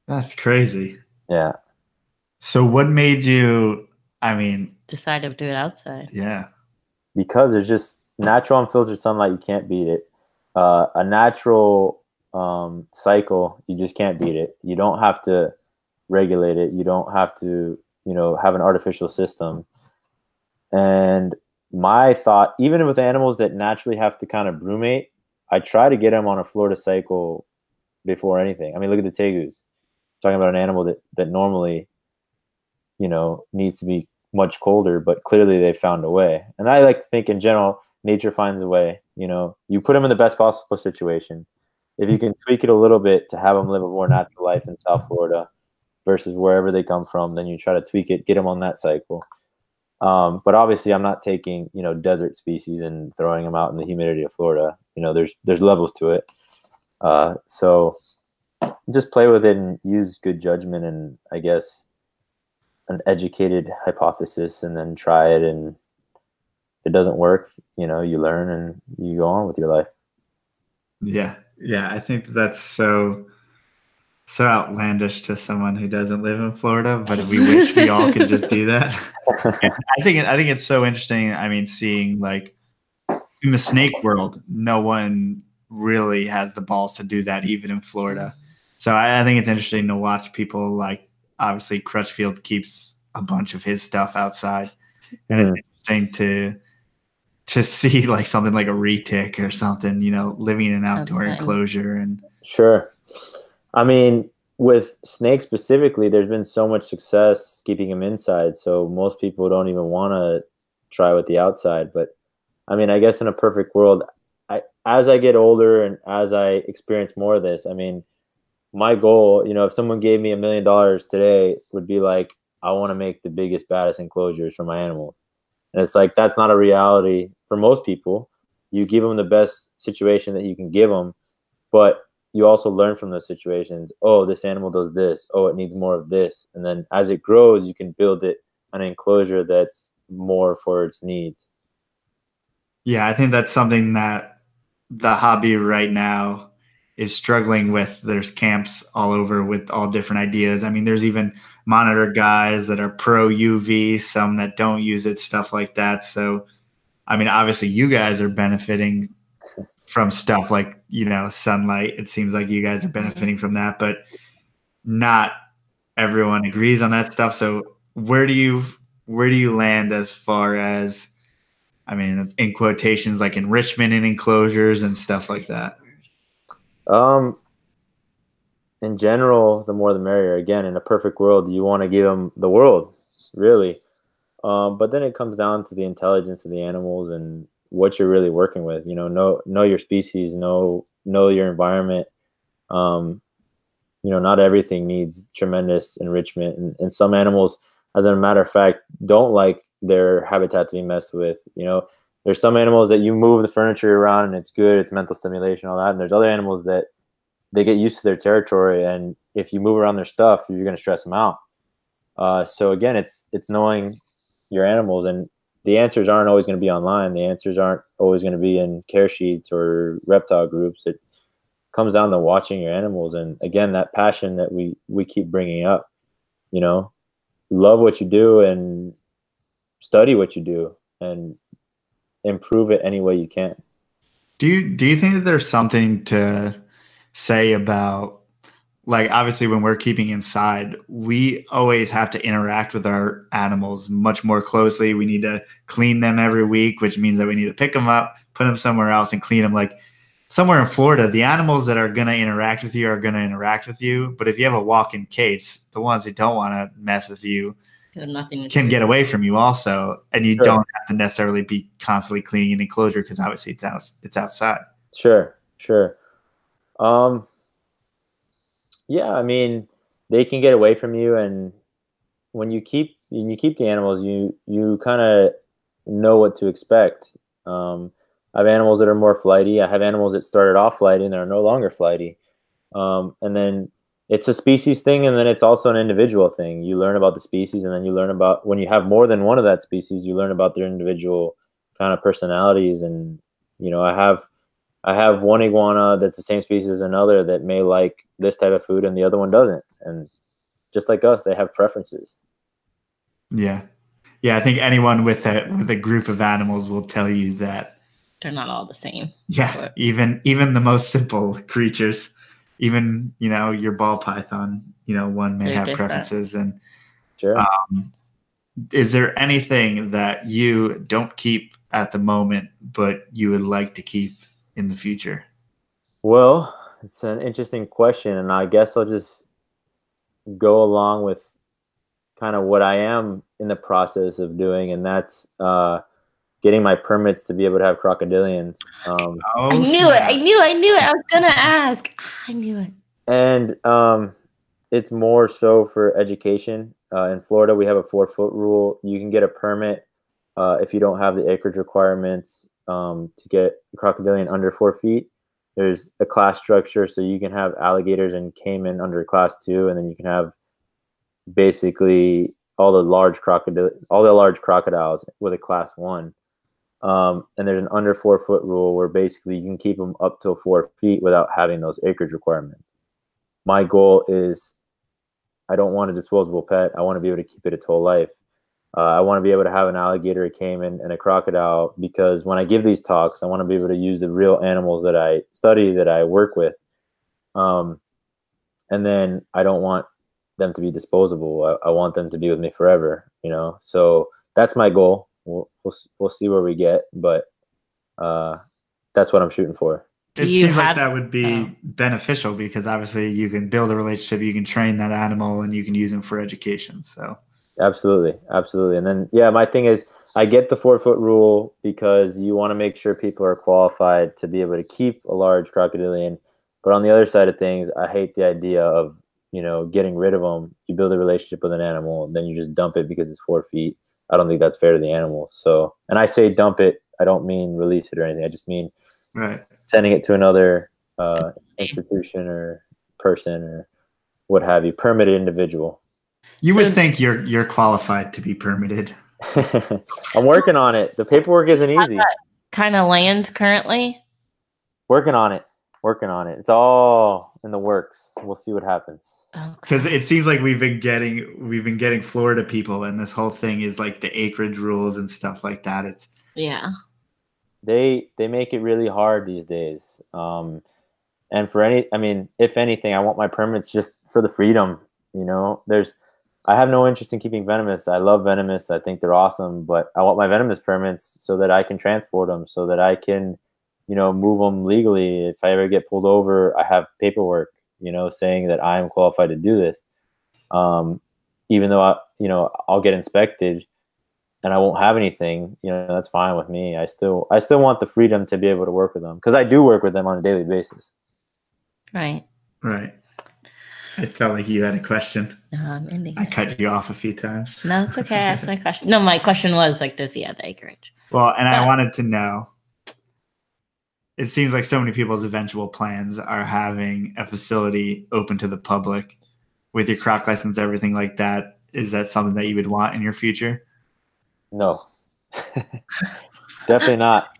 That's crazy. Yeah. So what made you, decide to do it outside? Yeah. Because there's just natural unfiltered sunlight, you can't beat it. A natural cycle, you just can't beat it. You don't have to regulate it. You don't have to, you know, have an artificial system. And my thought, even with animals that naturally have to kind of brumate, I try to get them on a Florida cycle before anything. I mean, look at the tegus. Talking about an animal that normally, you know, needs to be much colder, but clearly they found a way. And I like to think in general, nature finds a way. You know, you put them in the best possible situation. If you can tweak it a little bit to have them live a more natural life in South Florida versus wherever they come from, then you try to tweak it, get them on that cycle. But obviously I'm not taking, you know, desert species and throwing them out in the humidity of Florida. You know, there's levels to it. So just play with it and use good judgment and, I guess, an educated hypothesis, and then try it. And if it doesn't work, you know, you learn and you go on with your life. Yeah. Yeah. I think that's so outlandish to someone who doesn't live in Florida, but we wish we all could just do that. I think it's so interesting. I mean, seeing like in the snake world, no one really has the balls to do that, even in Florida. So I think it's interesting to watch people, like, obviously Crutchfield keeps a bunch of his stuff outside, and it's interesting to see like something like a retic or something, you know, living in an outdoor enclosure. And sure. I mean, with snakes specifically, there's been so much success keeping them inside, so most people don't even want to try with the outside. But I mean, I guess in a perfect world, as I get older and as I experience more of this, I mean, my goal, you know, if someone gave me $1 million today, would be like, I want to make the biggest, baddest enclosures for my animals. And it's like, that's not a reality for most people. you give them the best situation that you can give them, but you also learn from those situations. Oh, this animal does this. Oh, it needs more of this. And then as it grows, you can build it an enclosure that's more for its needs. Yeah, I think that's something that the hobby right now is struggling with. There's camps all over with all different ideas. I mean, there's even monitor guys that are pro UV, some that don't use it, stuff like that. So, I mean, obviously you guys are benefiting from stuff like, sunlight. It seems like you guys are benefiting from that, but not everyone agrees on that stuff. So where do you land as far as, I mean, in quotations, like enrichment in enclosures and stuff like that? In general, the more the merrier. Again, in a perfect world, you want to give them the world, really. But then it comes down to the intelligence of the animals and what you're really working with. Know your species, know your environment. Not everything needs tremendous enrichment, and some animals, as a matter of fact, don't like their habitat to be messed with. There's some animals that you move the furniture around and it's good, it's mental stimulation, all that. And there's other animals that they get used to their territory, and if you move around their stuff, you're going to stress them out. So again, it's knowing your animals, and the answers aren't always going to be online. The answers aren't always going to be in care sheets or reptile groups. It comes down to watching your animals, and again, that passion that we keep bringing up. Love what you do and study what you do and improve it any way you can. Do you think that there's something to say about, like, obviously when we're keeping inside, we always have to interact with our animals much more closely. We need to clean them every week, which means that we need to pick them up, put them somewhere else and clean them. Like somewhere in Florida, the animals that are going to interact with you are going to interact with you. But if you have a walk-in cage, the ones that don't want to mess with you can get away from you also. And you don't have to necessarily be constantly cleaning an enclosure because obviously it's outside. Sure. Yeah, I mean, they can get away from you, and when you keep the animals, you kind of know what to expect. I have animals that are more flighty. I have animals that started off flighty and they're no longer flighty. And then it's a species thing, and then it's also an individual thing. You learn about the species, and then you learn about, when you have more than one of that species, you learn about their individual kind of personalities. And I have one iguana that's the same species as another that may like this type of food and the other one doesn't. And just like us, they have preferences. Yeah. I think anyone with a group of animals will tell you that they're not all the same. Yeah, but even the most simple creatures, even your ball python, one may have preferences. And sure. Is there anything that you don't keep at the moment but you would like to keep in the future? Well, it's an interesting question, and I guess I'll just go along with kind of what I am in the process of doing, and that's getting my permits to be able to have crocodilians. I knew it. I was gonna ask. I knew it. And it's more so for education. In Florida, we have a 4-foot rule. You can get a permit if you don't have the acreage requirements to get a crocodilian under 4 feet. There's a class structure, so you can have alligators and caiman under class 2, and then you can have basically all the large crocodiles with a class 1. And there's an under 4-foot rule where basically you can keep them up to 4 feet without having those acreage requirements. My goal is, I don't want a disposable pet. I want to be able to keep it its whole life. I want to be able to have an alligator, a caiman, and a crocodile, because when I give these talks, I want to be able to use the real animals that I study, that I work with. And then I don't want them to be disposable. I want them to be with me forever, So that's my goal. We'll see where we get, but that's what I'm shooting for. It seems like that would be beneficial, because obviously you can build a relationship, you can train that animal, and you can use them for education. So absolutely. And then my thing is, I get the 4-foot rule because you want to make sure people are qualified to be able to keep a large crocodilian. But on the other side of things, I hate the idea of getting rid of them. You build a relationship with an animal, and then you just dump it because it's 4 feet. I don't think that's fair to the animal. So, and I say dump it I don't mean release it or anything. I just mean Right. sending it to another institution or person or what have you, permitted individual. You would think you're qualified to be permitted. I'm working on it. The paperwork isn't easy. Kind of land currently? Working on it. It's all in the works. We'll see what happens. Because it seems like we've been getting Florida people, and this whole thing is like the acreage rules and stuff like that. It's they make it really hard these days. And if anything, I want my permits just for the freedom. I have no interest in keeping venomous. I love venomous. I think they're awesome, but I want my venomous permits so that I can transport them, so that I can, move them legally. If I ever get pulled over, I have paperwork, saying that I am qualified to do this. Even though I'll get inspected and I won't have anything, that's fine with me. I still want the freedom to be able to work with them, because I do work with them on a daily basis. Right. I felt like you had a question. Mindy. I cut you off a few times. No, it's okay. That's my question. No, my question was like, does he have the acreage? Well, and I wanted to know, it seems like so many people's eventual plans are having a facility open to the public with your croc license, everything like that. Is that something that you would want in your future? No, definitely not.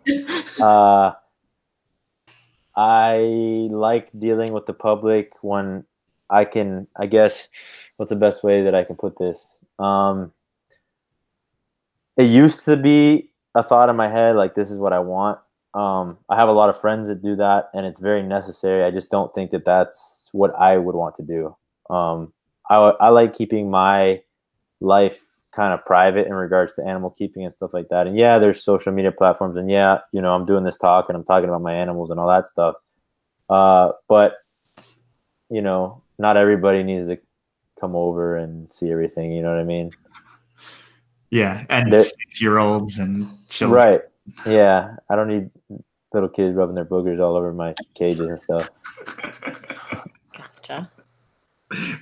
I like dealing with the public when I can, I guess, what's the best way that I can put this? It used to be a thought in my head, like, this is what I want. I have a lot of friends that do that, and it's very necessary. I just don't think that that's what I would want to do. I like keeping my life kind of private in regards to animal keeping and stuff like that. And yeah, there's social media platforms, and yeah, I'm doing this talk and I'm talking about my animals and all that stuff. But not everybody needs to come over and see everything. You know what I mean? Yeah, and 6-year-olds and children. Right. Yeah, I don't need little kids rubbing their boogers all over my cages and stuff. Gotcha.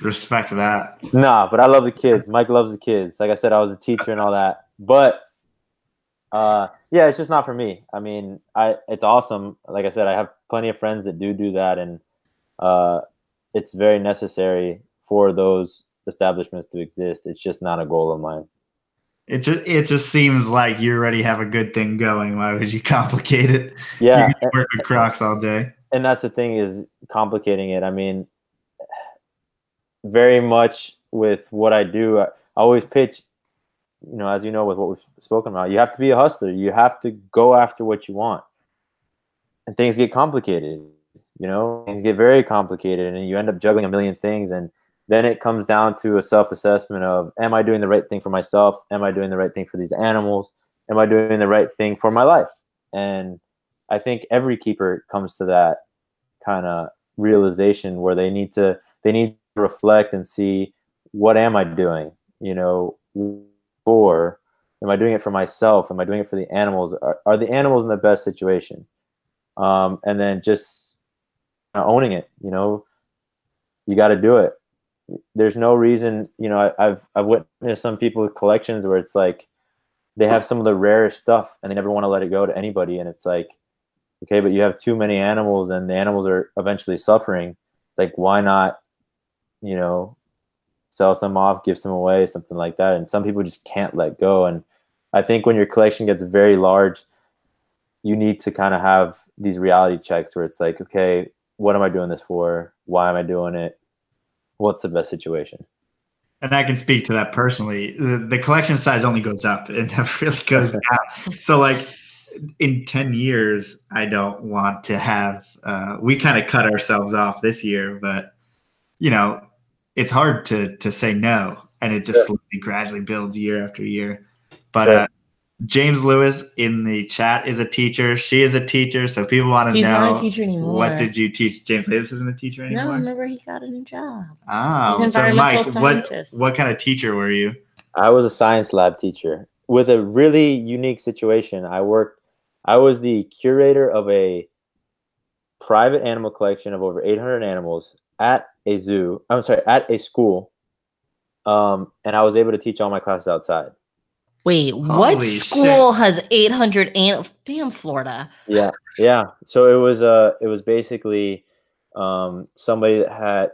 Respect that. Nah, but I love the kids. Mike loves the kids. Like I said, I was a teacher and all that. But yeah, it's just not for me. I mean, it's awesome. Like I said, I have plenty of friends that do that, and it's very necessary for those establishments to exist. It's just not a goal of mine. It just seems like you already have a good thing going. Why would you complicate it? Yeah, you can work with crocs all day. And that's the thing, is complicating it. I mean, very much with what I do, I always pitch, as you know, with what we've spoken about, you have to be a hustler. You have to go after what you want. And things get complicated, things get very complicated, and you end up juggling a million things. And then it comes down to a self-assessment of, am I doing the right thing for myself? Am I doing the right thing for these animals? Am I doing the right thing for my life? And I think every keeper comes to that kind of realization where they need to reflect and see, what am I doing? Or am I doing it for myself? Am I doing it for the animals? Are the animals in the best situation? And then just owning it. You got to do it. There's no reason. I've witnessed some people with collections where it's like they have some of the rarest stuff and they never want to let it go to anybody. And it's like, okay, but you have too many animals and the animals are eventually suffering. It's like, why not, sell some off, give some away, something like that. And some people just can't let go. And I think when your collection gets very large, you need to kind of have these reality checks where it's like, okay, what am I doing this for? Why am I doing it? What's the best situation? And I can speak to that personally. The collection size only goes up. It never really goes down. So like in 10 years, I don't want to have, we kind of cut ourselves off this year, but it's hard to say no. And it just gradually builds year after year. But James Lewis in the chat is a teacher. She is a teacher. So people want to know. He's not a teacher anymore. What did you teach? James Lewis isn't a teacher anymore? No, remember he got a new job. Oh, he's so Mike, scientist. what kind of teacher were you? I was a science lab teacher with a really unique situation. I was the curator of a private animal collection of over 800 animals at a zoo. I'm sorry, at a school. And I was able to teach all my classes outside. Wait, what Holy school has 800 damn Florida? Yeah. So it was basically somebody that had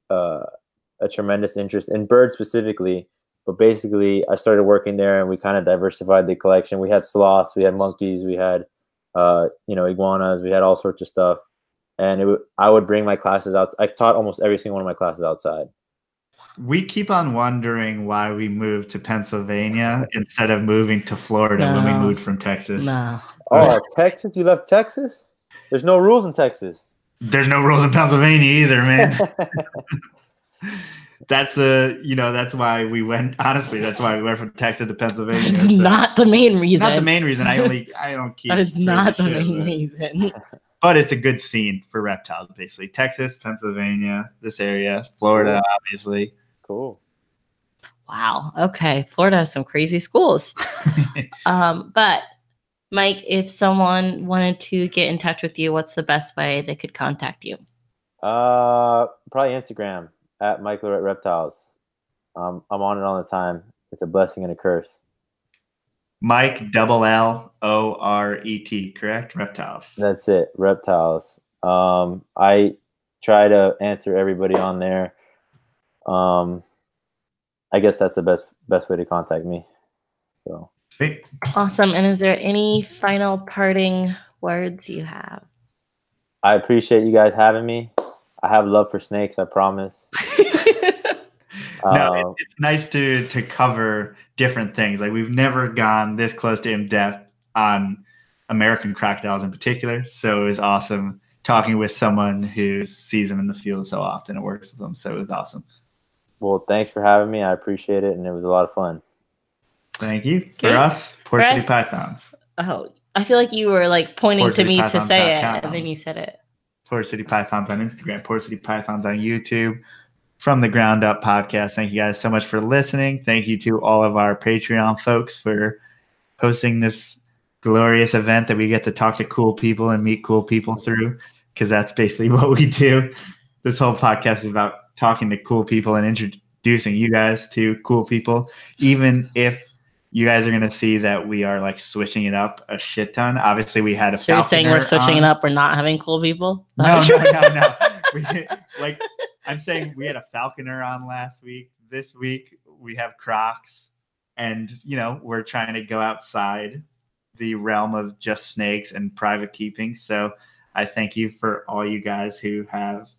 a tremendous interest in birds specifically. But basically, I started working there, and we kind of diversified the collection. We had sloths, we had monkeys, we had iguanas, we had all sorts of stuff. And I would bring my classes out. I taught almost every single one of my classes outside. We keep on wondering why we moved to Pennsylvania instead of moving to Florida when we moved from Texas. No. Oh, Texas? You left Texas? There's no rules in Texas. There's no rules in Pennsylvania either, man. That's why we went. Honestly, that's why we went from Texas to Pennsylvania. It's not the main reason. Not the main reason. I don't keep. That is not the main reason. But it's a good scene for reptiles, basically. Texas, Pennsylvania, this area, Florida, obviously. Cool. Wow. Okay. Florida has some crazy schools. But Mike, if someone wanted to get in touch with you, what's the best way they could contact you? Probably Instagram at Mike Lorette Reptiles. I'm on it all the time. It's a blessing and a curse. Mike LLORET, correct? Reptiles. That's it. Reptiles. I try to answer everybody on there. I guess that's the best way to contact me. So Sweet. Awesome. And is there any final parting words you have? I appreciate you guys having me. I have love for snakes, I promise. No, it's nice to cover different things. Like we've never gone this close to in depth on American crocodiles in particular. So it was awesome talking with someone who sees them in the field so often and works with them. So it was awesome. Well, thanks for having me. I appreciate it, and it was a lot of fun. Thank you. Okay. For us, Port City Pythons. Oh, I feel like you were like pointing to me to say it, PortCityPythons.com. and then you said it. Port City Pythons on Instagram, Port City Pythons on YouTube. From the Ground Up podcast. Thank you guys so much for listening. Thank you to all of our Patreon folks for hosting this glorious event that we get to talk to cool people and meet cool people through, because that's basically what we do. This whole podcast is about talking to cool people and introducing you guys to cool people, even if you guys are going to see that we are like switching it up a shit ton. Obviously, we had a So you're saying we're switching it up? We're not having cool people? No. I'm saying we had a falconer on last week. This week we have crocs, and we're trying to go outside the realm of just snakes and private keeping. So I thank you for all you guys who have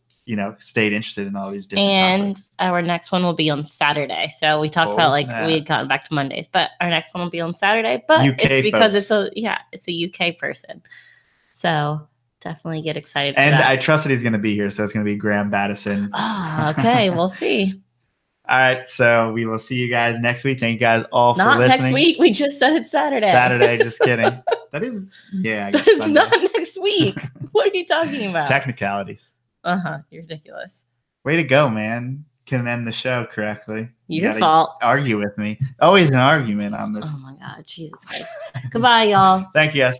stayed interested in all these different And topics. Our next one will be on Saturday. So we talked about we had gotten back to Mondays, but our next one will be on Saturday. But UK it's because folks. it's a UK person. So definitely get excited. And for that. I trust that he's going to be here, so it's going to be Graham Battison. Oh, okay, we'll see. All right, so we will see you guys next week. Thank you guys all Not for listening. next week. We just said it's Saturday. Saturday, just kidding. That is, I guess That is Sunday. not next week. What are you talking about? Technicalities. You're ridiculous. Way to go, man. Couldn't end the show correctly. You Your gotta fault. Argue with me. Always an argument on this. Oh my God, Jesus Christ. Goodbye, y'all. Thank you, guys.